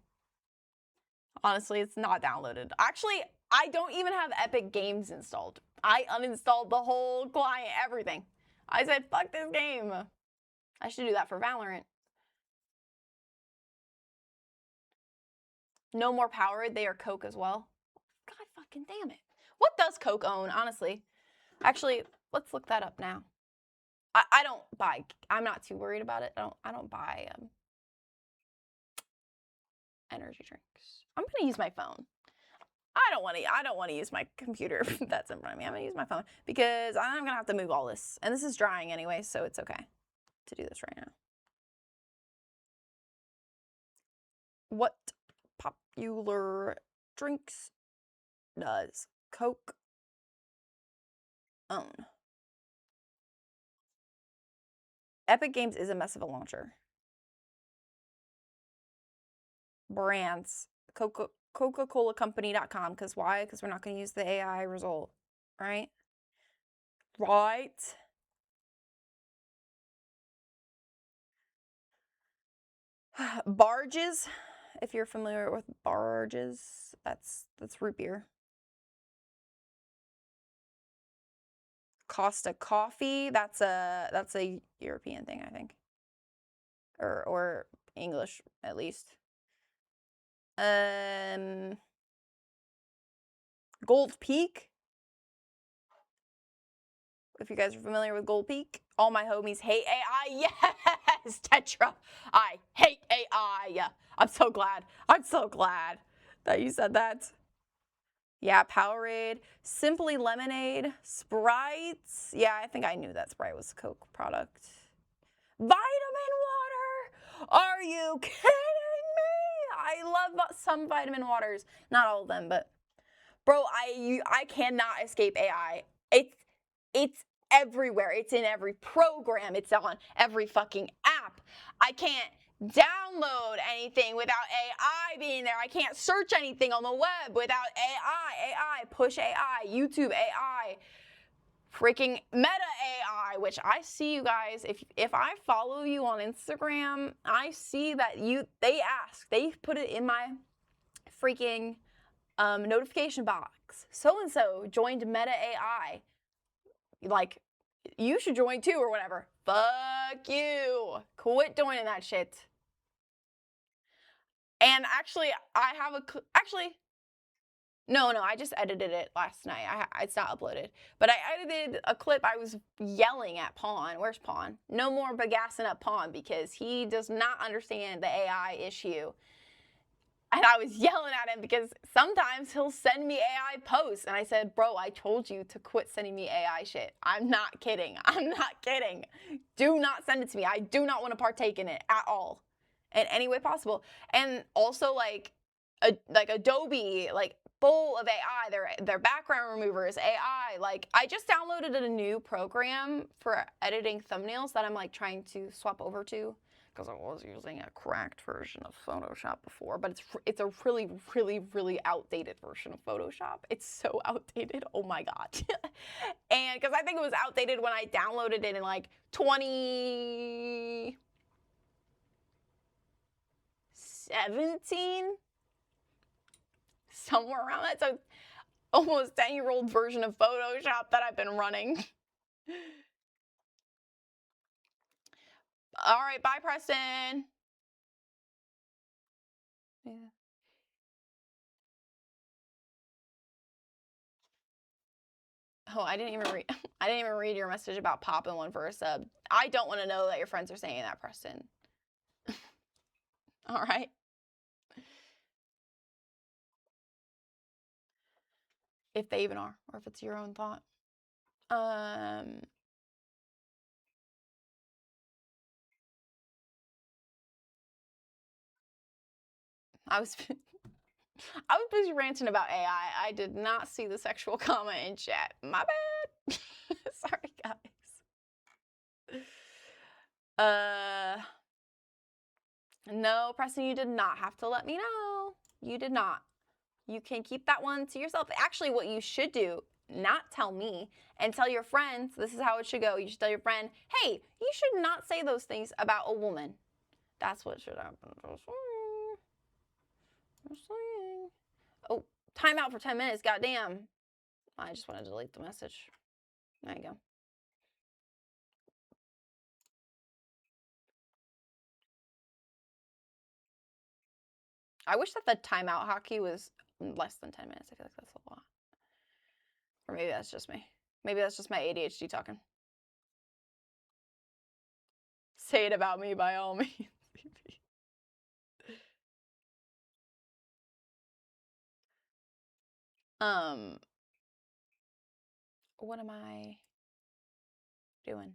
A: Honestly, it's not downloaded. Actually, I don't even have Epic Games installed. I uninstalled the whole client, everything. I said, fuck this game. I should do that for Valorant. No more Powerade, they are Coke as well. God fucking damn it. What does Coke own, honestly? Actually, let's look that up now. I don't buy, I'm not too worried about it. I don't buy energy drinks. I'm gonna use my phone. I don't want to use my computer that's in front of me. I'm gonna use my phone because I'm gonna have to move all this. And this is drying anyway, so it's okay to do this right now. What popular drinks does Coke own? Epic Games is a mess of a launcher. Brands. Coca-Cola Company.com. Because why? Because we're not going to use the AI result. Right? Right? Barges. If you're familiar with barges, that's root beer. Costa Coffee. That's a European thing, I think. Or English, at least. Gold Peak. If you guys are familiar with Gold Peak, all my homies hate AI. Yes, Tetra. I hate AI. I'm so glad. I'm so glad that you said that. Yeah, Powerade, Simply Lemonade, Sprite. Yeah, I think I knew that Sprite was a Coke product. Vitamin water! Are you kidding me? I love some vitamin waters. Not all of them, but bro, I cannot escape AI. It's everywhere. It's in every program. It's on every fucking app. I can't download anything without AI being there. I can't search anything on the web without AI, push AI, YouTube AI, freaking Meta AI, which I see you guys. If I follow you on Instagram, I see that they put it in my freaking notification box. So and so joined Meta AI. Like, you should join too or whatever. Fuck you. Quit joining that shit. And actually, I have no, I just edited it last night. It's not uploaded. But I edited a clip. I was yelling at Pawn. Where's Pawn? No more bagassing up Pawn because he does not understand the AI issue. And I was yelling at him because sometimes he'll send me AI posts. And I said, bro, I told you to quit sending me AI shit. I'm not kidding. I'm not kidding. Do not send it to me. I do not want to partake in it at all in any way possible. And also like Adobe, like full of AI, their background removers, AI. Like I just downloaded a new program for editing thumbnails that I'm like trying to swap over to, because I was using a cracked version of Photoshop before, but it's a really, really, really outdated version of Photoshop. It's so outdated. Oh my God. And because I think it was outdated when I downloaded it in like 2017, somewhere around that. So almost 10-year-old version of Photoshop that I've been running. All right, bye, Preston. Yeah. Oh, I didn't even read your message about popping one for a sub. I don't want to know that your friends are saying that, Preston. All right. If they even are, or if it's your own thought. I was busy ranting about AI. I did not see the sexual comment in chat. My bad. Sorry, guys. No, Preston, you did not have to let me know. You did not. You can keep that one to yourself. Actually, what you should do, not tell me, and tell your friends, this is how it should go. You should tell your friend, hey, you should not say those things about a woman. That's what should happen. Just saying. Oh, timeout for 10 minutes, goddamn. I just want to delete the message. There you go. I wish that the timeout hockey was less than 10 minutes. I feel like that's a lot. Or maybe that's just me. Maybe that's just my ADHD talking. Say it about me by all means. What am I doing?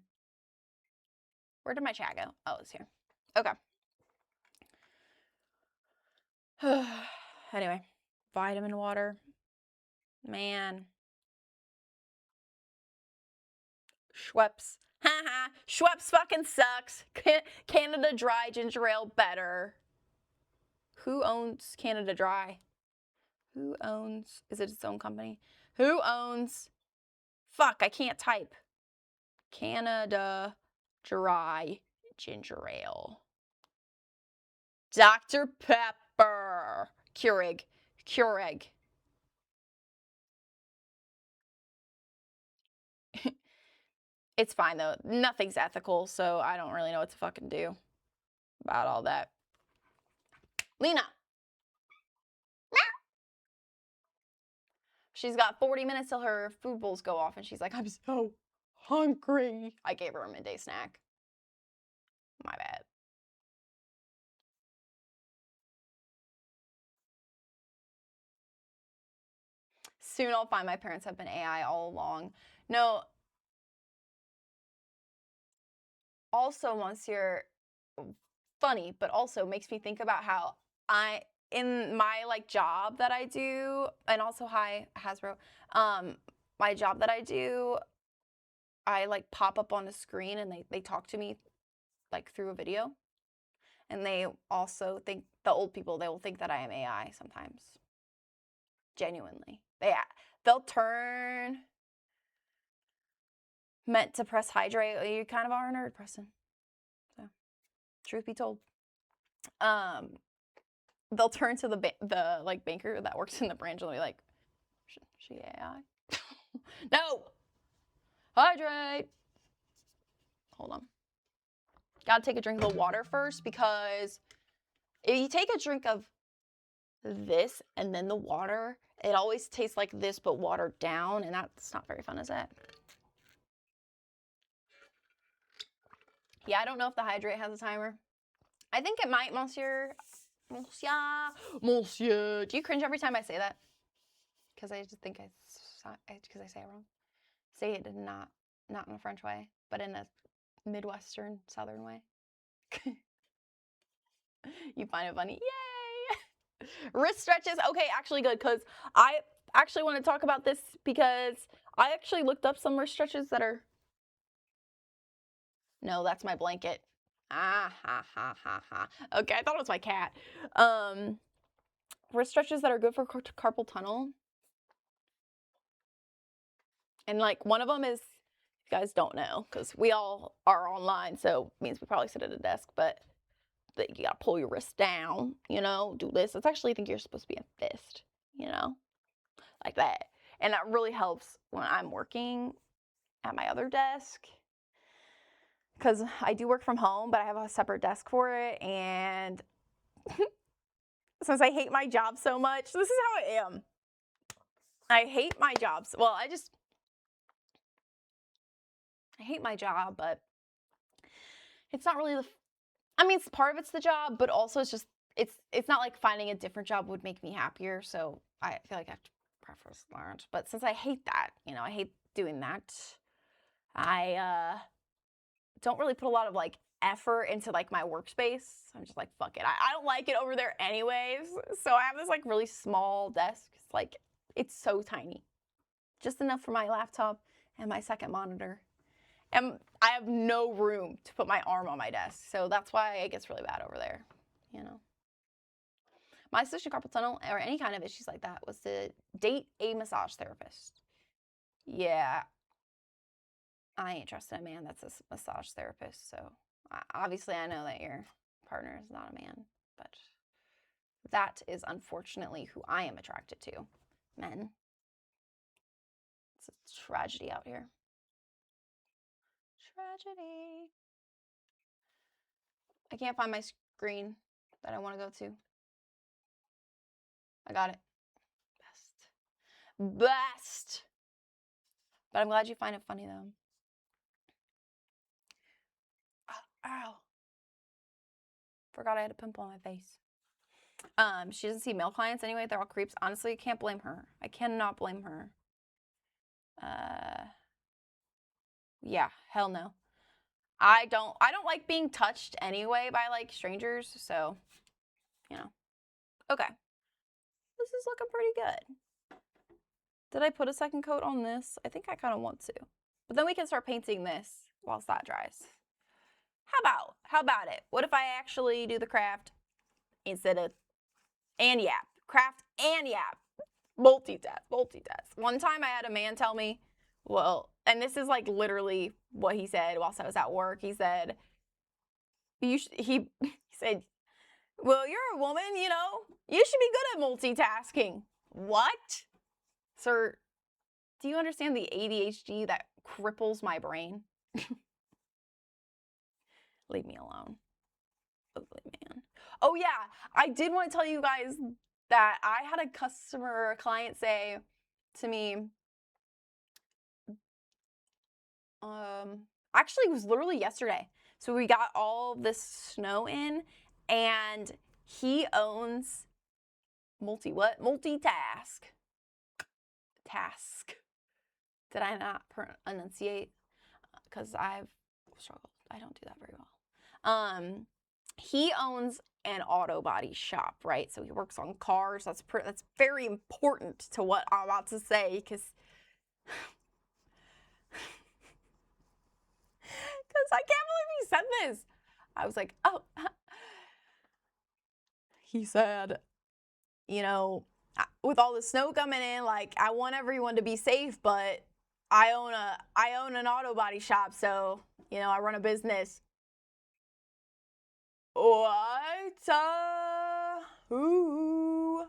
A: Where did my chat go? Oh, it's here. Okay. Anyway, vitamin water. Man. Schweppes. Haha. Schweppes fucking sucks. Canada Dry ginger ale better. Who owns Canada Dry? Who owns? Is it its own company? Who owns? Fuck, I can't type. Canada Dry ginger ale. Dr. Pepper. Keurig. It's fine though. Nothing's ethical, so I don't really know what to fucking do about all that. Lena. She's got 40 minutes till her food bowls go off, and she's like, I'm so hungry. I gave her a midday snack. My bad. soon I'll find my parents have been AI all along. No. Also, Monsieur, funny, but also makes me think about how in my like job that I do, and also hi Hasbro, my job that I do, I like pop up on a screen and they talk to me like through a video, and they also think, the old people, they will think that I am AI sometimes. Genuinely, they'll turn. Meant to press hydrate. You kind of are a nerd, Preston. So, truth be told, they'll turn to the like banker that works in the branch and they'll be like, "She AI? No, hydrate." Hold on. Gotta take a drink of the water first, because if you take a drink of this and then the water, it always tastes like this but watered down, and that's not very fun, is it? Yeah, I don't know if the hydrate has a timer. I think it might, Monsieur. Monsieur. Do you cringe every time I say that? Because I just think because I say it wrong. Say it not in a French way, but in a Midwestern Southern way. You find it funny? Yay! Wrist stretches. Okay, actually good, because I actually want to talk about this, because I actually looked up some wrist stretches that are... No, that's my blanket. Ah, ha, ha, ha, ha. Okay, I thought it was my cat. Wrist stretches that are good for carpal tunnel. And like one of them is, you guys don't know, because we all are online, so it means we probably sit at a desk, but you gotta pull your wrist down, you know, do this. It's actually, I think you're supposed to be a fist, you know, like that. And that really helps when I'm working at my other desk, because I do work from home, but I have a separate desk for it. And since I hate my job so much, this is how I am. I hate my jobs. Well, I hate my job, but it's not really I mean, it's part of it's the job, but also it's just, it's not like finding a different job would make me happier. So I feel like I have to preface that. But since I hate that, you know, I hate doing that, I don't really put a lot of like effort into like my workspace. I'm just like, fuck it. I don't like it over there anyways. So I have this like really small desk. It's like, it's so tiny. Just enough for my laptop and my second monitor. And I have no room to put my arm on my desk. So that's why it gets really bad over there, you know. My solution to carpal tunnel, or any kind of issues like that, was to date a massage therapist. Yeah. I ain't trusting a man that's a massage therapist. So obviously I know that your partner is not a man, but that is unfortunately who I am attracted to. Men. It's a tragedy out here. Tragedy. I can't find my screen that I want to go to. I got it. Best. But I'm glad you find it funny, though. Ow. Forgot I had a pimple on my face. She doesn't see male clients anyway. They're all creeps. Honestly, I can't blame her. I cannot blame her. Yeah, hell no. I don't like being touched anyway by like strangers, so, you know. Okay. This is looking pretty good. Did I put a second coat on this? I think I kind of want to. But then we can start painting this whilst that dries. How about it? What if I actually do the craft instead of and yap? Craft and yap. Multitask. One time I had a man tell me, well, and this is like literally what he said whilst I was at work. He said, he said, well, you're a woman, you know, you should be good at multitasking. What? Sir, do you understand the ADHD that cripples my brain? Leave me alone. Ugly man. Oh yeah, I did want to tell you guys that I had a client say to me, actually it was literally yesterday. So we got all this snow in, and he owns multitask. task. Did I not enunciate? Because I've struggled. I don't do that very well. He owns an auto body shop, right? So he works on cars. That's very important to what I'm about to say, because I can't believe he said this. I was like, oh. He said, you know, with all the snow coming in, like, I want everyone to be safe, but I own an auto body shop, so, you know, I run a business. What? Ooh.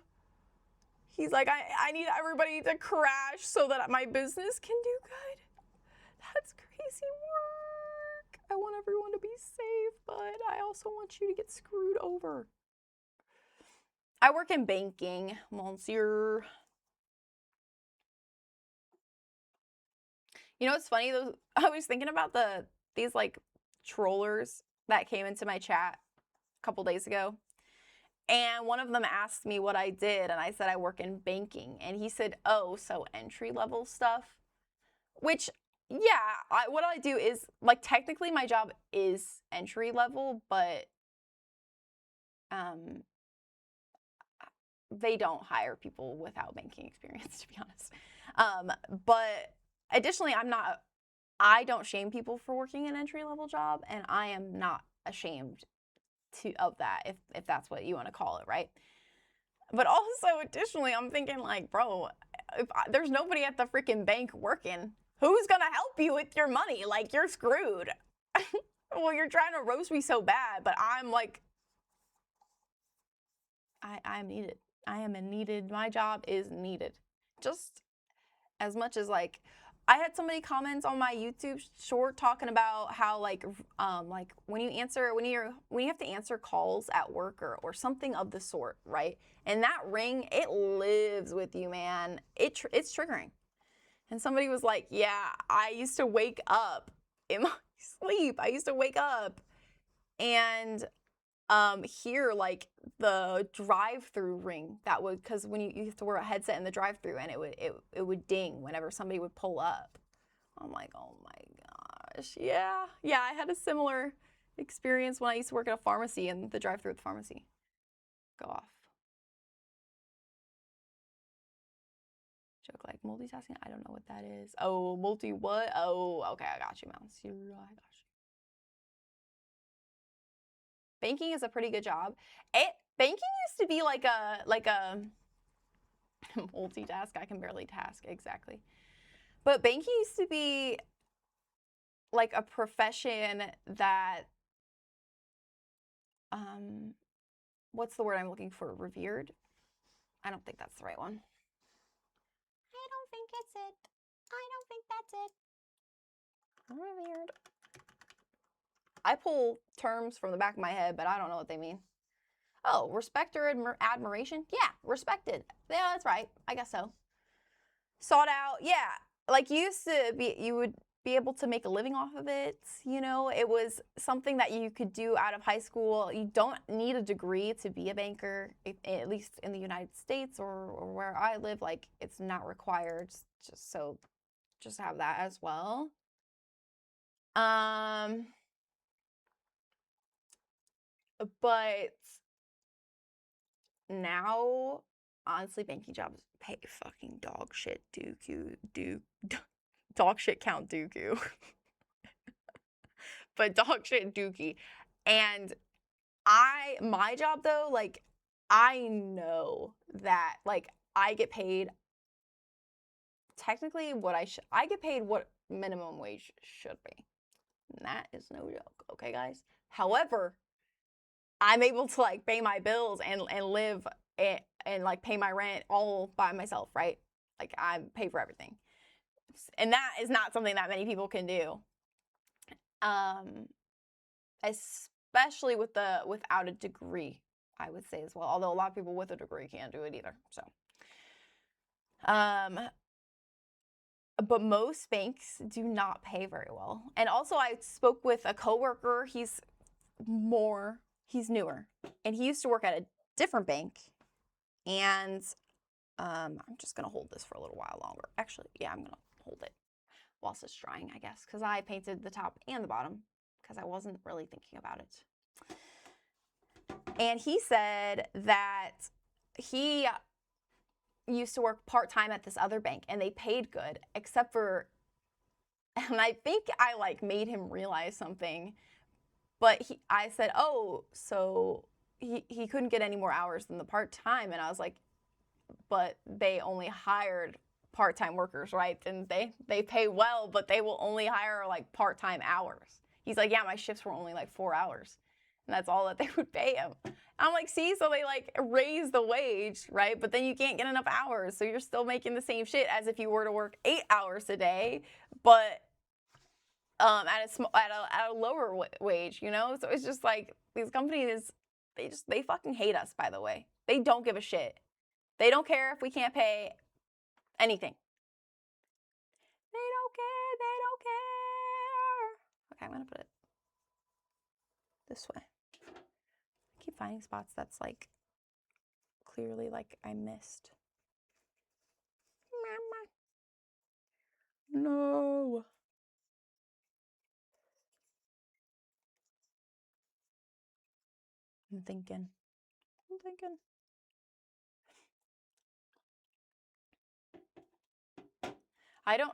A: He's like, I need everybody to crash so that my business can do good. That's crazy work. I want everyone to be safe, but I also want you to get screwed over. I work in banking, monsieur. You know what's funny? I was thinking about these like trollers that came into my chat a couple days ago. And one of them asked me what I did, and I said I work in banking. And he said, oh, so entry-level stuff? Which, yeah, what I do is, like, technically my job is entry-level, but they don't hire people without banking experience, to be honest. But additionally, I don't shame people for working an entry-level job, and I am not ashamed of that, if that's what you want to call it, right? But also, additionally, I'm thinking, like, bro, there's nobody at the freaking bank working. Who's gonna help you with your money? Like, you're screwed. Well, you're trying to roast me so bad, but I'm like, I'm needed. I am needed. My job is needed. Just as much as, like, I had so many comments on my YouTube short talking about how, like when you have to answer calls at work or something of the sort, right? And that ring, it lives with you, man. It's triggering. And somebody was like, yeah, I used to wake up in my sleep. I used to wake up and hear like the drive-through ring that would, because when you have to wear a headset in the drive-through, and it would ding whenever somebody would pull up. I'm like, oh my gosh, yeah, I had a similar experience when I used to work at a pharmacy, and the drive-through at the pharmacy go off. Joke like multitasking. I don't know what that is. Oh, multi what? Oh, okay, I got you, Mounts. I got you. Banking is a pretty good job. Banking used to be like a multitask. I can barely task, exactly. But banking used to be like a profession that, what's the word I'm looking for? Revered? I don't think that's the right one.
B: I don't think it's it. I don't think that's it.
A: Revered. I pull terms from the back of my head, but I don't know what they mean. Oh, respect or admiration? Yeah, respected. Yeah, that's right. I guess so. Sought out. Yeah, like you would be able to make a living off of it. You know, it was something that you could do out of high school. You don't need a degree to be a banker, at least in the United States or where I live. Like, it's not required. Just have that as well. But now, honestly, banking jobs pay fucking dog shit dog shit count dooku. But dog shit dookie. And my job though, like, I know that, like, I get paid technically I get paid what minimum wage should be. And that is no joke, okay, guys? However, I'm able to, like, pay my bills and live and like pay my rent all by myself, right? Like, I pay for everything. And that is not something that many people can do. Especially without a degree, I would say as well. Although a lot of people with a degree can't do it either. So, but most banks do not pay very well. And also, I spoke with a coworker. He's newer, and he used to work at a different bank, and I'm just gonna hold this for a little while longer. Actually, yeah, I'm gonna hold it whilst it's drying, I guess, because I painted the top and the bottom because I wasn't really thinking about it. And he said that he used to work part-time at this other bank and they paid good, except for, and I think I like made him realize something, but I said, oh, so he couldn't get any more hours than the part-time. And I was like, but they only hired part-time workers, right? And they pay well, but they will only hire like part-time hours. He's like, yeah, my shifts were only like 4 hours. And that's all that they would pay him. I'm like, see, so they like raise the wage, right? But then you can't get enough hours. So you're still making the same shit as if you were to work 8 hours a day, but at a lower wage, you know? So it's just like these companies, they fucking hate us, by the way. They don't give a shit. They don't care if we can't pay anything. They don't care. They don't care. Okay, I'm going to put it this way. I keep finding spots that's like clearly like I missed. No. I'm thinking. I don't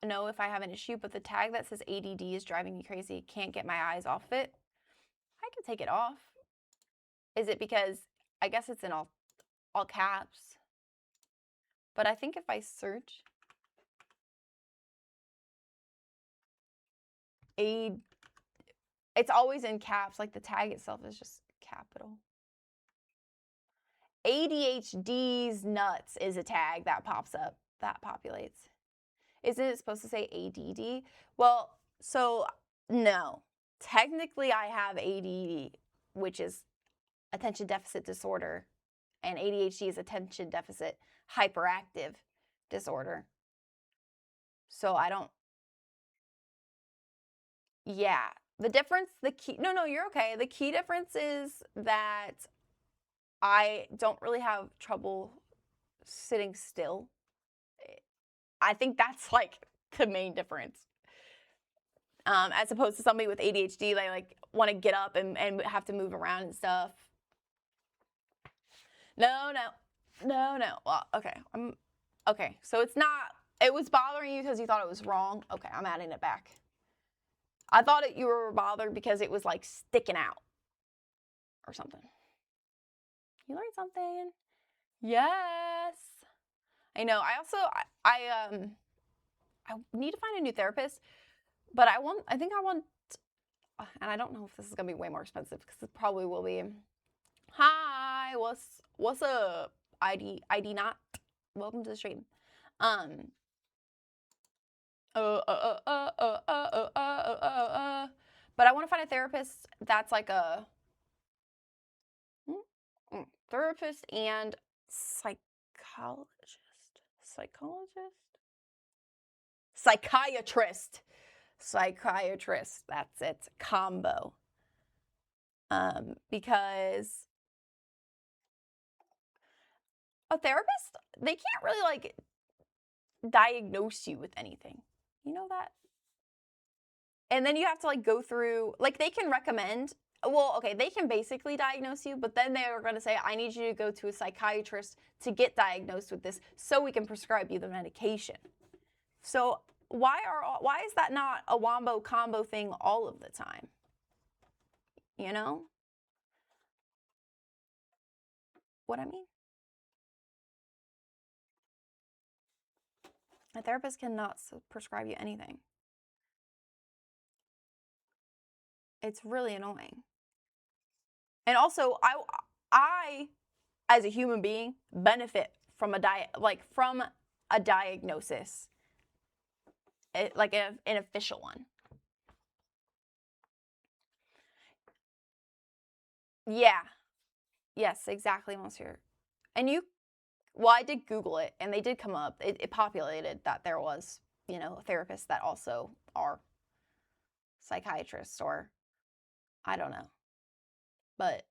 A: know if I have an issue, but the tag that says ADD is driving me crazy. Can't get my eyes off it. I can take it off. Is it because I guess it's in all caps? But I think if I search it's always in caps. Like the tag itself is just capital. ADHD's nuts is a tag that pops up, that populates. Isn't it supposed to say ADD? Well, so no. Technically, I have ADD, which is attention deficit disorder, and ADHD is attention deficit hyperactive disorder. So I don't, yeah. The difference, no, you're okay. The key difference is that I don't really have trouble sitting still. I think that's like the main difference. As opposed to somebody with ADHD, they like want to get up and have to move around and stuff. No. Well, okay. Okay. So it's not, it was bothering you because you thought it was wrong. Okay, I'm adding it back. I thought you were bothered because it was like sticking out or something. You learned something. Yes. I know. I also, I need to find a new therapist, but I think I want, and I don't know if this is going to be way more expensive because it probably will be. Hi, what's up? ID not. Welcome to the stream. But I want to find a therapist that's like a therapist and psychiatrist. That's it, combo. Because a therapist, they can't really like diagnose you with anything. You know that? And then you have to like go through, like they can recommend, well, okay, they can basically diagnose you, but then they're going to say, I need you to go to a psychiatrist to get diagnosed with this so we can prescribe you the medication. So why is that not a wombo combo thing all of the time? You know what I mean? A therapist cannot prescribe you anything. It's really annoying. And also, I as a human being benefit from from a diagnosis, like an official one. Yeah. Yes, exactly, monsieur. And well, I did Google it, and they did come up. It populated that there was, therapists that also are psychiatrists, or I don't know. But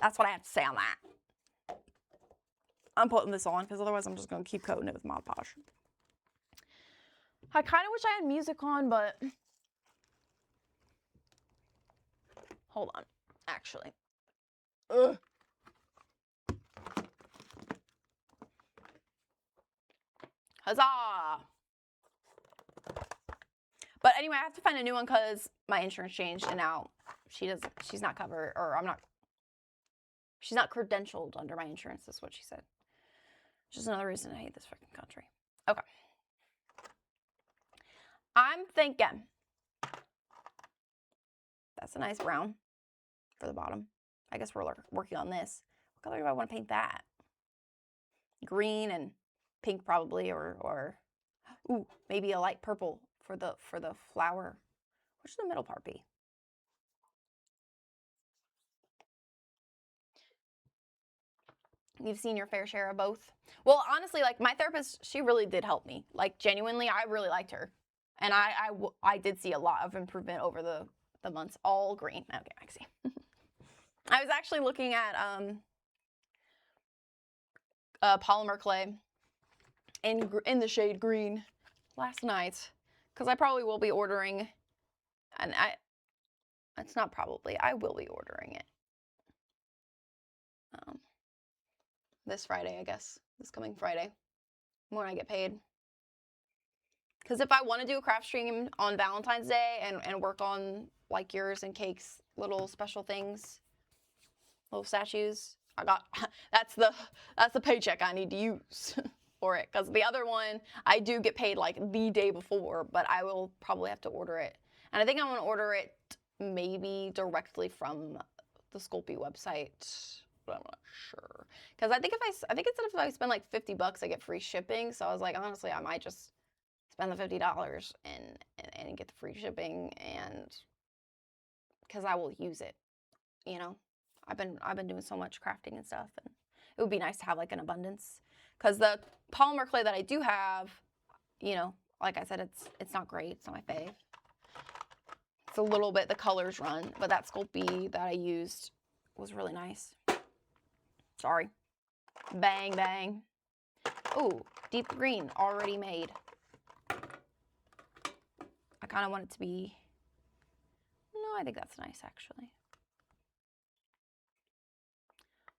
A: That's what I have to say on that. I'm putting this on because otherwise I'm just going to keep coating it with Mod Podge. I kind of wish I had music on, but hold on, actually. Ugh. Huzzah! But anyway, I have to find a new one because my insurance changed and now she's not covered, or she's not credentialed under my insurance, is what she said. Which is another reason I hate this freaking country. Okay. I'm thinking that's a nice brown for the bottom. I guess we're working on this. What color do I want to paint that? Green and pink probably, or ooh, maybe a light purple for the flower. What should the middle part be? You've seen your fair share of both. Well, honestly, like my therapist, she really did help me. Like genuinely, I really liked her, and I did see a lot of improvement over the months. All green. Okay, I see. I was actually looking at polymer clay in the shade green last night because I probably will be ordering, and it's not probably, I will be ordering it this Friday, I guess, this coming Friday when I get paid. Because if I want to do a craft stream on Valentine's Day and work on like yours and Cake's little special things, little statues, that's the paycheck I need to use for it. Because the other one, I do get paid like the day before, but I will probably have to order it. And I think I'm going to order it maybe directly from the Sculpey website, but I'm not sure. Because I think instead if I spend like $50, I get free shipping. So I was like, honestly, I might just spend the $50 and get the free shipping, and because I will use it, you know. I've been doing so much crafting and stuff, and it would be nice to have like an abundance. Because the polymer clay that I do have, you know, like I said, it's not great. It's not my fave. It's a little bit, the colors run, but that Sculpey that I used was really nice. Sorry. Bang, bang. Oh, deep green already made. I kind of want it to be, no, I think that's nice actually.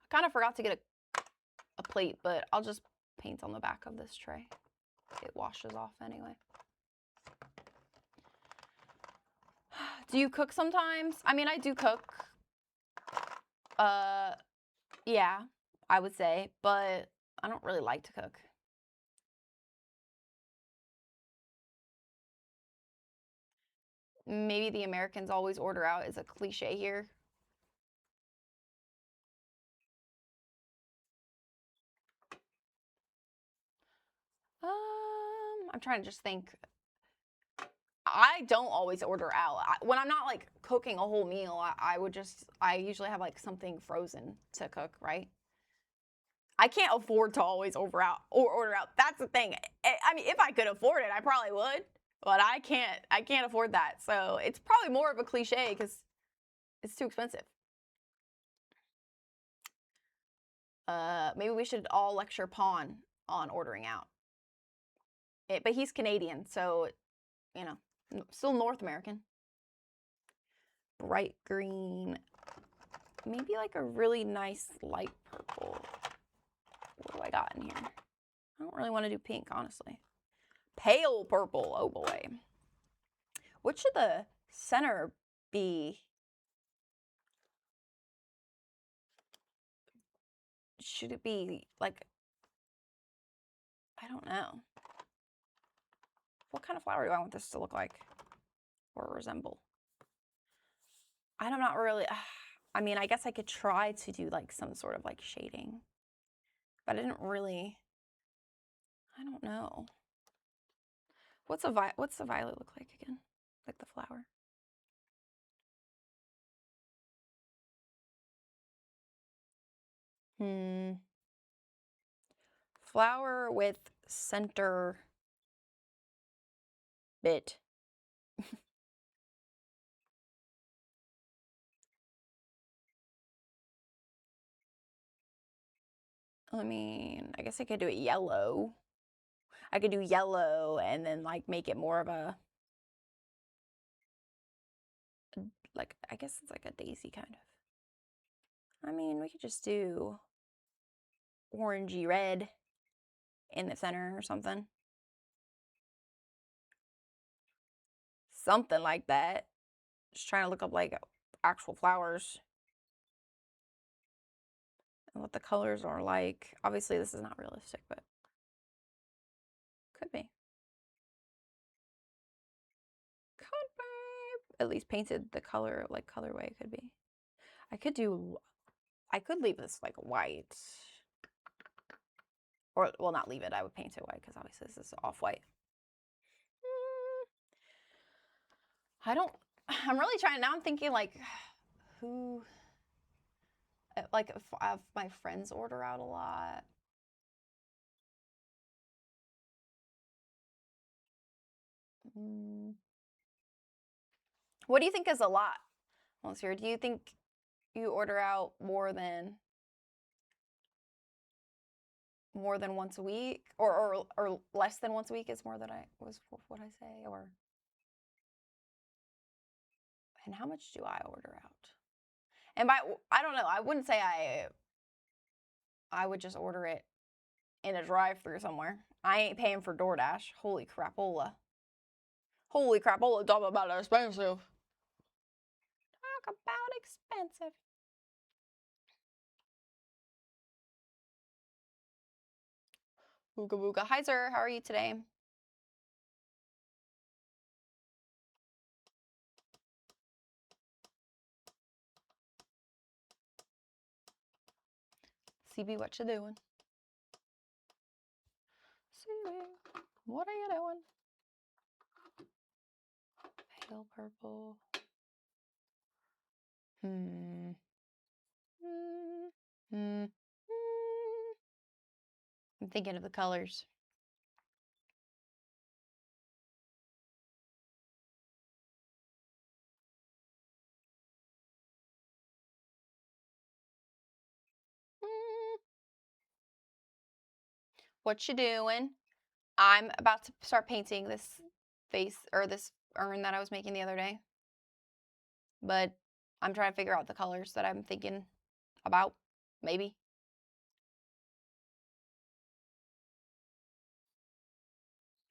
A: I kind of forgot to get a plate, but I'll just paint on the back of this tray. It washes off anyway. Do you cook sometimes? I mean, I do cook. Yeah, I would say, but I don't really like to cook. Maybe the Americans always order out is a cliche here. I'm trying to just think. I don't always order out. When I'm not like cooking a whole meal, I usually have like something frozen to cook, right? I can't afford to always order out. That's the thing. I mean, if I could afford it, I probably would, but I can't afford that. So it's probably more of a cliche because it's too expensive. Maybe we should all lecture Pawn on ordering out. But he's Canadian, so, you know, still North American. Bright green. Maybe like a really nice light purple. What do I got in here? I don't really want to do pink, honestly. Pale purple. Oh, boy. What should the center be? Should it be like, I don't know. What kind of flower do I want this to look like or resemble? I'm not really, I mean, I guess I could try to do like some sort of like shading, but I didn't really, I don't know. What's the violet look like again? Like the flower? Flower with center bit. I mean, I guess I could do it yellow. I could do yellow and then like make it more of a, like, I guess it's like a daisy kind of. I mean, we could just do orangey red in the center or something. Something like that. Just trying to look up like actual flowers and what the colors are like. Obviously, this is not realistic, but could be. Could be. At least painted the color, like colorway could be. I could leave this like white. Or, well, not leave it. I would paint it white because obviously this is off-white. I'm really trying, now I'm thinking like, who, like if my friends order out a lot. What do you think is a lot, Monsieur? Do you think you order out more than once a week, or less than once a week is more than what I say, or, and how much do I order out? And by, I don't know, I wouldn't say I would just order it in a drive-thru somewhere. I ain't paying for DoorDash. Holy crapola. Holy crapola, talk about expensive. Talk about expensive. Booga booga. Hi, sir. How are you today? CB, what you doing? CB, what are you doing? Pale purple. I'm thinking of the colors. What you doing? I'm about to start painting this face, or this urn that I was making the other day. But I'm trying to figure out the colors that I'm thinking about, maybe.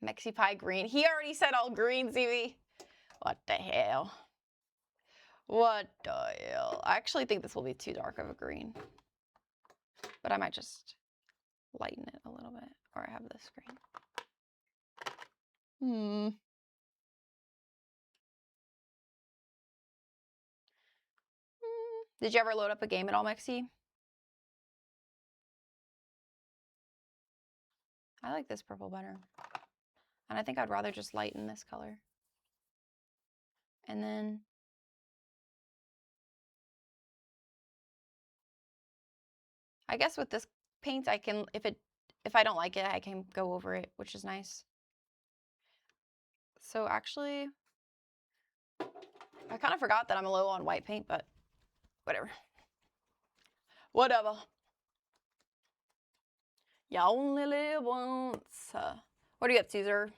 A: Mexi Pie green. He already said all green, ZV. What the hell? What the hell? I actually think this will be too dark of a green. But I might just lighten it a little bit. Or I have this green. Did you ever load up a game at all, Mexi? I like this purple better. And I think I'd rather just lighten this color. And then I guess with this paint, I can, if I don't like it, I can go over it, which is nice. So actually, I kind of forgot that I'm low on white paint, but whatever. Whatever. You only live once. What are you up to, sir?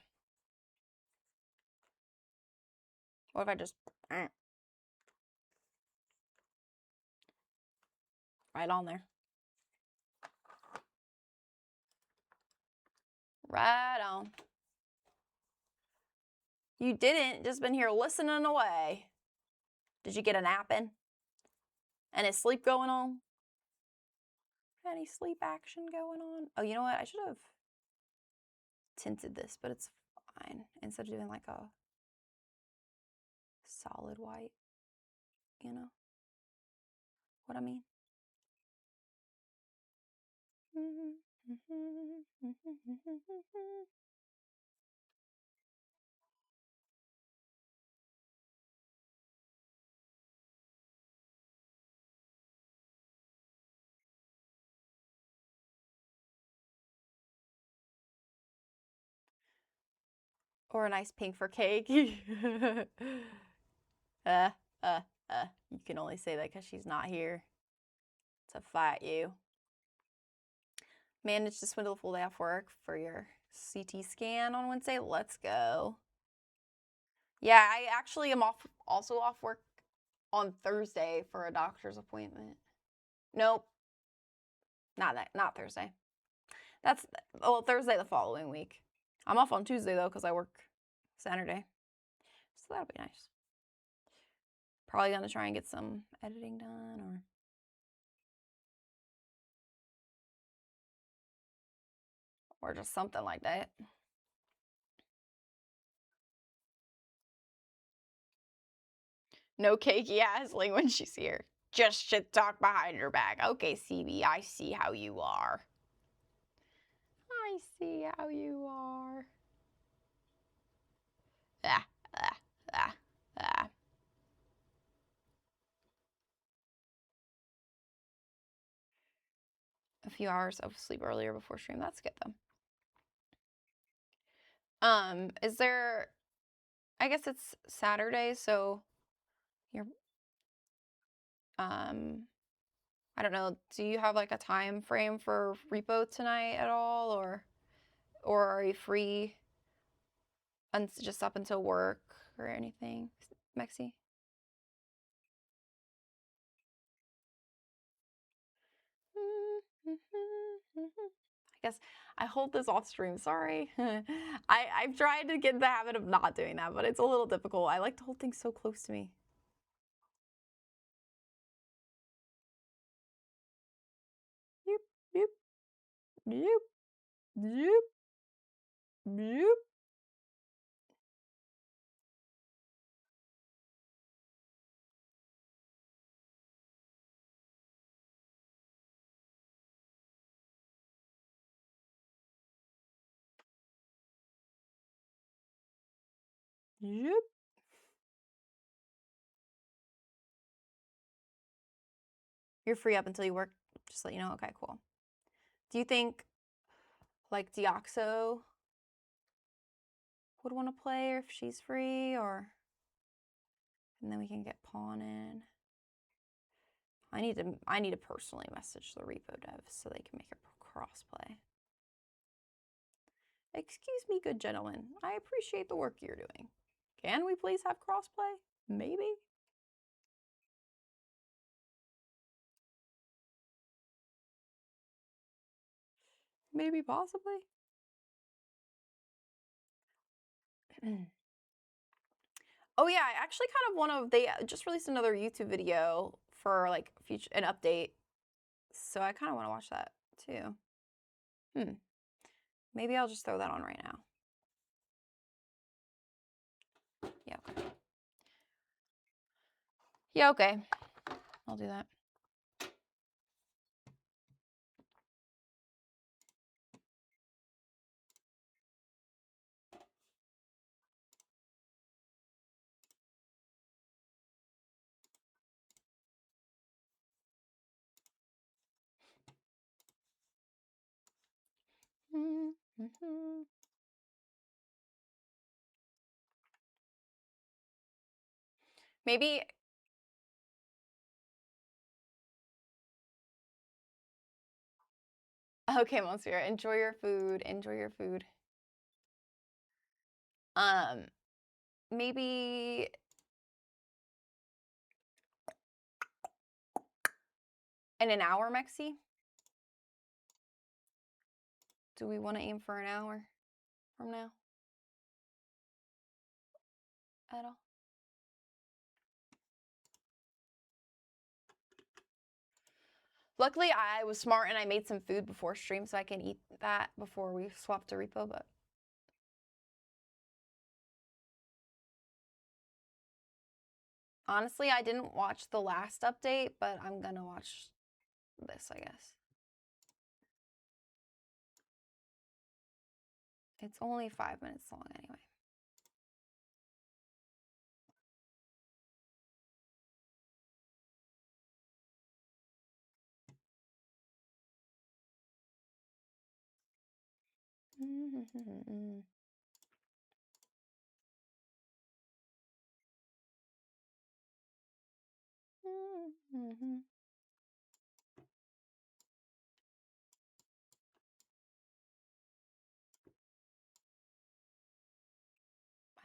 A: What if I just... right on there. Right on. You didn't. Just been here listening away. Did you get a nap in? Any sleep going on? Any sleep action going on? Oh, you know what? I should have tinted this, but it's fine. Instead of doing like a solid white, you know what I mean? Or a nice pink for cake. You can only say that because she's not here to fight you. Managed to swindle a full day off work for your CT scan on Wednesday. Let's go. Yeah, I actually am also off work on Thursday for a doctor's appointment. Nope. Not Thursday. That's Thursday the following week. I'm off on Tuesday though because I work Saturday. So that'll be nice. Probably gonna try and get some editing done or just something like that. No cakey assling when she's here. Just shit talk behind her back. Okay, CB, I see how you are. I see how you are. Ah, ah, ah, ah. A few hours of sleep earlier before stream. That's good though. Is there? I guess it's Saturday, so you're. I don't know. Do you have like a time frame for repo tonight at all, or are you free? Just up until work or anything, Mexi? I guess I hold this off stream. Sorry. I've tried to get in the habit of not doing that, but it's a little difficult. I like to hold things so close to me. Yoop, yoop, yoop, yoop, yoop. Yep. You're free up until you work. Just let you know. Okay, cool. Do you think like Deoxo would want to play, or if she's free, or and then we can get Pawn in. I need to personally message the repo devs so they can make a crossplay. Excuse me, good gentlemen. I appreciate the work you're doing. Can we please have crossplay? Maybe. Maybe possibly. Oh yeah, I actually kind of want to. They just released another YouTube video for like an update, so I kind of want to watch that too. Maybe I'll just throw that on right now. Yeah. Okay. Yeah. Okay. I'll do that. Maybe. Okay, Monsieur. Enjoy your food. Enjoy your food. Maybe in an hour, Mexi? Do we want to aim for an hour from now? At all? Luckily, I was smart and I made some food before stream so I can eat that before we swap to repo, but honestly, I didn't watch the last update, but I'm gonna watch this, I guess. It's only 5 minutes long anyway.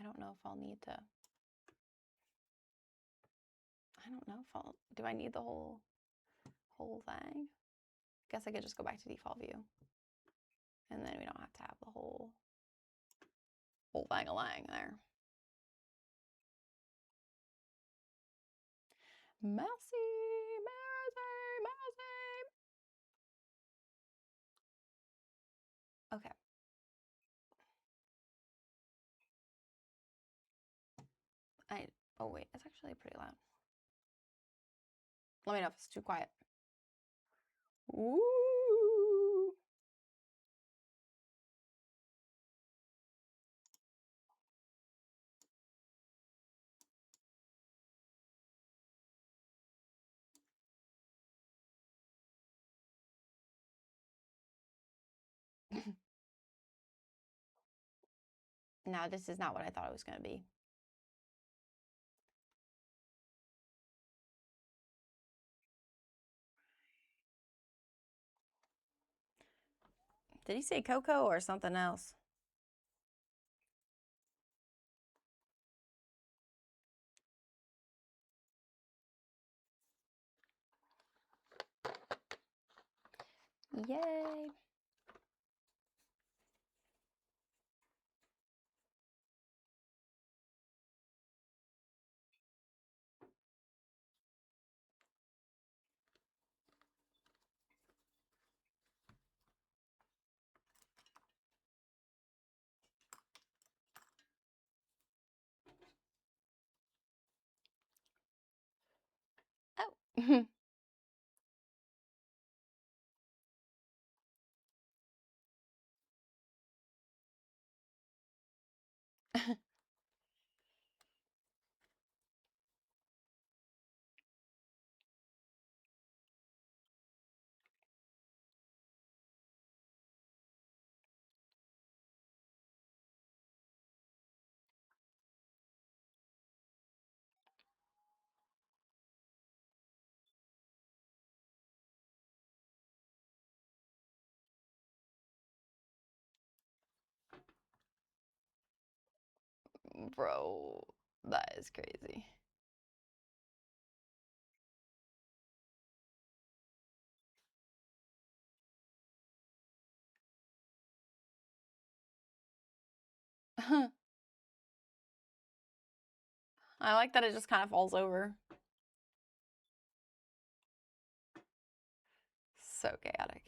A: don't know if I'll need to. I don't know if I'll. Do I need the whole thing? Guess I could just go back to default view, and then we don't have to have the whole thing lying there. Mousy. Okay. Oh wait, it's actually pretty loud. Let me know if it's too quiet. Ooh. Now this is not what I thought it was going to be. Did he say Coco or something else? Yay. Oh. Bro, that is crazy. I like that it just kind of falls over. So chaotic.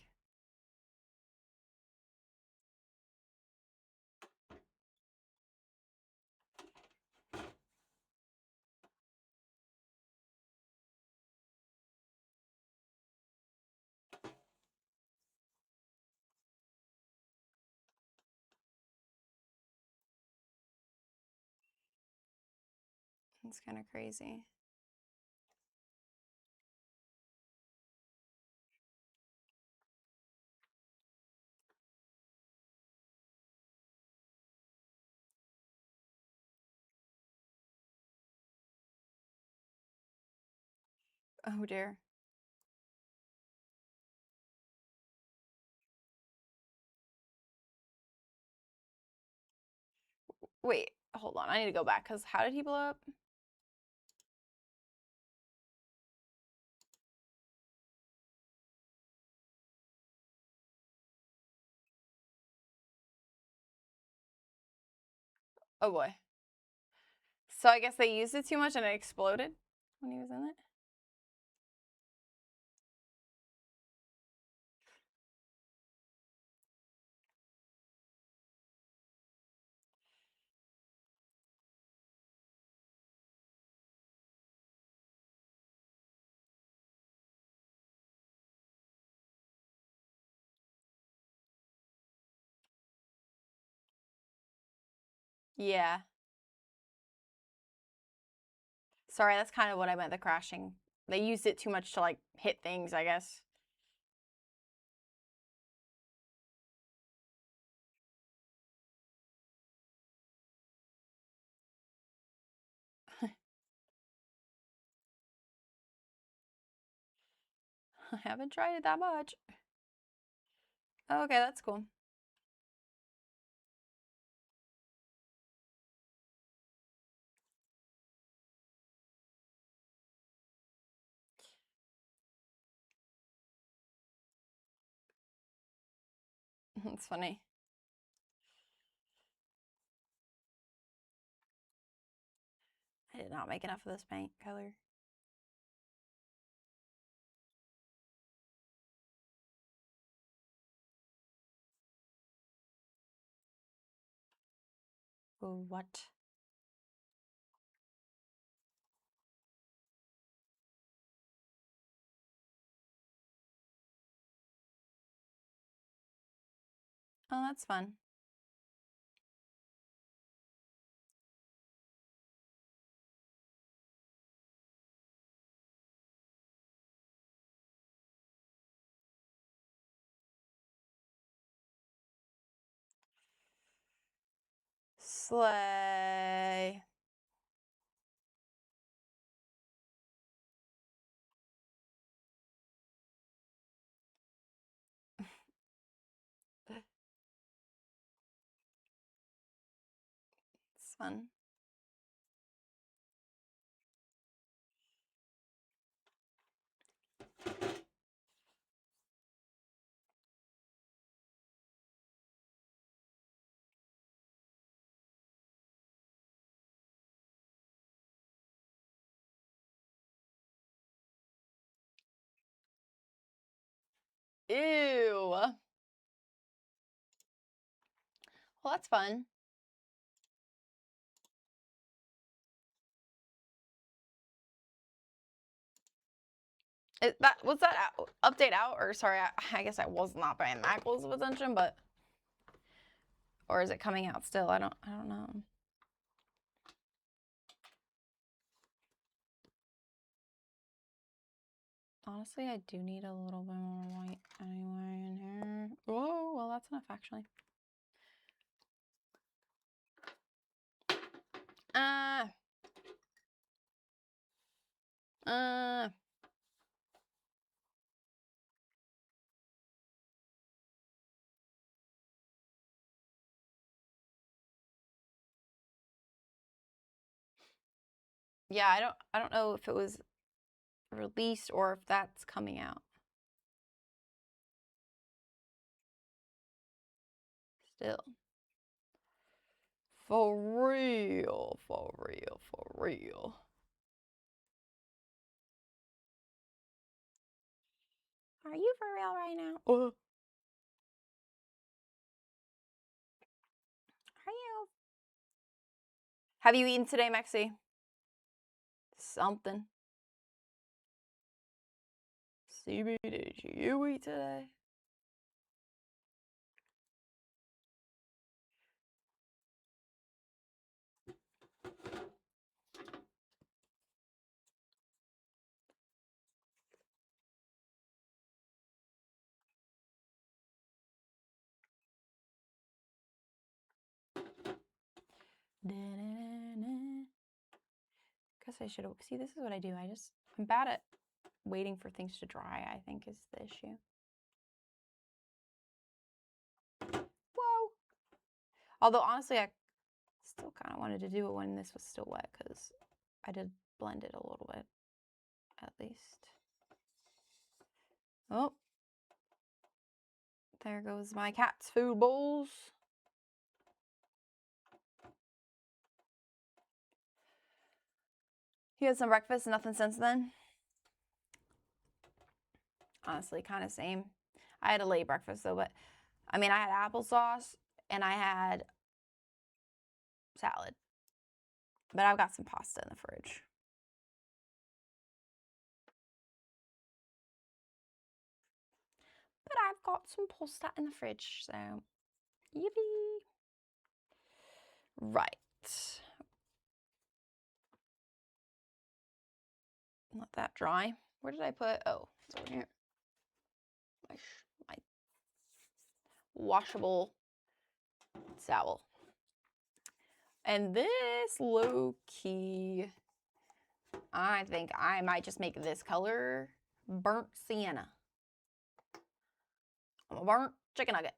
A: It's kind of crazy. Oh dear. Wait, hold on. I need to go back because how did he blow up? Oh boy. So I guess they used it too much and it exploded when he was in it? Yeah. Sorry, that's kind of what I meant, the crashing. They used it too much to like hit things, I guess. I haven't tried it that much. Oh, okay, that's cool. It's funny. I did not make enough of this paint color. What? Oh, that's fun. Slay. It's fun. Ew. Well, that's fun. Was that update out? Or sorry, I guess I was not paying that close of attention, but or is it coming out still? I don't know. Honestly, I do need a little bit more white anyway in here. Oh, well, that's enough actually. Yeah, I don't know if it was released or if that's coming out. Still. For real, for real, for real. Are you for real right now? Are you? Have you eaten today, Mexi? Something. CB, did you eat today? Guess I should have. See, this is what I do. I'm bad at waiting for things to dry, I think, is the issue. Whoa. Although, honestly, I still kind of wanted to do it when this was still wet because I did blend it a little bit, at least. Oh. There goes my cat's food bowls. You had some breakfast, nothing since then? Honestly, kind of same. I had a late breakfast though, but I mean, I had applesauce and I had salad. But I've got some pasta in the fridge. But I've got some pasta in the fridge, so yippee. Right. Let that dry. Where did I put? Oh, it's over here. My washable towel. And this low key, I think I might just make this color burnt sienna. I'm a burnt chicken nugget.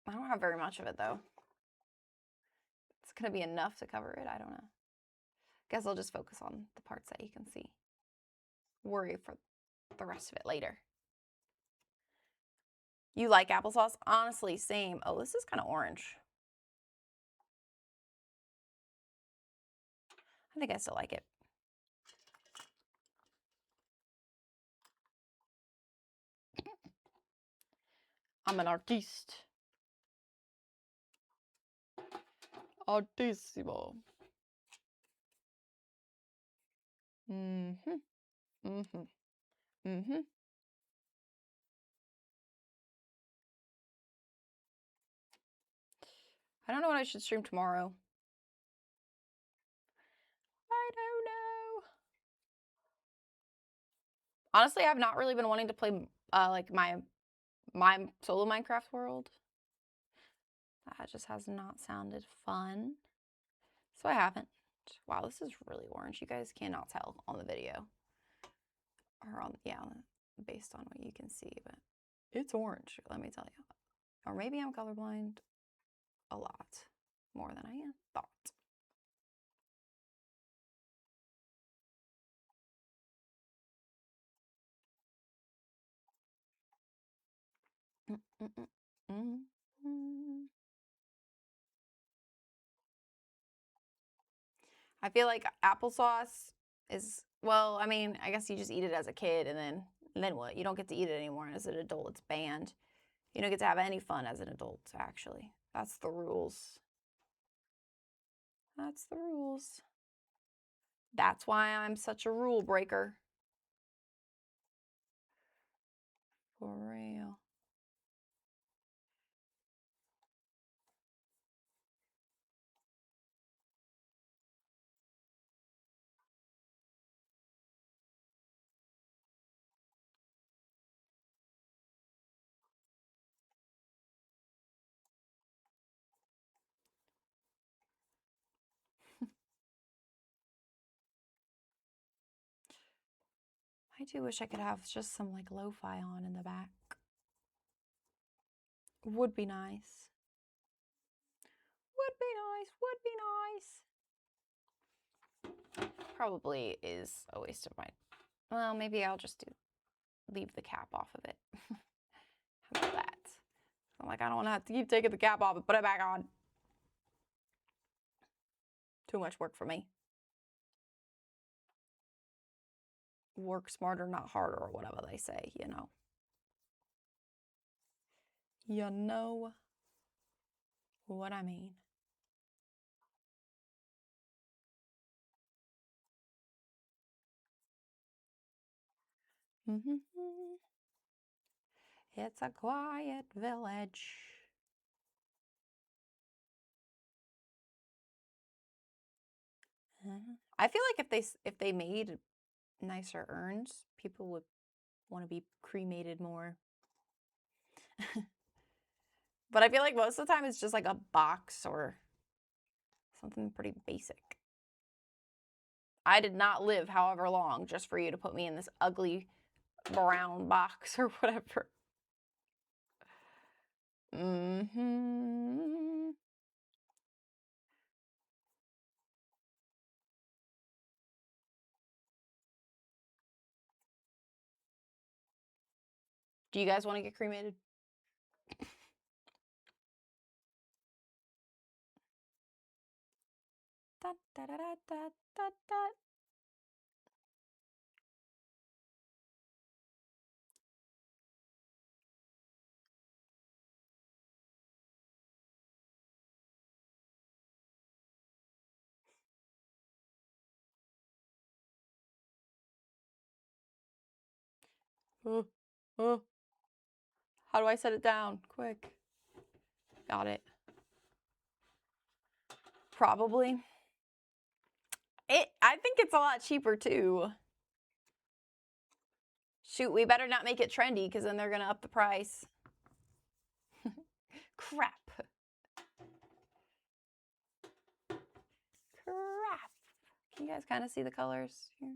A: I don't have very much of it though. It's gonna be enough to cover it. I don't know. Guess I'll just focus on the parts that you can see. Worry for the rest of it later. You like applesauce? Honestly, same. Oh, this is kind of orange. I think I still like it. I'm an artiste. Artissimo. Mm-hmm. Mm-hmm. Mm-hmm. I don't know what I should stream tomorrow. I don't know. Honestly, I've not really been wanting to play like my solo Minecraft world. That just has not sounded fun. So I haven't. Wow, this is really orange. You guys cannot tell on the video. Or on, yeah, based on what you can see, but it's orange, let me tell you. Or maybe I'm colorblind a lot more than I thought. I feel like applesauce is, well, I mean, I guess you just eat it as a kid and then what? You don't get to eat it anymore. As an adult, it's banned. You don't get to have any fun as an adult, actually. That's the rules. That's the rules. That's why I'm such a rule breaker. For real. I do wish I could have just some like lo-fi on in the back. Would be nice. Would be nice. Would be nice. Probably is a waste of my. Well, maybe I'll just leave the cap off of it. How about that? I'm like, I don't want to have to keep taking the cap off and put it back on. Too much work for me. Work smarter, not harder, or whatever they say, you know. You know what I mean. It's a quiet village. I feel like if they made nicer urns, people would want to be cremated more. But I feel like most of the time it's just like a box or something pretty basic. I did not live however long just for you to put me in this ugly brown box or whatever. Do you guys want to get cremated? Da, da, da, da, da, da. How do I set it down? Quick. Got it. Probably. I think it's a lot cheaper too. Shoot, we better not make it trendy because then they're going to up the price. Crap. Crap. Can you guys kind of see the colors here?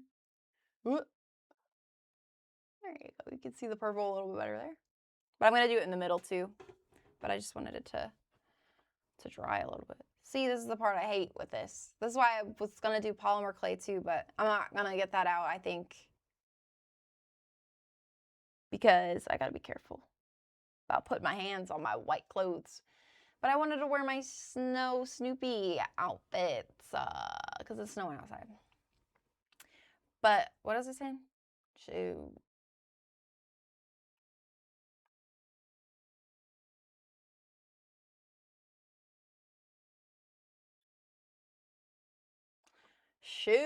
A: Ooh. There you go. You can see the purple a little bit better there. But I'm going to do it in the middle too. But I just wanted it to dry a little bit. See, this is the part I hate with this. This is why I was going to do polymer clay too, but I'm not going to get that out, I think. Because I got to be careful. about putting my hands on my white clothes. But I wanted to wear my Snow Snoopy outfits because it's snowing outside. But what does it say? Shoot. Shoot.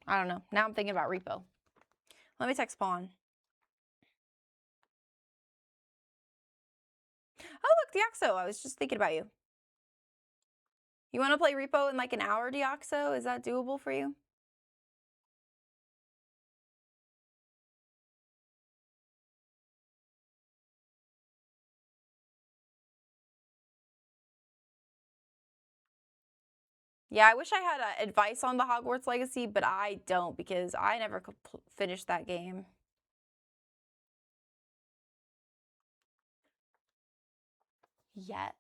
A: I don't know. Now I'm thinking about repo. Let me text Pawn. Oh, look, Deoxo. I was just thinking about you. You want to play repo in like an hour, Deoxo? Is that doable for you? Yeah, I wish I had advice on the Hogwarts Legacy, but I don't because I never finished that game. Yet.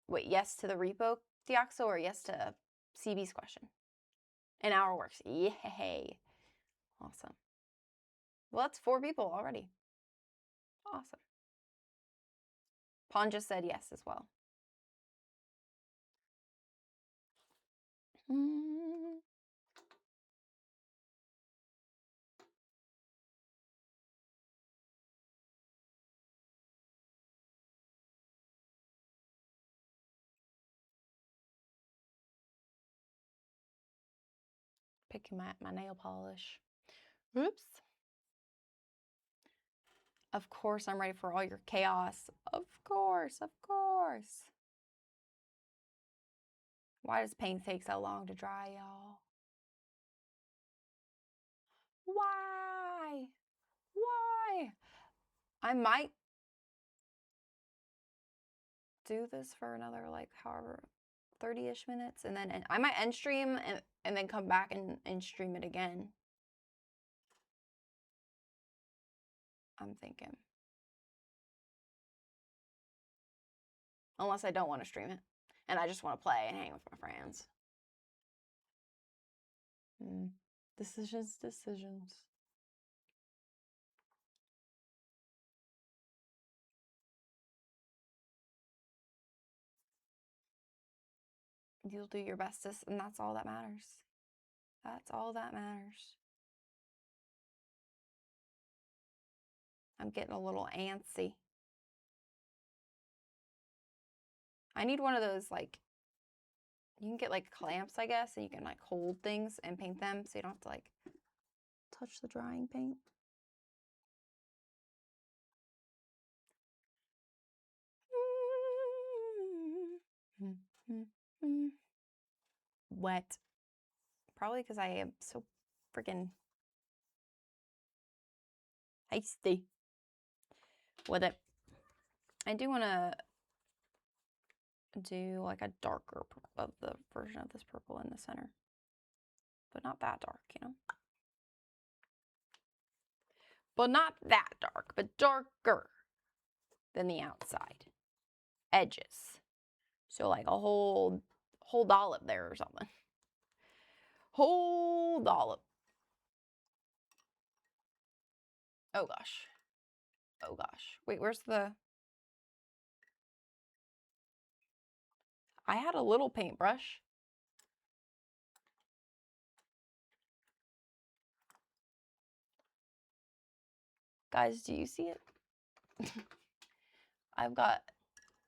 A: Wait, yes to the repo, Deoxo, or yes to CB's question? An hour works. Yay. Awesome. Well, that's 4 people already. Awesome. Pawn just said yes as well. Picking my nail polish. Oops. Of course, I'm ready for all your chaos. Of course, of course. Why does paint take so long to dry, y'all? Why? Why? I might do this for another, like, however, 30-ish minutes, and then I might end stream and then come back and stream it again. I'm thinking. Unless I don't want to stream it, and I just want to play and hang with my friends. Decisions, decisions. You'll do your bestest, and that's all that matters. That's all that matters. I'm getting a little antsy. I need one of those, like, you can get, like, clamps, I guess, and you can, like, hold things and paint them so you don't have to, like, touch the drying paint. Wet. Probably because I am so freaking hasty with it. I do want to do like a darker of the version of this purple in the center, but not that dark, you know? But not that dark, but darker than the outside edges. So like a whole dollop there or something. Whole dollop. Oh gosh. Oh gosh. Wait, where's the... I had a little paintbrush. Guys, do you see it? I've got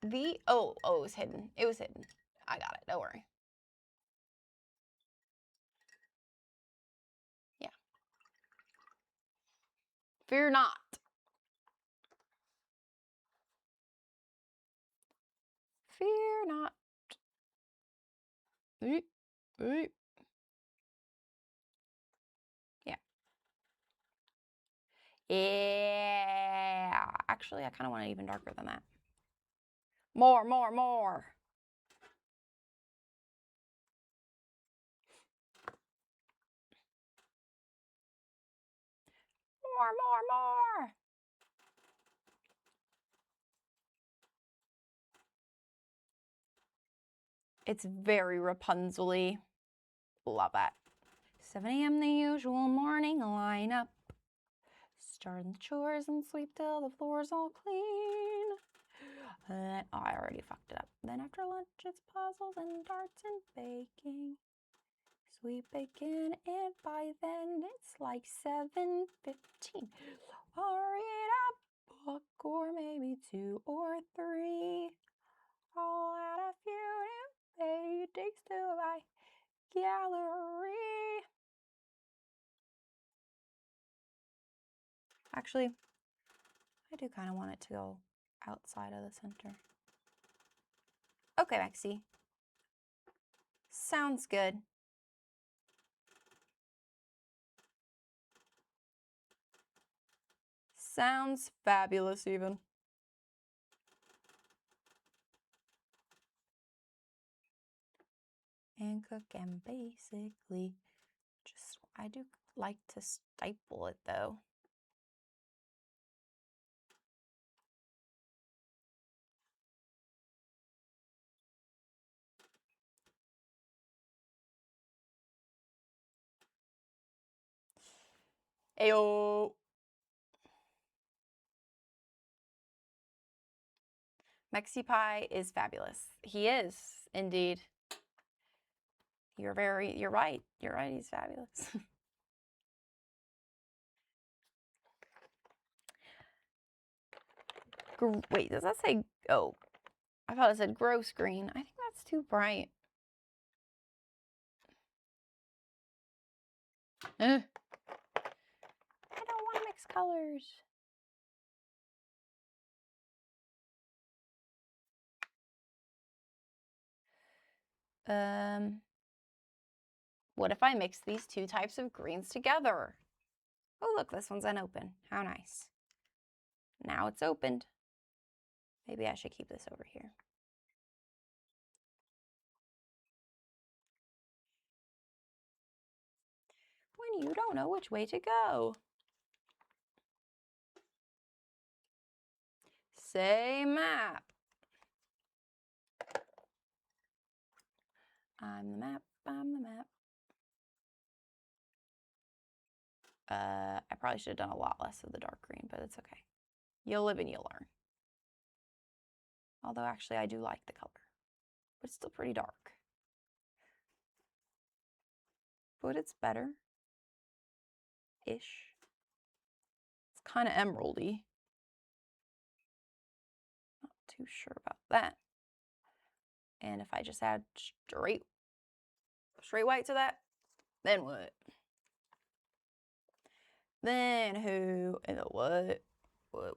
A: the... Oh, it was hidden. It was hidden. I got it. Don't worry. Yeah. Fear not. Fear not. Yeah. Yeah. Actually, I kind of want it even darker than that. More. More. More, more. It's very Rapunzel-y. Love that. 7 a.m. the usual morning lineup. Start the chores and sweep till the floor's all clean. Oh, I already fucked it up. Then after lunch, it's puzzles and darts and baking. Sweet bacon, and by then it's like 7:15. I'll read a book or maybe 2 or 3. I'll add a few new paintings to my gallery. Actually, I do kind of want it to go outside of the center. Okay, Maxie. Sounds good. Sounds fabulous, even. And cook and basically just, I do like to staple it though. Ayo. Mexi Pie is fabulous. He is, indeed. You're right. You're right, he's fabulous. Wait, does that say, oh, I thought it said gross green. I think that's too bright. I don't want to mix colors. What if I mix these 2 types of greens together? Oh, look, this one's unopened. How nice. Now it's opened. Maybe I should keep this over here. When you don't know which way to go. Say map. I'm the map, I'm the map. I probably should have done a lot less of the dark green, but it's okay. You'll live and you'll learn. Although actually I do like the color, but it's still pretty dark. But it's better-ish. It's kind of emeraldy. Not too sure about that. And if I just add straight white to that, then what? Then who in the what? What?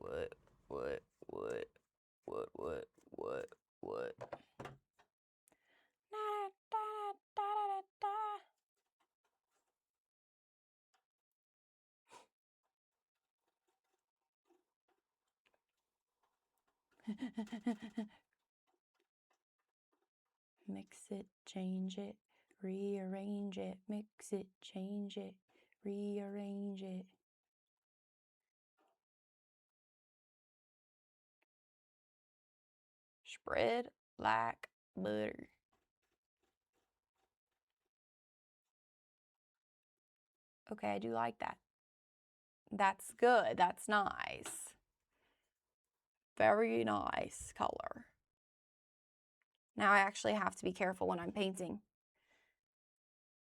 A: Mix it, change it, rearrange it, mix it, change it, rearrange it. Spread like butter. Okay, I do like that. That's good. That's nice. Very nice color. Now I actually have to be careful when I'm painting.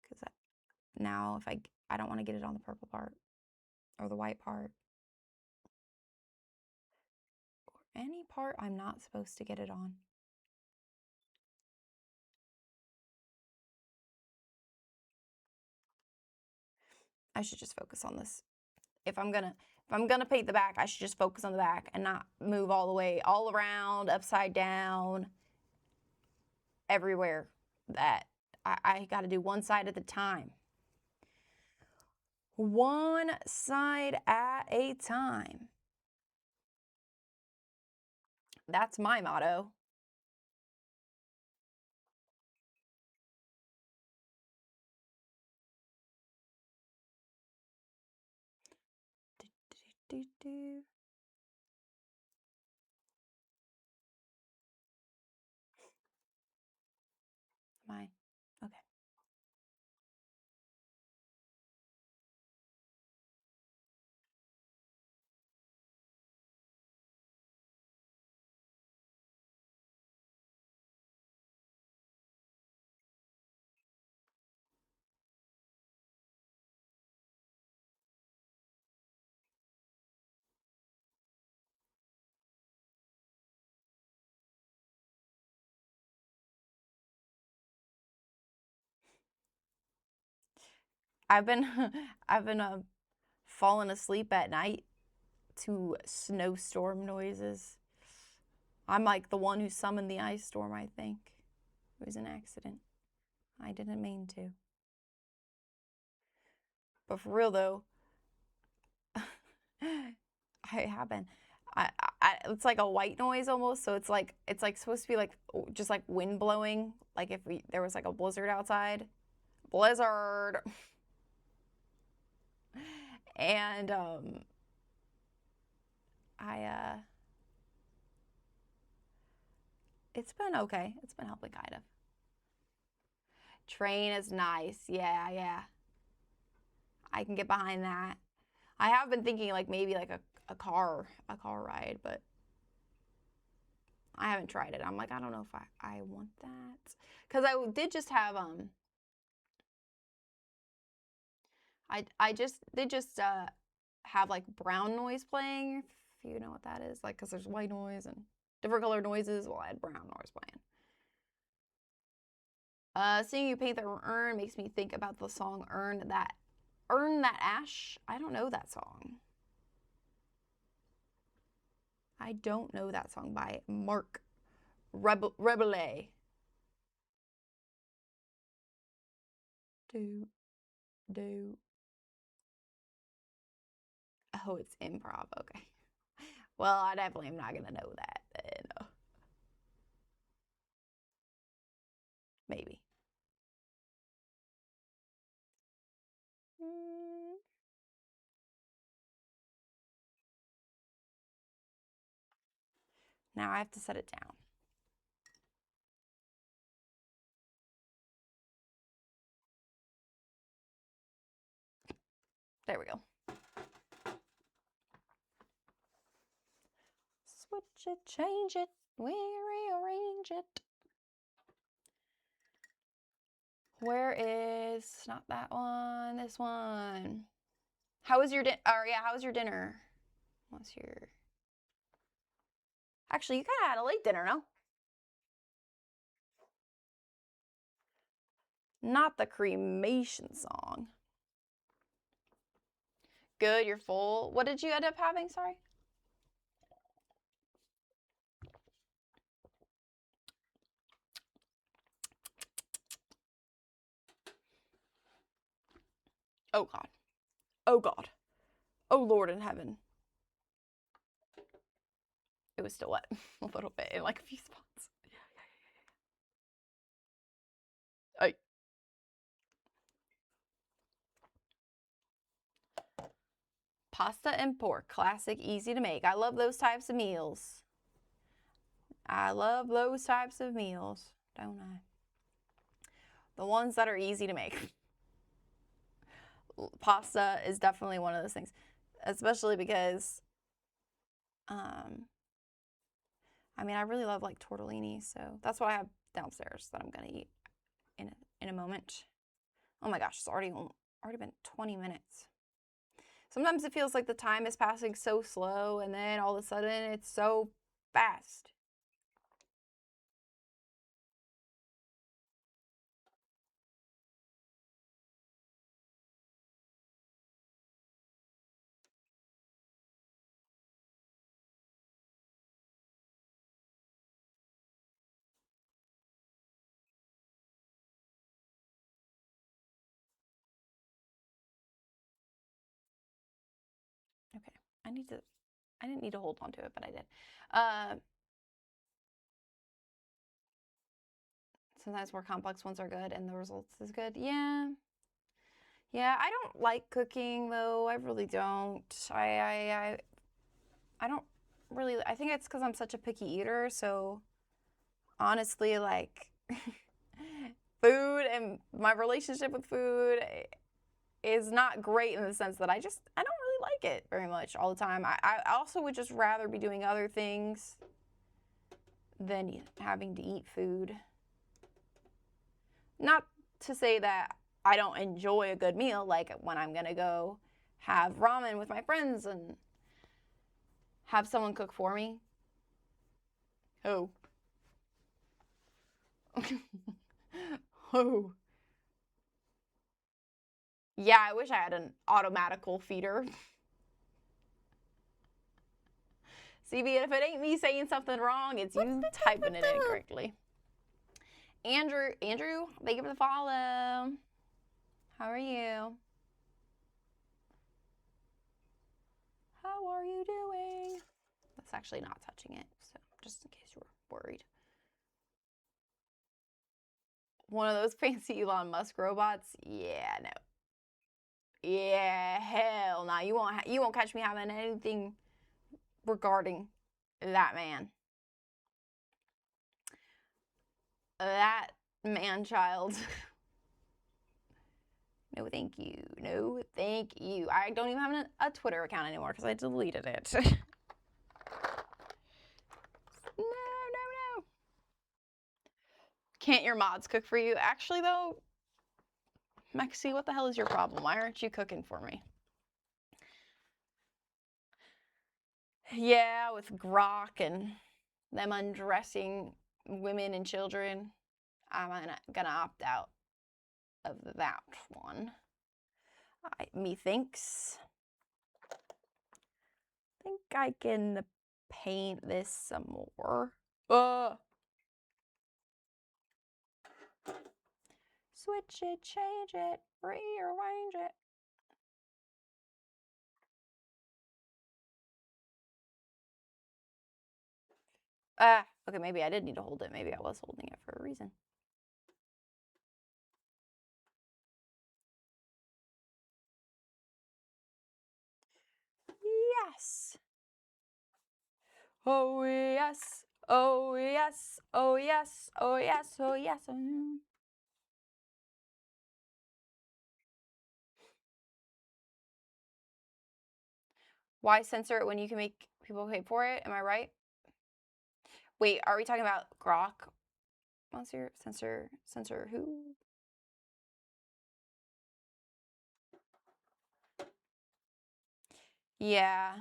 A: Because now if I don't want to get it on the purple part or the white part. Or any part I'm not supposed to get it on. I should just focus on this. If I'm gonna paint the back, I should just focus on the back and not move all the way all around, upside down, everywhere. That I got to do one side at a time. One side at a time. That's my motto. Do. I've been I've been falling asleep at night to snowstorm noises. I'm like the one who summoned the ice storm, I think. It was an accident. I didn't mean to. But for real though, I have been. It's like a white noise almost, so it's like supposed to be like just like wind blowing, like if there was like a blizzard outside. Blizzard. And I it's been okay. It's been helping kind of. Train is nice. Yeah, yeah. I can get behind that. I have been thinking like maybe like a car ride, but I haven't tried it. I'm like, I don't know if I want that. Cause I did just have I just did just have like brown noise playing, if you know what that is. Like, cause there's white noise and different color noises. Well, I had brown noise playing. Seeing you paint the urn makes me think about the song Earn That Ash. I don't know that song. I don't know that song by Mark Rebele. Do. Oh, it's improv. Okay. Well, I definitely am not gonna know that then. Maybe. Now I have to set it down. There we go. Switch it, change it, we rearrange it. Where is, not that one, this one. How was your dinner? Oh, yeah, how was your dinner? What's your... Actually, you kind of had a late dinner, no? Not the cremation song. Good, you're full. What did you end up having? Sorry. Oh, God. Oh, God. Oh, Lord in heaven. It was still wet a little bit in like a few spots. Ay. Pasta and pork, classic, easy to make. I love those types of meals. I love those types of meals, don't I? The ones that are easy to make. Pasta is definitely one of those things, especially because, I mean, I really love like tortellini, so that's what I have downstairs that I'm gonna eat in a moment. Oh my gosh, it's already been 20 minutes. Sometimes it feels like the time is passing so slow, and then all of a sudden it's so fast. Okay, I didn't need to hold on to it, but I did. Sometimes more complex ones are good and the results is good. Yeah. Yeah, I don't like cooking though. I really don't. I don't really, I think it's because I'm such a picky eater, so honestly, like food and my relationship with food is not great in the sense that I don't really like it very much all the time. I also would just rather be doing other things than having to eat food. Not to say that I don't enjoy a good meal, like when I'm gonna go have ramen with my friends and have someone cook for me. Oh. Oh. Yeah, I wish I had an automatical feeder. See, if it ain't me saying something wrong, it's you typing it incorrectly. Andrew, thank you for the follow. How are you? How are you doing? That's actually not touching it, so just in case you were worried. One of those fancy Elon Musk robots? Yeah, no. Yeah, hell no. You won't catch me having anything regarding that man. That man-child. No, thank you. No, thank you. I don't even have a Twitter account anymore because I deleted it. No. Can't your mods cook for you? Actually, though, Mexi, what the hell is your problem? Why aren't you cooking for me? Yeah, with Grok and them undressing women and children, I'm gonna opt out of that one. Methinks. Think I can paint this some more. Switch it, change it, rearrange it. Okay, maybe I did need to hold it. Maybe I was holding it for a reason. Yes. Oh yes. Oh yes. Oh yes. Oh yes. Oh yes. Why censor it when you can make people pay for it? Am I right? Wait, are we talking about Grok? Censor who? Yeah.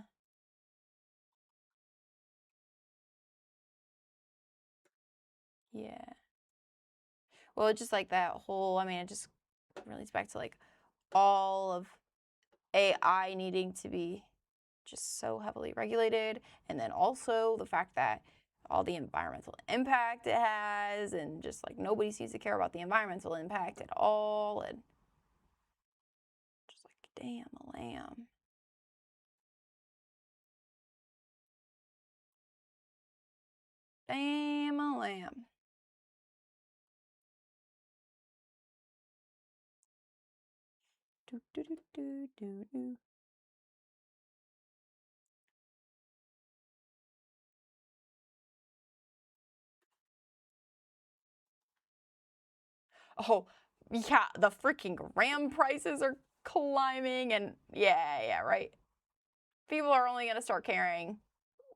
A: Yeah. Well, just like that whole, it just relates back to like all of AI needing to be just so heavily regulated. And then also the fact that all the environmental impact it has, and just like nobody seems to care about the environmental impact at all. And just like, damn a lamb. Damn a lamb. Do, do, do, do, do, do. Oh, yeah, the freaking RAM prices are climbing, and yeah, right. People are only going to start caring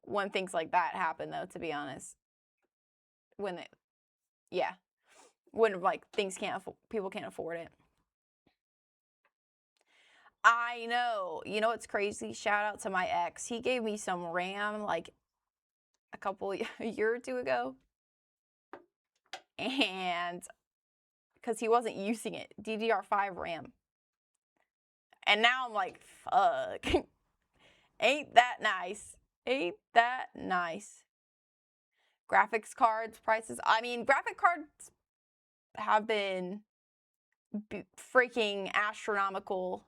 A: when things like that happen, though, to be honest. When like things people can't afford it. I know. You know what's crazy? Shout out to my ex. He gave me some RAM like a year or two ago. And because he wasn't using it, DDR5 RAM. And now I'm like, fuck. Ain't that nice? Ain't that nice? Graphics cards prices. Graphic cards have been freaking astronomical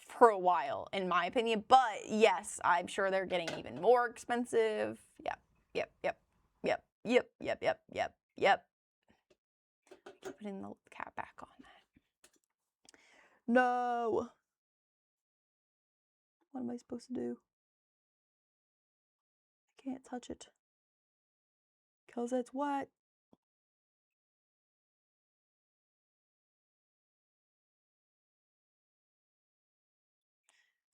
A: for a while, in my opinion. But yes, I'm sure they're getting even more expensive. Yep. Keep putting the cap back on that. No. What am I supposed to do? I can't touch it because it's wet.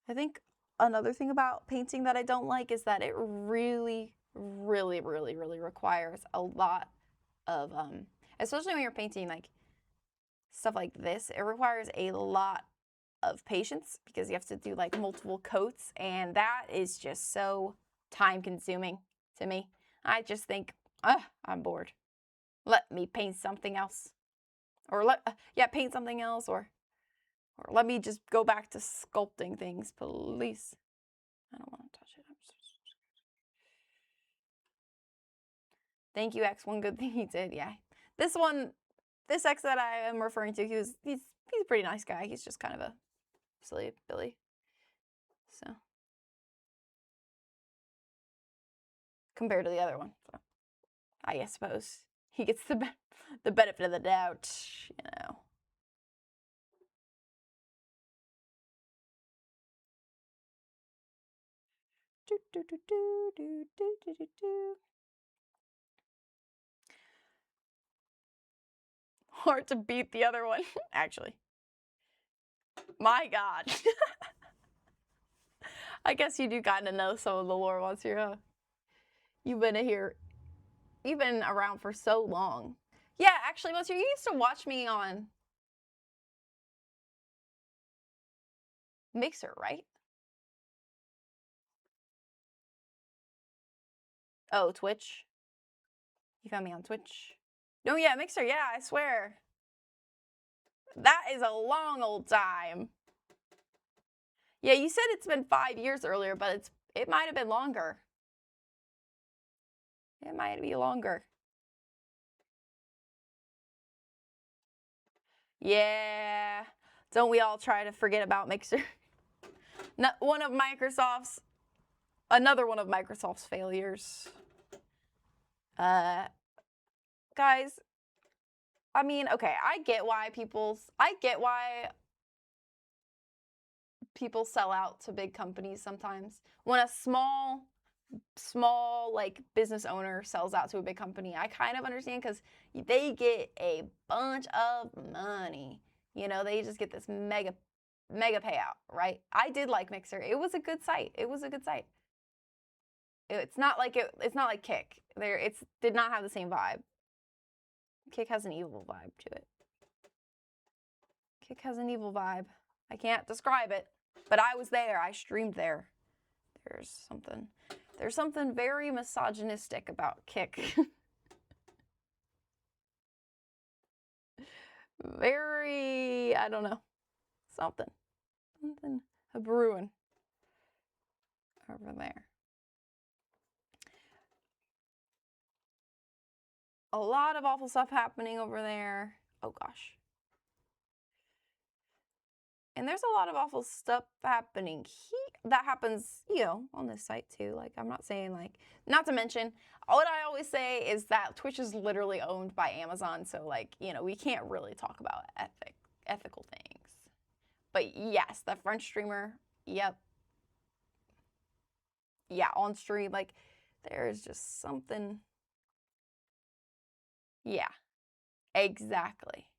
A: I think another thing about painting that I don't like is that it really requires a lot of especially when you're painting like stuff like this, it requires a lot of patience because you have to do like multiple coats, and that is just so time consuming to me. I just think, I'm bored. Let me paint something else. Or paint something else, or let me just go back to sculpting things, please. I don't want to touch it. Thank you, X. One good thing he did, yeah. This X that I am referring to, he's a pretty nice guy. He's just kind of a silly Billy. So compared to the other one, so I suppose he gets the benefit of the doubt, you know. Hard to beat the other one, actually. My God. I guess you do kind of know some of the lore once you're, you've been around for so long. Yeah, actually, Monsieur, you used to watch me on Mixer, right? Oh, Twitch. You found me on Twitch. No, yeah, Mixer, yeah, I swear. That is a long old time. Yeah, you said it's been 5 years earlier, but it might have been longer. It might be longer. Yeah. Don't we all try to forget about Mixer? Another one of Microsoft's failures. Guys, I mean, okay, I get why people sell out to big companies sometimes. When a small like business owner sells out to a big company, I kind of understand because they get a bunch of money. You know, they just get this mega payout, right? I did like Mixer. It was a good site. It's not like Kick. It did not have the same vibe. Kick has an evil vibe to it. Kick has an evil vibe. I can't describe it, but I was there. I streamed there. There's something very misogynistic about Kick. Very, I don't know, something a brewing over there. A lot of awful stuff happening over there. Oh gosh. And there's a lot of awful stuff happening that happens, you know, on this site too. Like, I'm not saying like, not to mention, what I always say is that Twitch is literally owned by Amazon. So like, you know, we can't really talk about ethical things. But yes, the French streamer, yep. Yeah, on stream, like, there's just something. Yeah, exactly.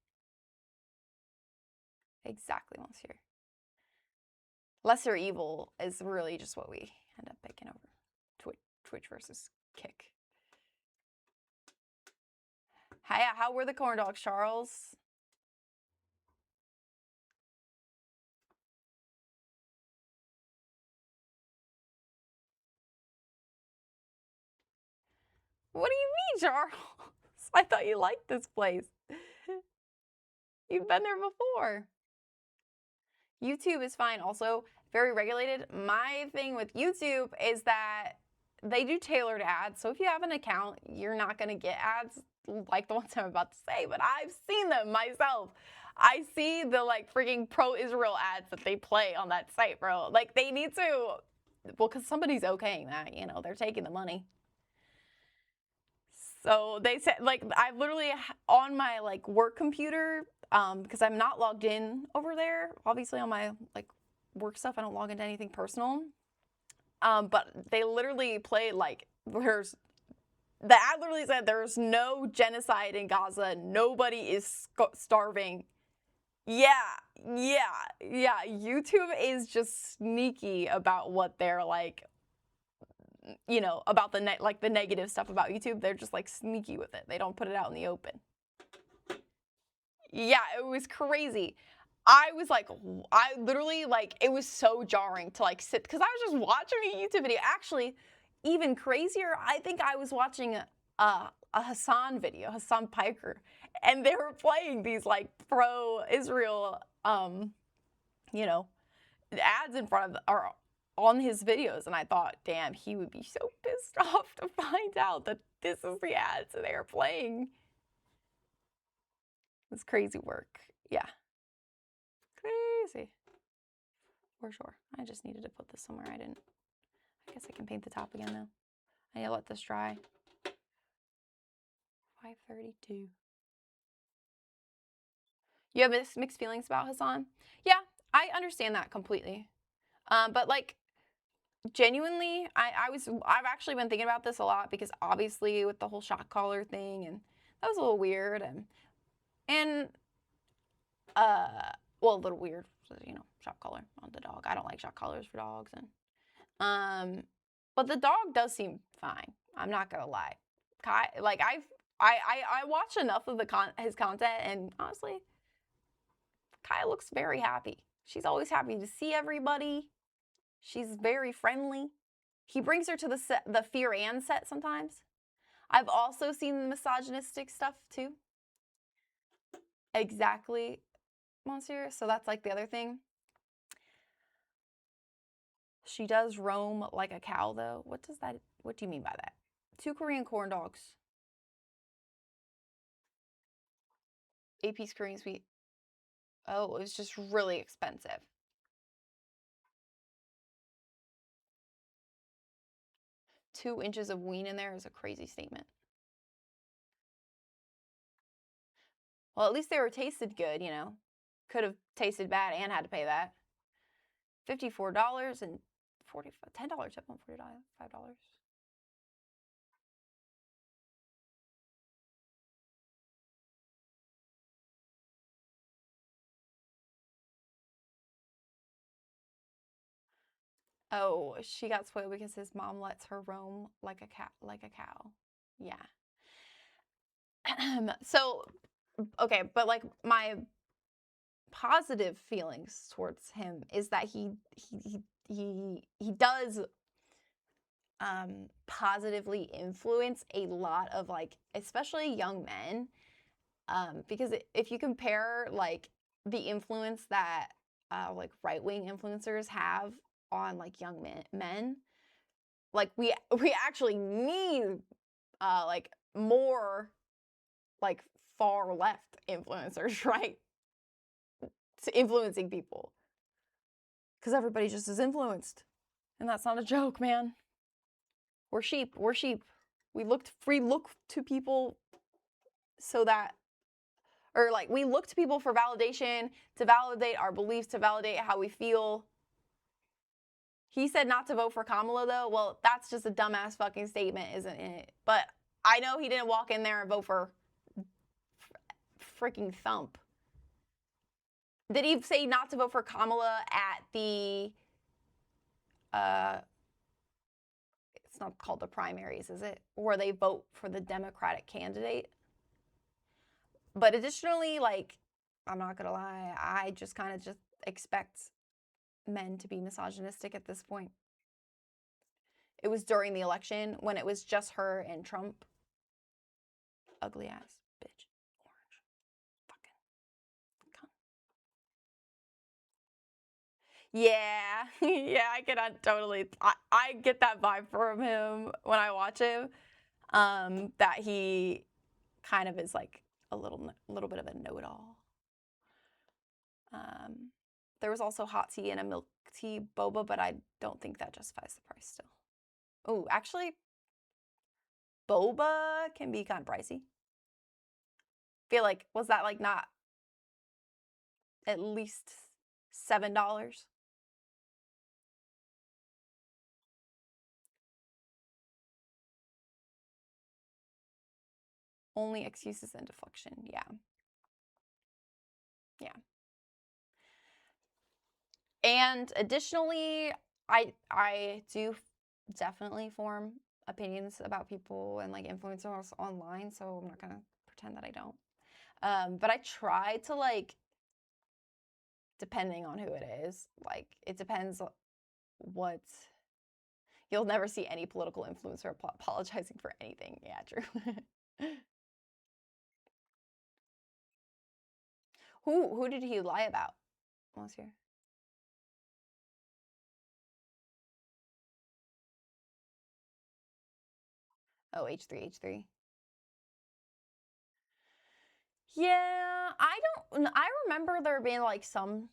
A: Exactly, Monsieur. Lesser evil is really just what we end up picking over. Twitch versus Kick. How were the corn dogs, Charles? What do you mean, Charles? I thought you liked this place. You've been there before. YouTube is fine, also very regulated. My thing with YouTube is that they do tailored ads. So if you have an account, you're not going to get ads like the ones I'm about to say, but I've seen them myself. I see the like freaking pro-Israel ads that they play on that site, bro. Like they need to, well, because somebody's okaying that, you know, they're taking the money. So they said, like, I literally on my like work computer, because I'm not logged in over there. Obviously on my like work stuff, I don't log into anything personal. But they literally played like the ad literally said there's no genocide in Gaza. Nobody is starving. Yeah. YouTube is just sneaky about what they're like. You know, about the negative stuff about YouTube. They're just like sneaky with it. They don't put it out in the open. Yeah, it was crazy. I was like, I literally like, it was so jarring to like sit, because I was just watching a YouTube video. Actually, even crazier, I think I was watching a Hassan video, Hassan Piker, and they were playing these like pro-Israel, you know, ads in front of or on his videos, and I thought, damn, he would be so pissed off to find out that this is the ads that they are playing. It's crazy work. Yeah. Crazy. For sure. I just needed to put this somewhere. I guess I can paint the top again though. I need to let this dry. 5:32. You have mixed feelings about Hassan? Yeah, I understand that completely. But like genuinely, I've actually been thinking about this a lot because obviously with the whole shock collar thing, and that was a little weird, and well, a little weird, you know, shock collar on the dog. I don't like shock collars for dogs, and but the dog does seem fine. I'm not gonna lie. Kai, like I watched enough of his content, and honestly, Kai looks very happy. She's always happy to see everybody. She's very friendly. He brings her to the Fear Ann set sometimes. I've also seen the misogynistic stuff too. Exactly, Monsieur. So that's like the other thing. She does roam like a cow, though. What do you mean by that? 2 Korean corn dogs. 8-piece Korean sweet. Oh, it was just really expensive. Two inches of ween in there is a crazy statement. Well, at least they were tasted good, you know. Could have tasted bad and had to pay that. $54 and $10 tip on $5. Oh, she got spoiled because his mom lets her roam like a cow. Yeah. So, okay, but like my positive feelings towards him is that he does positively influence a lot of like especially young men, because if you compare like the influence that like right-wing influencers have on like young men, like we actually need like more like far left influencers, right, to influencing people, because everybody just is influenced, and that's not a joke, man. We're sheep. We look to people so that, or like we look to people for validation, to validate our beliefs, to validate how we feel. He said not to vote for Kamala, though. Well, that's just a dumbass fucking statement, isn't it? But I know he didn't walk in there and vote for freaking Thump. Did he say not to vote for Kamala at the, it's not called the primaries, is it? Where they vote for the Democratic candidate? But additionally, like, I'm not gonna lie, I just kind of just expect men to be misogynistic at this point. It was during the election when it was just her and Trump. Ugly ass bitch. Orange. Fucking cunt. Yeah. Yeah, I can totally, I get that vibe from him when I watch him. That he kind of is like a little bit of a know-it-all. There was also hot tea and a milk tea boba, but I don't think that justifies the price still. Oh, actually, boba can be kind of pricey. Feel like, was that like not at least $7? Only excuses and deflection. Yeah. Yeah. And additionally, I do definitely form opinions about people and like influencers online, so I'm not gonna pretend that I don't. But I try to like, depending on who it is, like it depends what. You'll never see any political influencer apologizing for anything. Yeah, true. Who did he lie about last year? Oh, H3. Yeah, I remember there being like some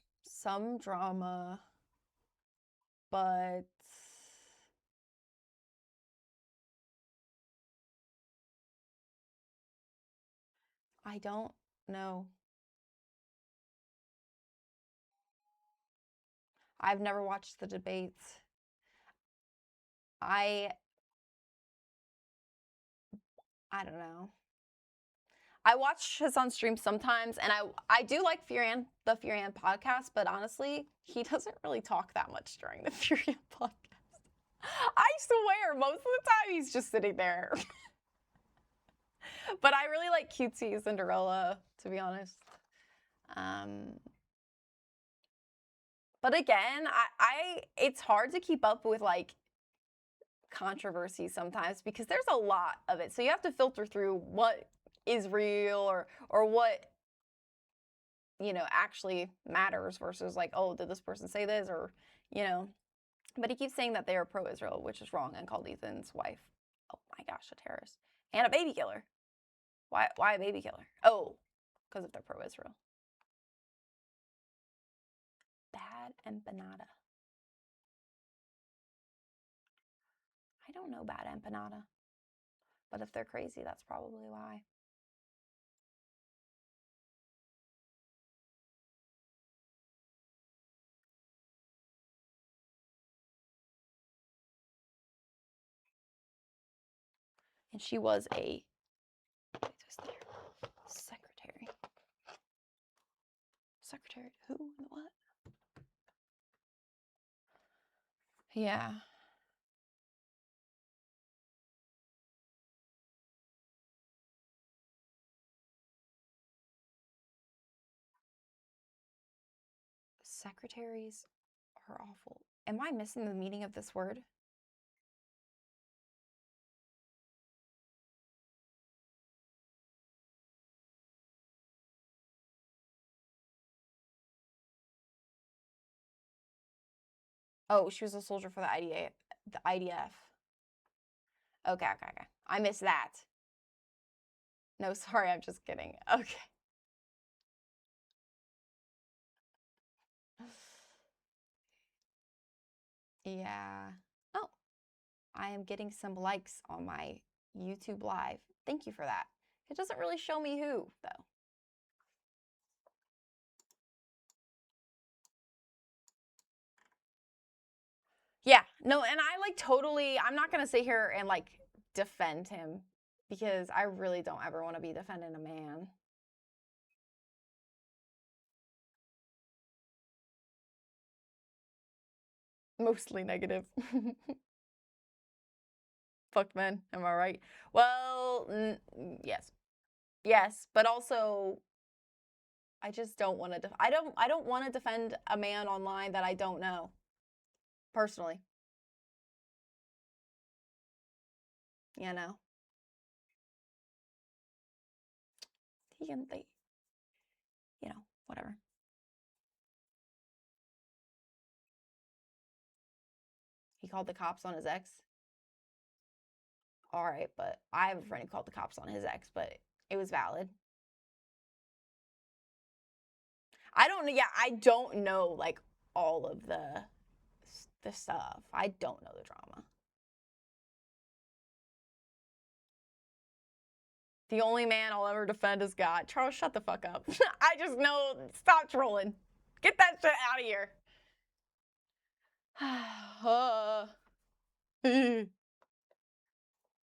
A: drama, but I don't know. I've never watched the debates. I don't know. I watch his on stream sometimes, and I do like the Furian podcast, but honestly, he doesn't really talk that much during the Furian podcast. I swear, most of the time he's just sitting there. But I really like cutesy Cinderella, to be honest. But again, it's hard to keep up with like controversy sometimes because there's a lot of it. So you have to filter through what is real or what actually matters versus like, oh, did this person say this or but he keeps saying that they are pro-Israel, which is wrong, and called Ethan's wife, oh my gosh, a terrorist and a baby killer. Why a baby killer? Oh, because if they're pro-Israel. Bad empanada. I don't know bad empanada, but if they're crazy, that's probably why. And she was a secretary. Secretary who and what? Yeah. Secretaries are awful. Am I missing the meaning of this word? Oh, she was a soldier for the IDF. Okay. I missed that. No, sorry, I'm just kidding. Okay. Yeah. Oh, I am getting some likes on my YouTube live. Thank you for that. It doesn't really show me who, though. Yeah, no, and I like totally, I'm not going to sit here and like defend him because I really don't ever want to be defending a man. Mostly negative. Fuck men, am I right? Well, yes. Yes, but also I just don't want to I don't want to defend a man online that I don't know. Personally. You know. They whatever. He called the cops on his ex. All right, but I have a friend who called the cops on his ex, but it was valid. I don't know like all of the stuff. I don't know the drama. The only man I'll ever defend is God. Charles, shut the fuck up. I just know, stop trolling. Get that shit out of here.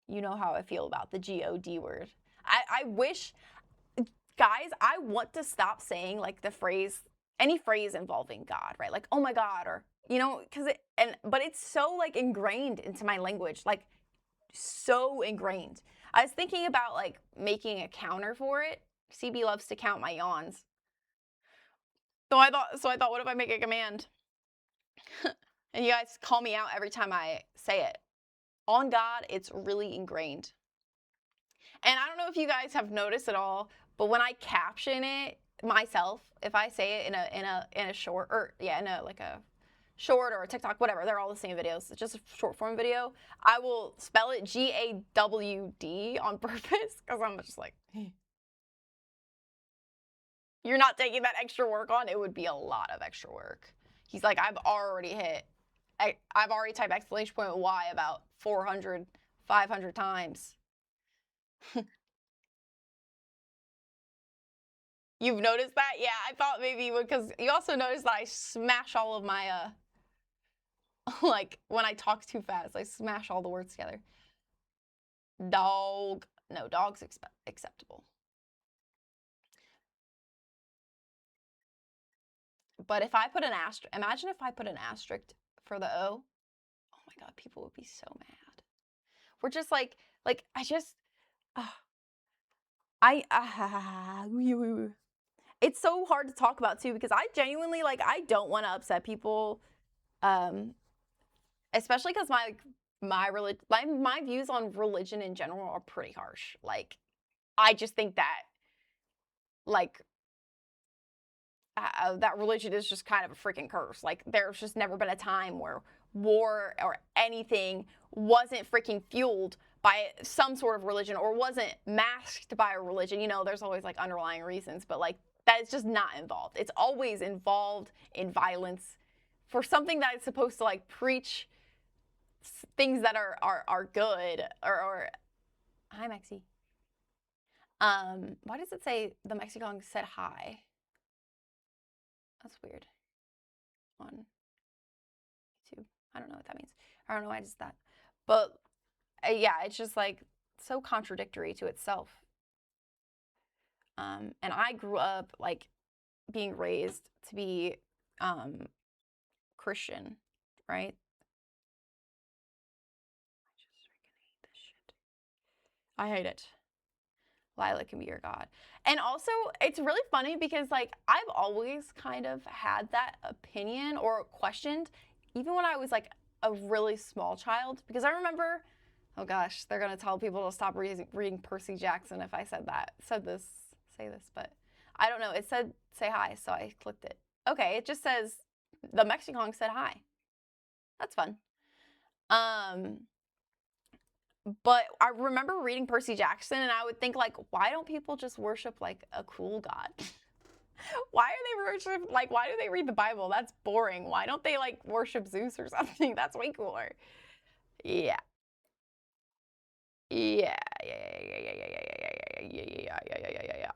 A: You know how I feel about the God word. I wish, guys, I want to stop saying like the phrase, any phrase involving God, right? Like, oh my God, or, but it's so like ingrained into my language, like so ingrained. I was thinking about like making a counter for it. CB loves to count my yawns. So I thought, what if I make a command? And you guys call me out every time I say it. On God, it's really ingrained. And I don't know if you guys have noticed at all, but when I caption it myself, if I say it in a short, or yeah, in a like a short or a TikTok, whatever, they're all the same videos. It's just a short form video. I will spell it GAWD on purpose because I'm just like, you're not taking that extra work on. It would be a lot of extra work. He's like, I've already typed exclamation point Y about 400, 500 times. You've noticed that? Yeah, I thought maybe you would, because you also noticed that I smash all of my, like, when I talk too fast, I smash all the words together. Dog. No, dog's acceptable. But if I put an asterisk, imagine if I put an asterisk for the O. Oh my God, people would be so mad. We're just like, I just, it's so hard to talk about too, because I genuinely, like, I don't want to upset people, especially because my views on religion in general are pretty harsh. Like, I just think that, like, that religion is just kind of a freaking curse. Like, there's just never been a time where war or anything wasn't freaking fueled by some sort of religion or wasn't masked by a religion. You know, there's always like underlying reasons, but like that is just not involved. It's always involved in violence for something that is supposed to like preach things that are good or hi Mexi. Why does it say the Mexican said hi? That's weird. On YouTube. I don't know what that means. I don't know why I just that. But yeah, it's just like so contradictory to itself. And I grew up like being raised to be Christian, right? I just freaking hate this shit. I hate it. Lila can be your God. And also, it's really funny because, like, I've always kind of had that opinion or questioned, even when I was, like, a really small child. Because I remember, oh gosh, they're going to tell people to stop reading Percy Jackson if I say this, but I don't know. It said, say hi, so I clicked it. Okay, it just says, the Mexican said hi. That's fun. But I remember reading Percy Jackson and I would think like, why don't people just worship like a cool God? Why do they read the Bible? That's boring. Why don't they like worship Zeus or something? That's way cooler. Yeah. Yeah. Yeah.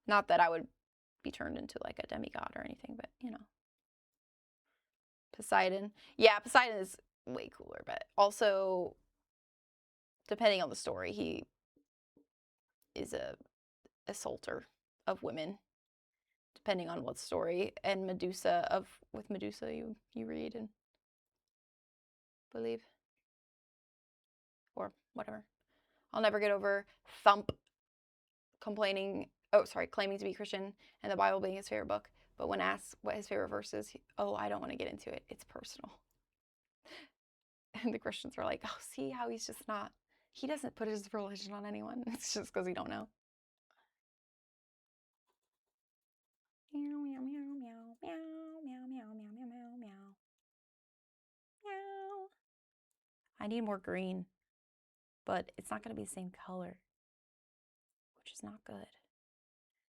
A: Not that I would be turned into like a demigod or anything, but you know. Poseidon. Yeah, Poseidon is way cooler, but also depending on the story, he is a assaulter of women, depending on what story. And with Medusa you read and believe. Or whatever. I'll never get over Thump claiming to be Christian and the Bible being his favorite book. But when asked what his favorite verse is, I don't want to get into it. It's personal. And the Christians are like, oh, see how he doesn't put his religion on anyone. It's just because he don't know. Meow, meow, meow, meow, meow, meow, meow, meow, meow, meow, meow. Meow. I need more green, but it's not going to be the same color, which is not good.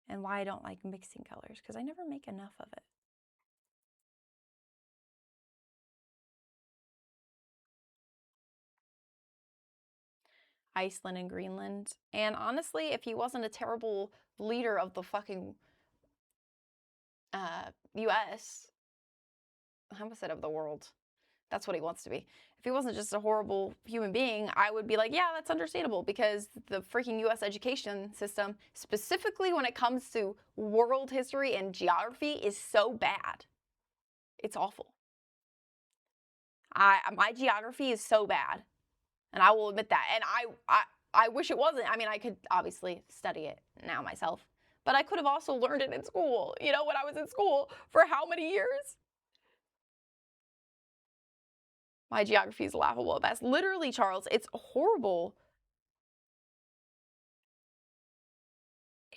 A: And why I don't like mixing colors, because I never make enough of it. Iceland and Greenland. And honestly, if he wasn't a terrible leader of the fucking US, I almost said of the world. That's what he wants to be. If he wasn't just a horrible human being, I would be like, yeah, that's understandable, because the freaking US education system, specifically when it comes to world history and geography, is so bad. It's awful. My geography is so bad, and I will admit that. And I wish it wasn't. I mean, I could obviously study it now myself, but I could have also learned it in school, you know, when I was in school for how many years? My geography is laughable at best. Literally, Charles, it's horrible.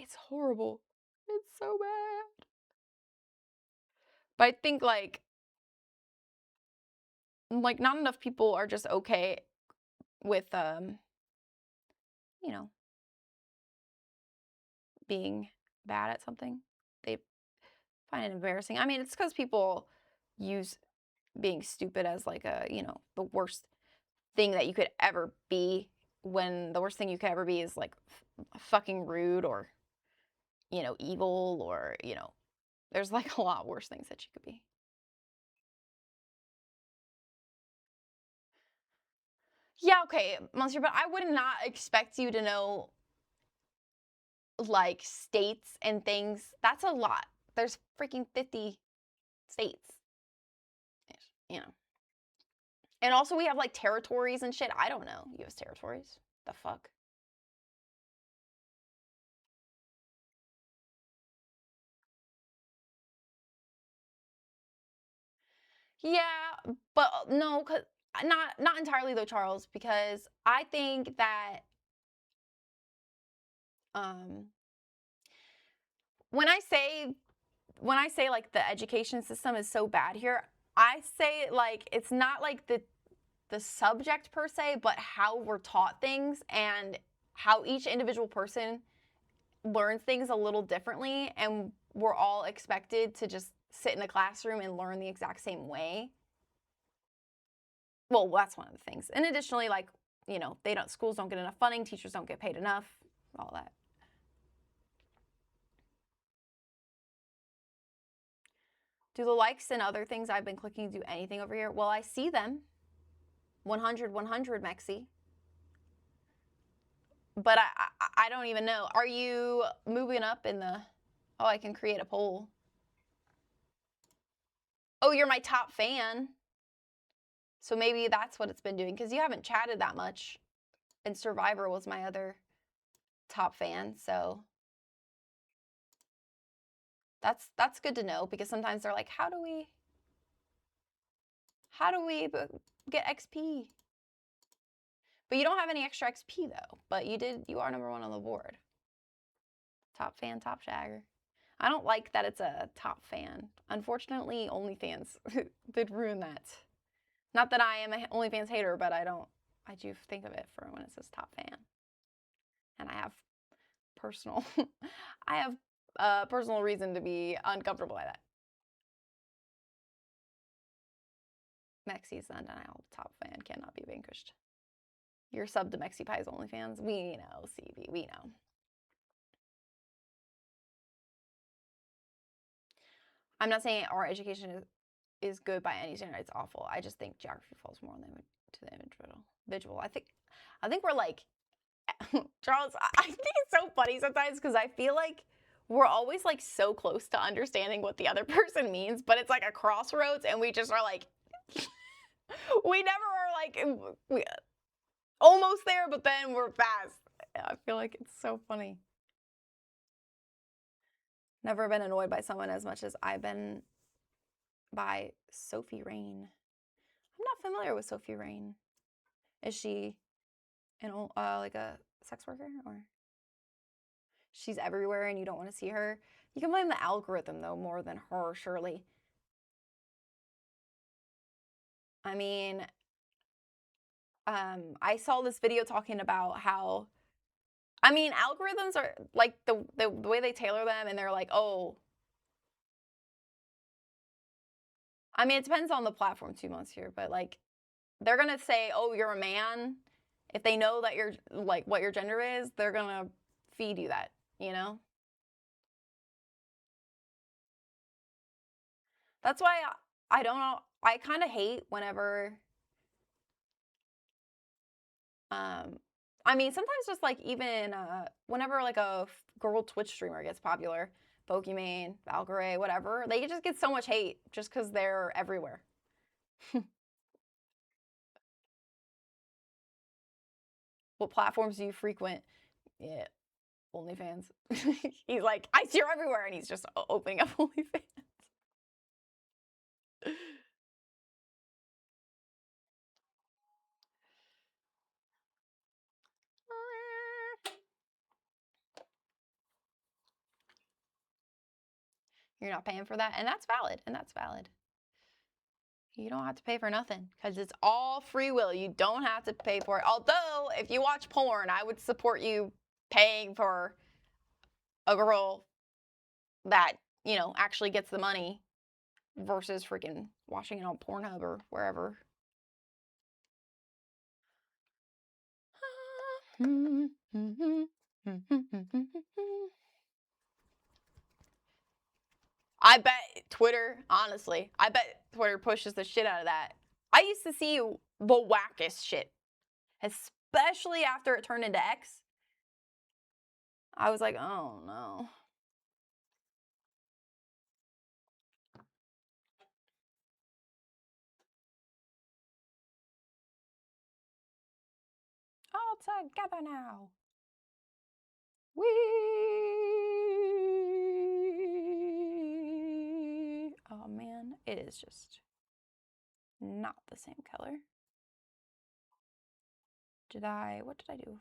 A: It's horrible. It's so bad. But I think like not enough people are just okay with you know, being bad at something. They find it embarrassing. I mean, it's because people use being stupid as like the worst thing that you could ever be, when the worst thing you could ever be is like fucking rude or evil, or there's like a lot worse things that you could be. Yeah, okay, Monsieur, but I would not expect you to know like states and things. That's a lot. There's freaking 50 states. You know. And also we have like territories and shit. I don't know. US territories. The fuck? Yeah, but no, cause not entirely though, Charles, because I think that um when I say like the education system is so bad here, I say like it's not like the subject per se, but how we're taught things and how each individual person learns things a little differently, and we're all expected to just sit in the classroom and learn the exact same way. Well, that's one of the things. And additionally, like, schools don't get enough funding, teachers don't get paid enough, all that. Do the likes and other things I've been clicking do anything over here? Well, I see them. 100, 100, Mexi. But I don't even know. Are you moving up in the... Oh, I can create a poll. Oh, you're my top fan. So maybe that's what it's been doing, because you haven't chatted that much. And Survivor was my other top fan, so that's good to know, because sometimes they're like, how do we get XP? But you don't have any extra XP though. But you are number one on the board. Top fan, top shagger. I don't like that it's a top fan. Unfortunately, OnlyFans did ruin that. Not that I am an OnlyFans hater, but I do think of it for when it says top fan. And I have personal personal reason to be uncomfortable by that. Mexi's undeniable top fan cannot be vanquished. You're sub to Mexi Pie's OnlyFans. We know, CB, we know. I'm not saying our education is good by any standard. It's awful. I just think geography falls more on to the individual. I think we're like, Charles, I think it's so funny sometimes, because I feel like we're always like so close to understanding what the other person means, but it's like a crossroads, and we just are like, we never are like almost there, but then we're fast. I feel like it's so funny. Never been annoyed by someone as much as I've been by Sophie Rain. I'm not familiar with Sophie Rain. Is she like a sex worker, or she's everywhere and you don't want to see her? You can blame the algorithm though more than her, surely. I mean, I saw this video talking about how, I mean, algorithms are like the way they tailor them, and they're like, oh, I mean, it depends on the platform too, Monsieur, but like, they're gonna say, oh, you're a man. If they know that you're like what your gender is, they're gonna feed you that, That's why I don't know. I kind of hate whenever, I mean, sometimes just like even whenever like a girl Twitch streamer gets popular, Pokimane, Valkyrie, whatever, they just get so much hate just because they're everywhere. What platforms do you frequent? Yeah, OnlyFans. He's like, I see her everywhere, and he's just opening up OnlyFans. You're not paying for that, and that's valid, and that's valid. You don't have to pay for nothing because it's all free will. You don't have to pay for it. Although, if you watch porn, I would support you paying for a girl that, you know, actually gets the money versus freaking watching it on Pornhub or wherever. I bet Twitter, honestly, I bet Twitter pushes the shit out of that. I used to see the wackest shit, especially after it turned into X. I was like, oh no. All together now. Oh man, it is just not the same color. What did I do before?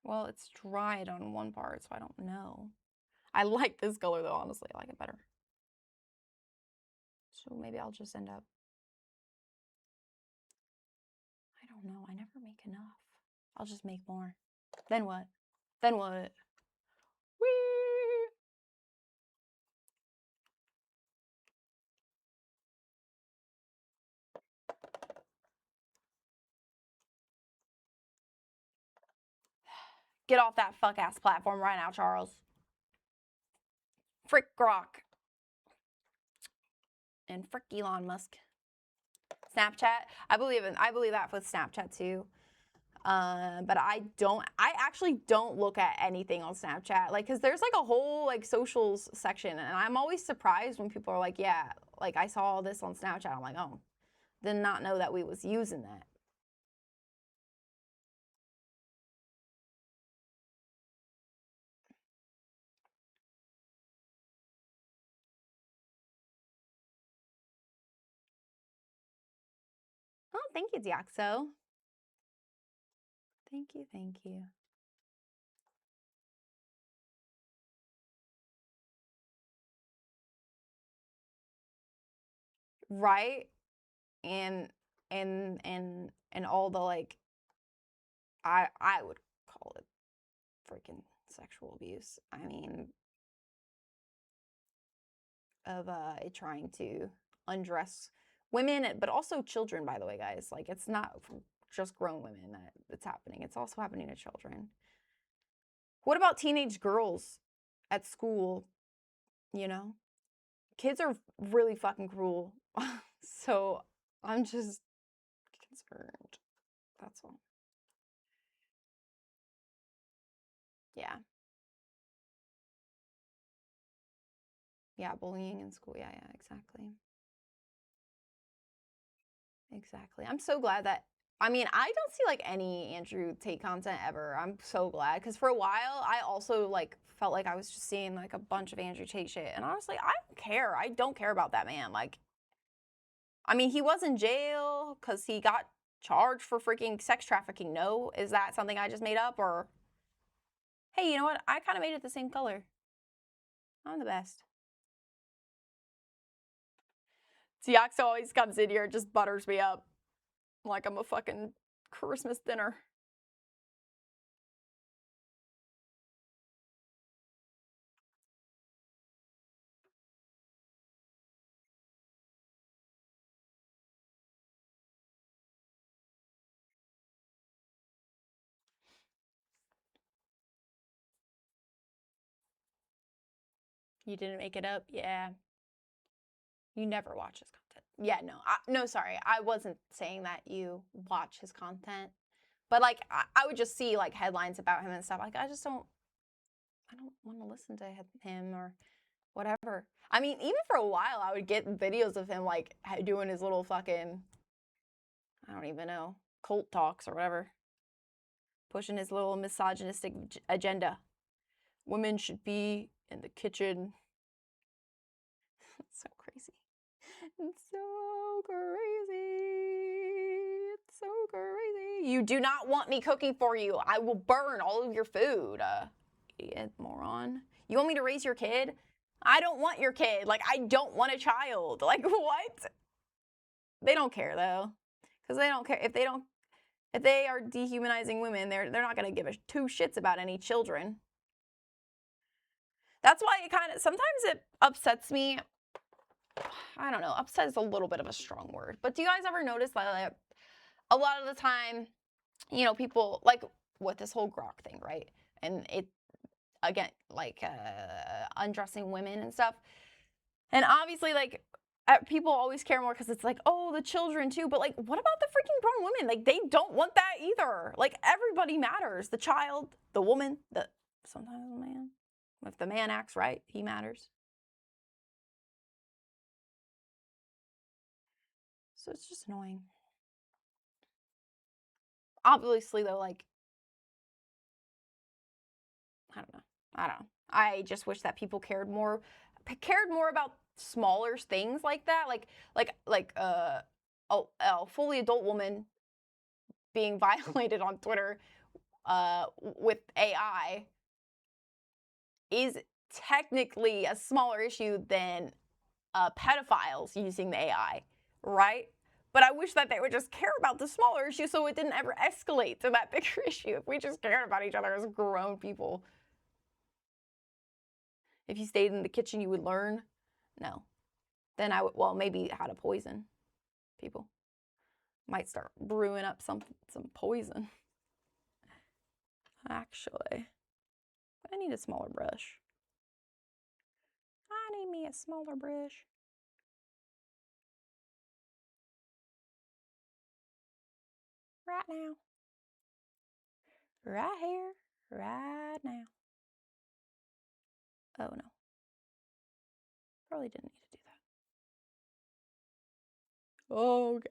A: Well, it's dried on one part, so I don't know. I like this color though, honestly. I like it better. So maybe I'll just end up, I don't know. I never make enough. I'll just make more. Then what? Then what? Whee! Get off that fuck ass platform right now, Charles. Frick Grok. And frick Elon Musk. Snapchat. I believe that with Snapchat too. But I actually don't look at anything on Snapchat. Like, cause there's like a whole like socials section, and I'm always surprised when people are like, yeah, like I saw this on Snapchat. I'm like, oh, did not know that we was using that. Oh, thank you, Diaxo. Thank you, thank you. Right? And all the like, I would call it freaking sexual abuse. I mean, of trying to undress women, but also children, by the way, guys. Like, it's not just grown women that it's happening. It's also happening to children. What about teenage girls at school? You know? Kids are really fucking cruel. So I'm just concerned. That's all. Yeah. Yeah, bullying in school. Yeah, exactly. Exactly. I'm so glad that, I mean, I don't see like any Andrew Tate content ever. I'm so glad, because for a while I also like felt like I was just seeing like a bunch of Andrew Tate shit, and honestly, I don't care. I don't care about that man. Like, I mean, he was in jail because he got charged for freaking sex trafficking. No, is that something I just made up? Or, hey, you know what? I kind of made it the same color. I'm the best. Tiax always comes in here and just butters me up like I'm a fucking Christmas dinner. You didn't make it up? Yeah. You never watch his content. Yeah, no, sorry. I wasn't saying that you watch his content. But like, I would just see like headlines about him and stuff. Like, I don't want to listen to him or whatever. I mean, even for a while, I would get videos of him like doing his little fucking, I don't even know, cult talks or whatever. Pushing his little misogynistic agenda. Women should be in the kitchen. It's so crazy. It's so crazy. It's so crazy. You do not want me cooking for you. I will burn all of your food. Idiot, moron. You want me to raise your kid? I don't want your kid. Like, I don't want a child. Like, what? They don't care though, because they don't care if they are dehumanizing women. They're not gonna give a two shits about any children. That's why sometimes it upsets me. I don't know, upset is a little bit of a strong word, but do you guys ever notice that like, a lot of the time, you know, people like with this whole grok thing, right? And it again, like undressing women and stuff. And obviously, like people always care more because it's like, oh, the children too. But like, what about the freaking grown women? Like, they don't want that either. Like, everybody matters. The child, the woman, sometimes the man. If the man acts right, he matters. So it's just annoying. Obviously, though, like, I don't know. I just wish that people cared more about smaller things like that, like a fully adult woman being violated on Twitter with AI is technically a smaller issue than pedophiles using the AI, right? But I wish that they would just care about the smaller issue so it didn't ever escalate to that bigger issue. If we just cared about each other as grown people. If you stayed in the kitchen, you would learn. No. Then I would, well, maybe how to poison people. Might start brewing up some poison. Actually, I need a smaller brush. I need me a smaller brush. Right now. Right here. Right now. Oh no. Probably didn't need to do that. Okay.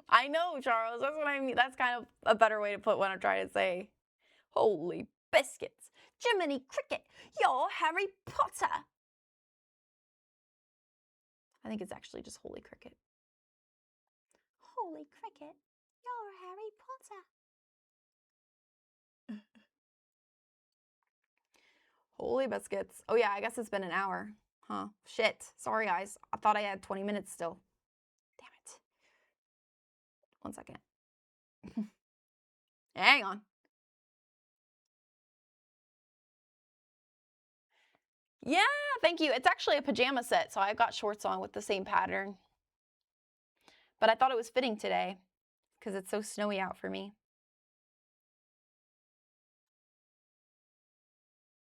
A: I know, Charles. That's what I mean. That's kind of a better way to put what I'm trying to say. Holy biscuits. Jiminy Cricket, you're Harry Potter. I think it's actually just Holy Cricket.
B: Holy cricket, you're Harry Potter.
A: Holy biscuits. Oh yeah, I guess it's been an hour. Huh. Shit. Sorry, guys. I thought I had 20 minutes still. Damn it. 1 second. Hang on. Yeah, thank you. It's actually a pajama set, so I've got shorts on with the same pattern. But I thought it was fitting today because it's so snowy out for me.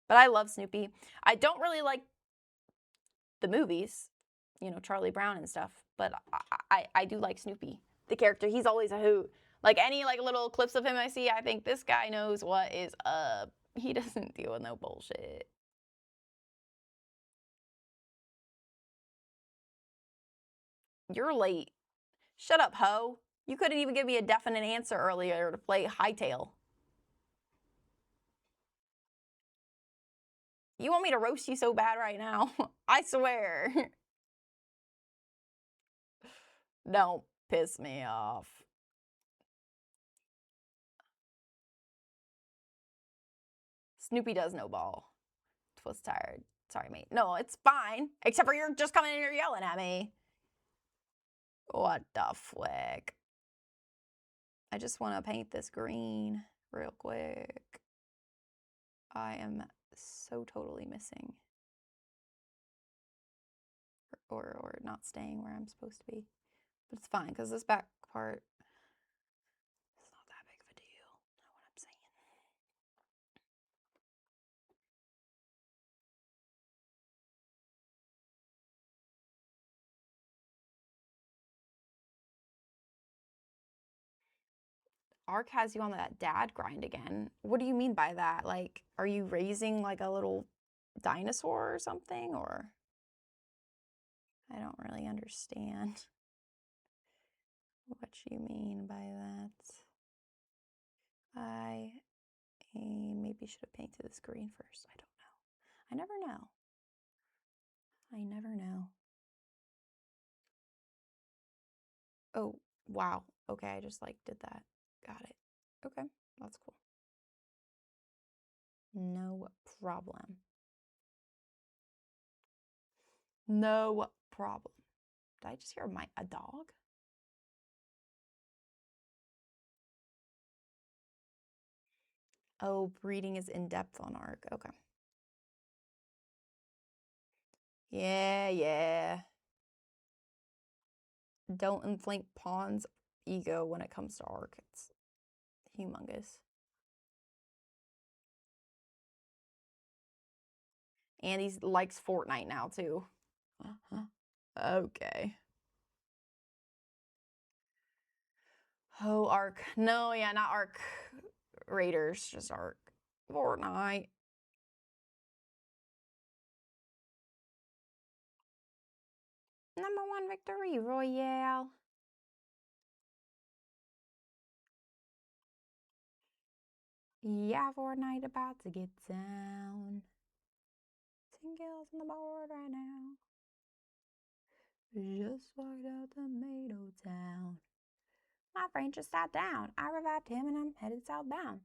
A: But I love Snoopy. I don't really like the movies, you know, Charlie Brown and stuff, but I do like Snoopy, the character. He's always a hoot. Like any like little clips of him I see, I think this guy knows what is up. He doesn't deal with no bullshit. You're late. Shut up, ho. You couldn't even give me a definite answer earlier to play Hightail. You want me to roast you so bad right now? I swear. Don't piss me off. Snoopy does no ball. Was tired. Sorry, mate. No, it's fine. Except for you're just coming in here yelling at me. What the flick? I just want to paint this green real quick. I am so totally missing. Or not staying where I'm supposed to be. But it's fine, because this back part is not that big of a deal. You know what I'm saying? Ark has you on that dad grind again. What do you mean by that? Like, are you raising like a little dinosaur or something? Or I don't really understand what you mean by that. I maybe should have painted this green first. I don't know. I never know. I never know. Oh, wow. Okay, I just like did that. Got it. Okay, that's cool. No problem. No problem. Did I just hear a dog? Oh, breeding is in depth on Arc. Okay. Yeah. Don't inflate Pawn's ego when it comes to Arc. It's humongous. And he likes Fortnite now, too. Okay. Oh, Arc. No, yeah, not Arc Raiders, just Arc. Fortnite. #1 victory royale. Yeah, Fortnite about to get down. 10 kills on the board right now. Just walked out Tomato Town. My friend just sat down. I revived him and I'm headed southbound.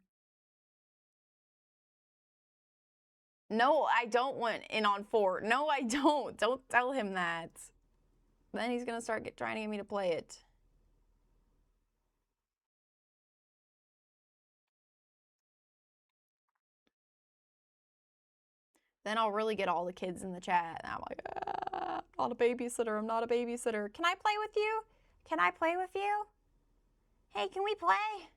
A: No, I don't want in on 4. No, I don't. Don't tell him that. Then he's going to start trying to get me to play it. Then I'll really get all the kids in the chat. And I'm like, I'm not a babysitter. I'm not a babysitter. Can I play with you? Can I play with you? Hey, can we play?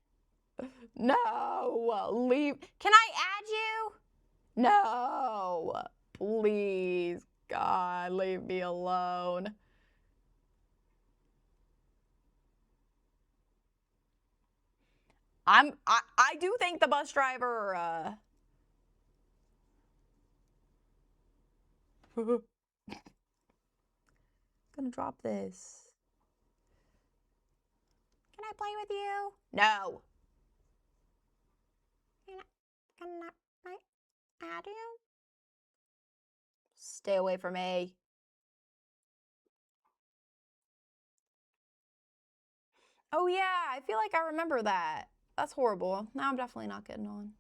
A: No, leave. Can I add you? No, please, God, leave me alone. I do think the bus driver, gonna drop this. Can I play with you? No. Can I add you? Stay away from me. Oh yeah, I feel like I remember that. That's horrible. Now I'm definitely not getting on.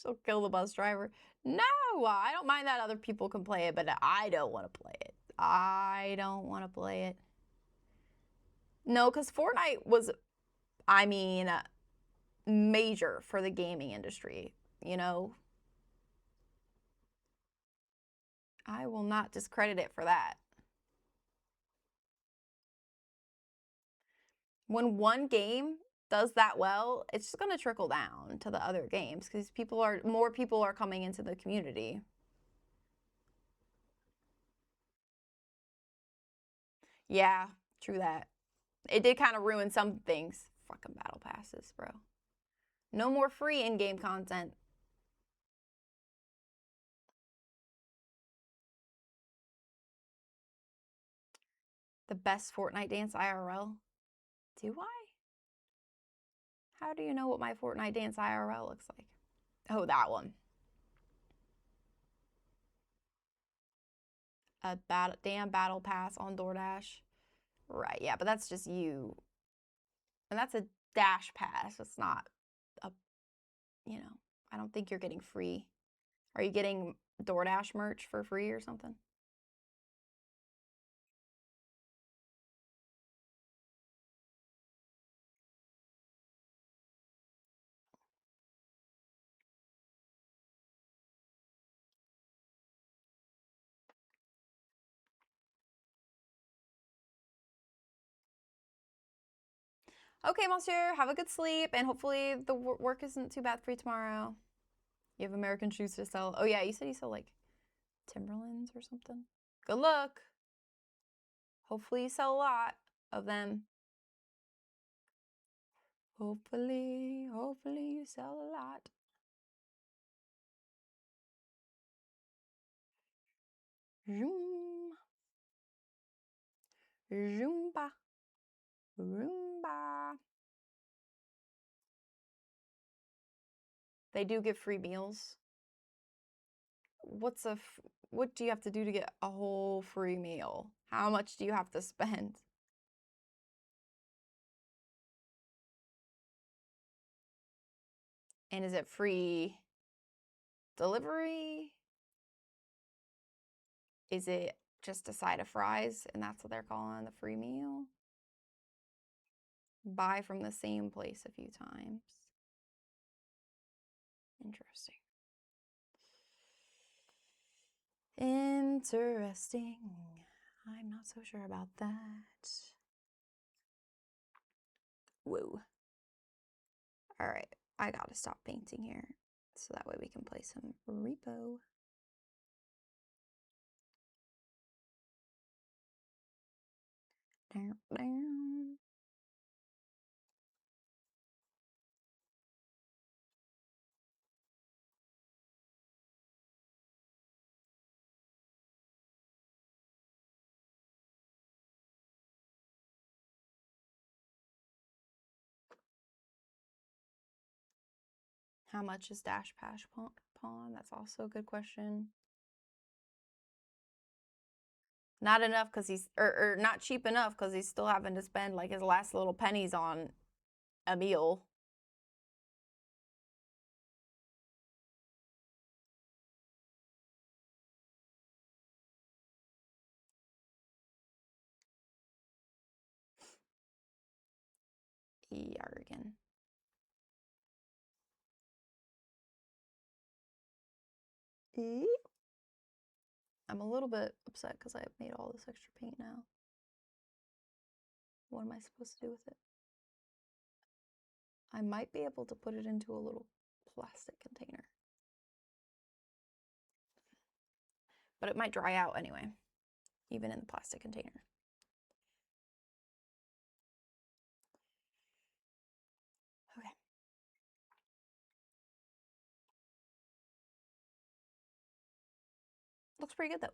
A: She'll kill the bus driver. No, I don't mind that other people can play it, but I don't want to play it. I don't want to play it. No, because Fortnite was, I mean, major for the gaming industry, you know? I will not discredit it for that. When one game does that well, it's just going to trickle down to the other games because more people are coming into the community. Yeah, true that. It did kind of ruin some things. Fucking battle passes, bro. No more free in-game content. The best Fortnite dance IRL? Do I? How do you know what my Fortnite dance IRL looks like? Oh, that one. A damn battle pass on DoorDash. Right, yeah, but that's just you. And that's a dash pass. It's not a, I don't think you're getting free. Are you getting DoorDash merch for free or something? Okay, monsieur, have a good sleep, and hopefully the work isn't too bad for you tomorrow. You have American shoes to sell. Oh yeah, you said you sell like Timberlands or something. Good luck. Hopefully you sell a lot of them. Hopefully you sell a lot. Zoom. Zoomba. Roomba. They do give free meals. What do you have to do to get a whole free meal? How much do you have to spend? And is it free delivery? Is it just a side of fries and that's what they're calling the free meal? Buy from the same place a few times. Interesting. Interesting. I'm not so sure about that. Whoa. All right, I gotta stop painting here so that way we can play some repo. Down, down. How much is Dash Pash Pawn? That's also a good question. Not enough because he's, or not cheap enough because he's still having to spend like his last little pennies on a meal. Yargan. I'm a little bit upset because I made all this extra paint now. What am I supposed to do with it? I might be able to put it into a little plastic container. But it might dry out anyway, even in the plastic container. Okay. Looks pretty good though.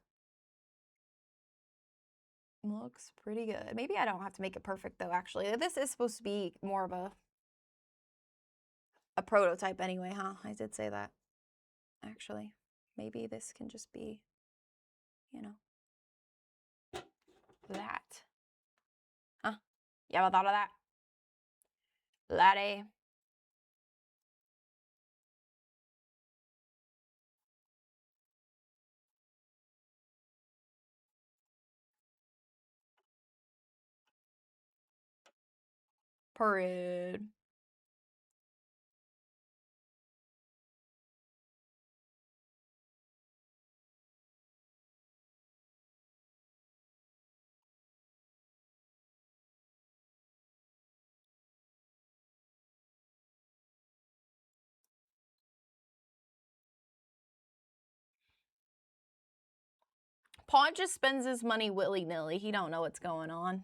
A: Looks pretty good. Maybe I don't have to make it perfect though, actually. This is supposed to be more of a prototype anyway, huh? I did say that, actually. Maybe this can just be, you know, that. Huh? You ever thought of that? Latte. Parade. Paul just spends his money willy-nilly. He don't know what's going on.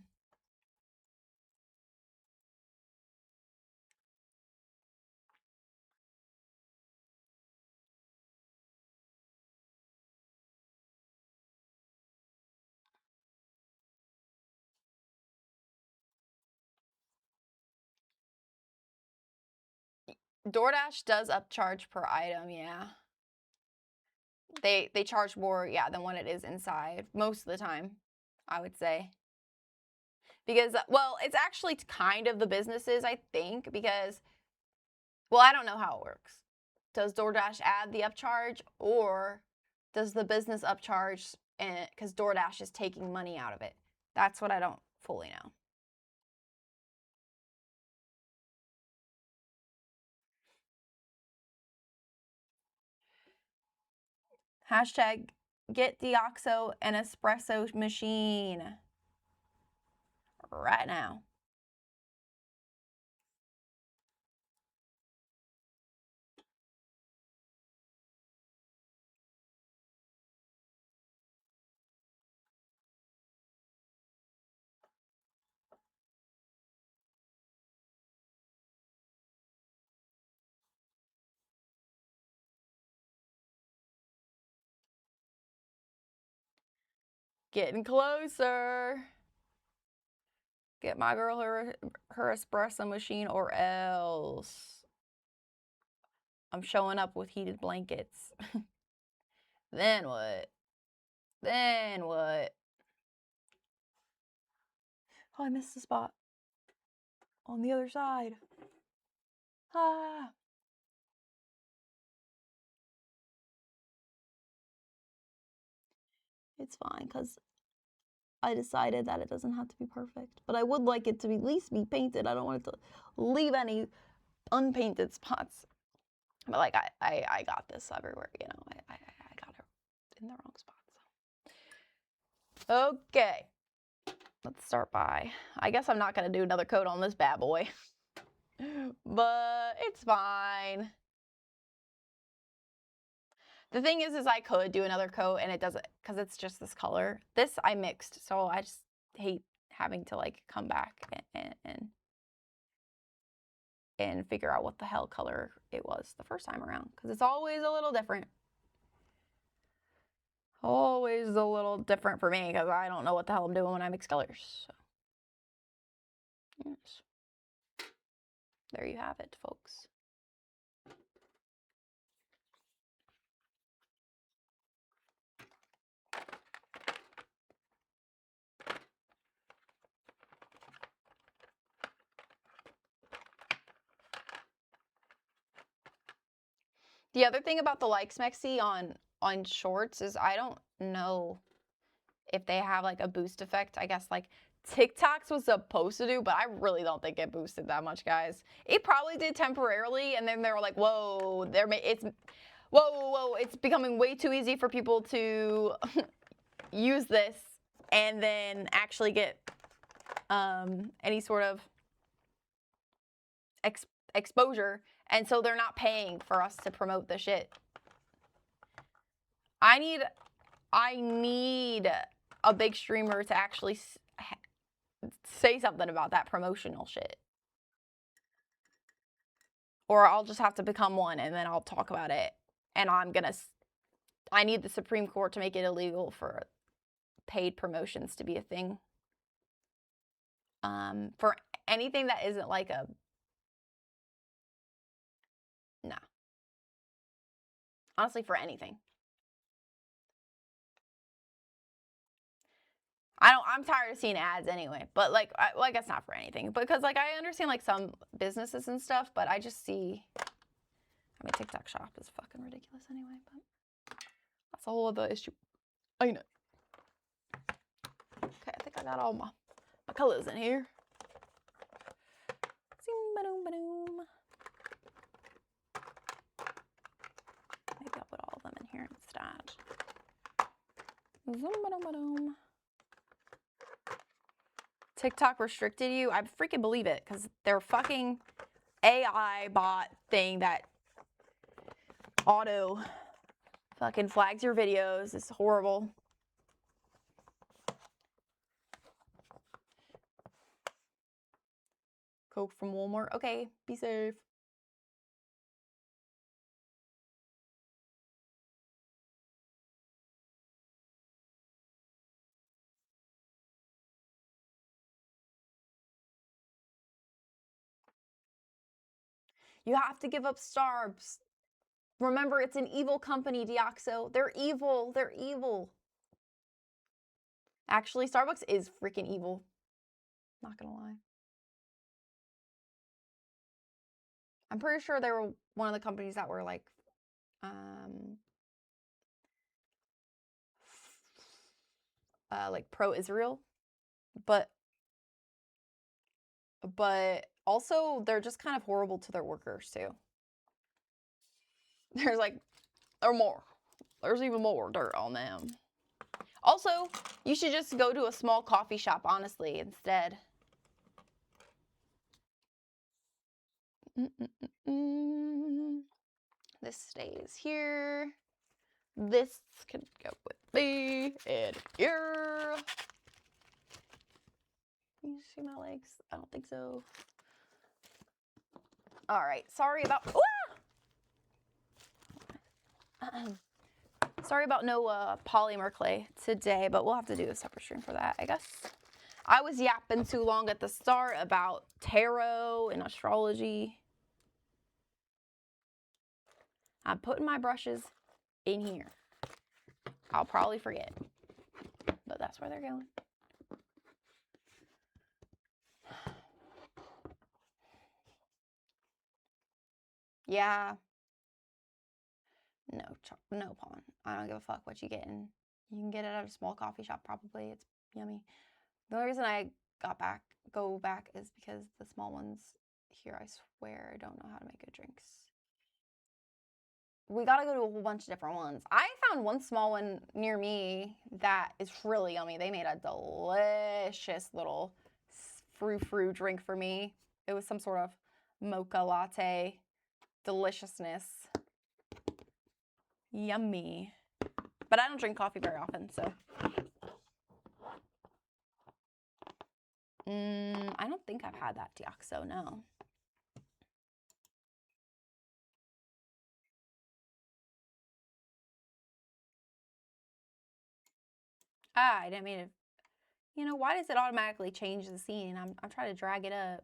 A: DoorDash does upcharge per item, yeah. They charge more, yeah, than what it is inside most of the time, I would say. Because, well, it's actually kind of the businesses, I think, because, well, I don't know how it works. Does DoorDash add the upcharge, or does the business upcharge because DoorDash is taking money out of it? That's what I don't fully know. Hashtag get Deoxo an espresso machine right now. Getting closer. Get my girl her espresso machine or else I'm showing up with heated blankets. Then what? Then what? Oh, I missed the spot. On the other side. Ah. It's fine, because I decided that it doesn't have to be perfect. But I would like it to at least be painted. I don't want it to leave any unpainted spots. But like I got this everywhere, you know. I got it in the wrong spot. So. Okay. Let's start by, I guess I'm not going to do another coat on this bad boy. But it's fine. The thing is I could do another coat and it doesn't, because it's just this color. This I mixed, so I just hate having to like come back and figure out what the hell color it was the first time around, because it's always a little different. Always a little different for me, because I don't know what the hell I'm doing when I mix colors. So. Yes. There you have it, folks. The other thing about the Like Smexy on shorts is I don't know if they have like a boost effect. I guess like TikTok's was supposed to do, but I really don't think it boosted that much, guys. It probably did temporarily, and then they were like, whoa, it's becoming way too easy for people to use this and then actually get any sort of exposure, and so they're not paying for us to promote the shit. I need a big streamer to actually say something about that promotional shit. Or I'll just have to become one and then I'll talk about it. And I need the Supreme Court to make it illegal for paid promotions to be a thing. For anything that isn't like a, nah. Honestly, for anything. I'm tired of seeing ads anyway, but like, I guess not for anything, because like I understand like some businesses and stuff, but I just see, I mean, TikTok shop is fucking ridiculous anyway, but that's a whole other issue. I know. Okay, I think I got all my colors in here. Maybe I'll put all of them in here instead. TikTok restricted you? I freaking believe it, because their fucking AI bot thing that auto fucking flags your videos is horrible. Coke from Walmart. Okay, be safe. You have to give up Starbucks. Remember, it's an evil company, Deoxo. They're evil. They're evil. Actually, Starbucks is freaking evil. Not gonna lie. I'm pretty sure they were one of the companies that were like, pro-Israel, but also they're just kind of horrible to their workers too. There's even more dirt on them. Also, you should just go to a small coffee shop, honestly, instead. This stays here. This can go with me in here. Can you see my legs? I don't think so. All right, sorry about Sorry about no polymer clay today, but we'll have to do a separate stream for that, I guess. I was yapping too long at the start about tarot and astrology. I'm putting my brushes in here. I'll probably forget, but that's where they're going. Yeah. No pawn. I don't give a fuck what you getting. You can get it at a small coffee shop probably. It's yummy. The only reason I go back is because the small ones here, I swear, I don't know how to make good drinks. We gotta go to a whole bunch of different ones. I found one small one near me that is really yummy. They made a delicious little frou-frou drink for me. It was some sort of mocha latte deliciousness. Yummy. But I don't drink coffee very often, so. I don't think I've had that Diaxo, no. I didn't mean to. You know, why does it automatically change the scene? I'm trying to drag it up.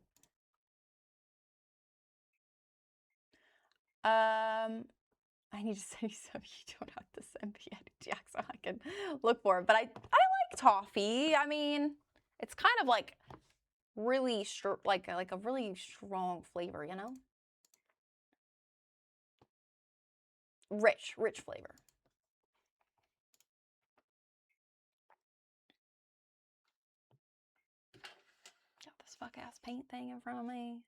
A: I need to send you some. You don't have to send me any Jack so I can look for it. But I like toffee. I mean, it's kind of like really like a really strong flavor, you know? Rich flavor. Got this fuck ass paint thing in front of me.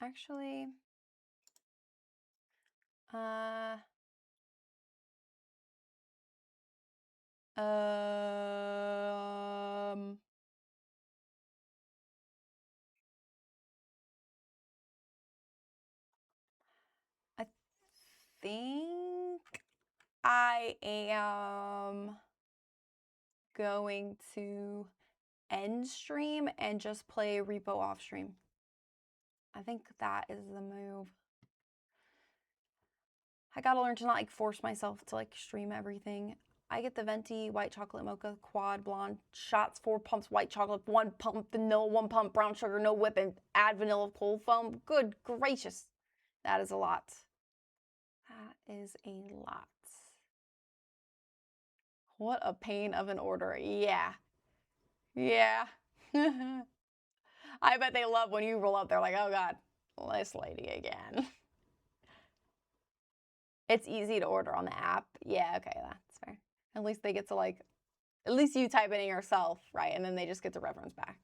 A: Actually, I think I am going to end stream and just play repo off stream. I think that is the move. I gotta learn to not like force myself to like stream everything. I get the venti white chocolate mocha quad blonde shots, 4 pumps white chocolate, 1 pump vanilla, 1 pump brown sugar, no whip, and add vanilla cold foam. Good gracious, that is a lot. That is a lot. What a pain of an order. Yeah. Yeah. I bet they love when you roll up. They're like, oh God, this lady again. It's easy to order on the app. Yeah, okay, that's fair. At least they get to like, at least you type it in yourself, right? And then they just get to reference back.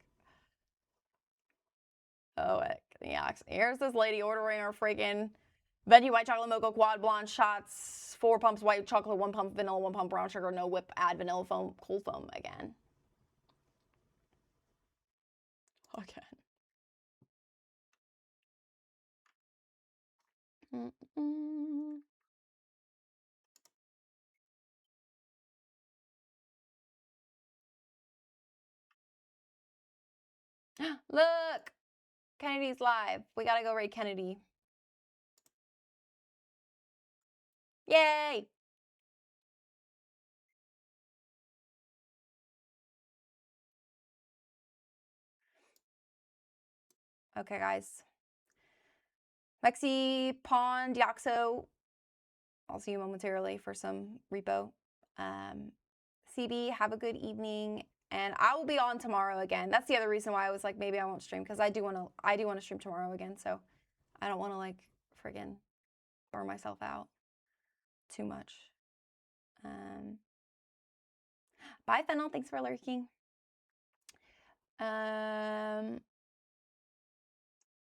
A: Oh, yeah. Here's this lady ordering her freaking venti white chocolate mocha quad blonde shots, 4 pumps white chocolate, 1 pump vanilla, 1 pump brown sugar, no whip, add vanilla foam, cold foam again. Again. Look, Kennedy's live. We gotta go raid Kennedy. Yay! Okay, guys. Mexi, Pawn, Diaxo. I'll see you momentarily for some repo. CB, have a good evening. And I will be on tomorrow again. That's the other reason why I was like, maybe I won't stream, because I do want to stream tomorrow again. So I don't want to like friggin' burn myself out too much. Bye, Fennel. Thanks for lurking.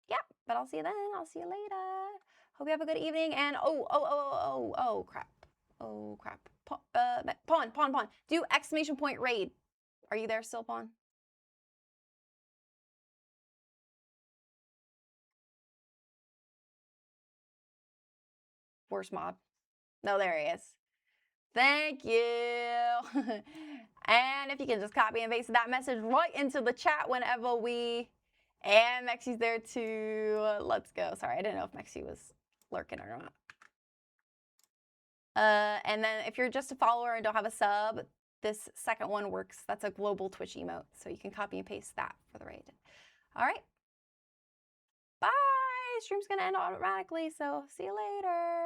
A: Yeah, but I'll see you then. I'll see you later. Hope you have a good evening. And crap. Oh crap. Pawn. Do exclamation point raid. Are you there still, Pawn? Worst mod. No, there he is. Thank you. And if you can just copy and paste that message right into the chat whenever we... And Mexi's there too. Let's go. Sorry, I didn't know if Mexi was lurking or not. And then if you're just a follower and don't have a sub, this second one works. That's a global Twitch emote, so you can copy and paste that for the raid. All right. Bye. Stream's gonna end automatically, so see you later.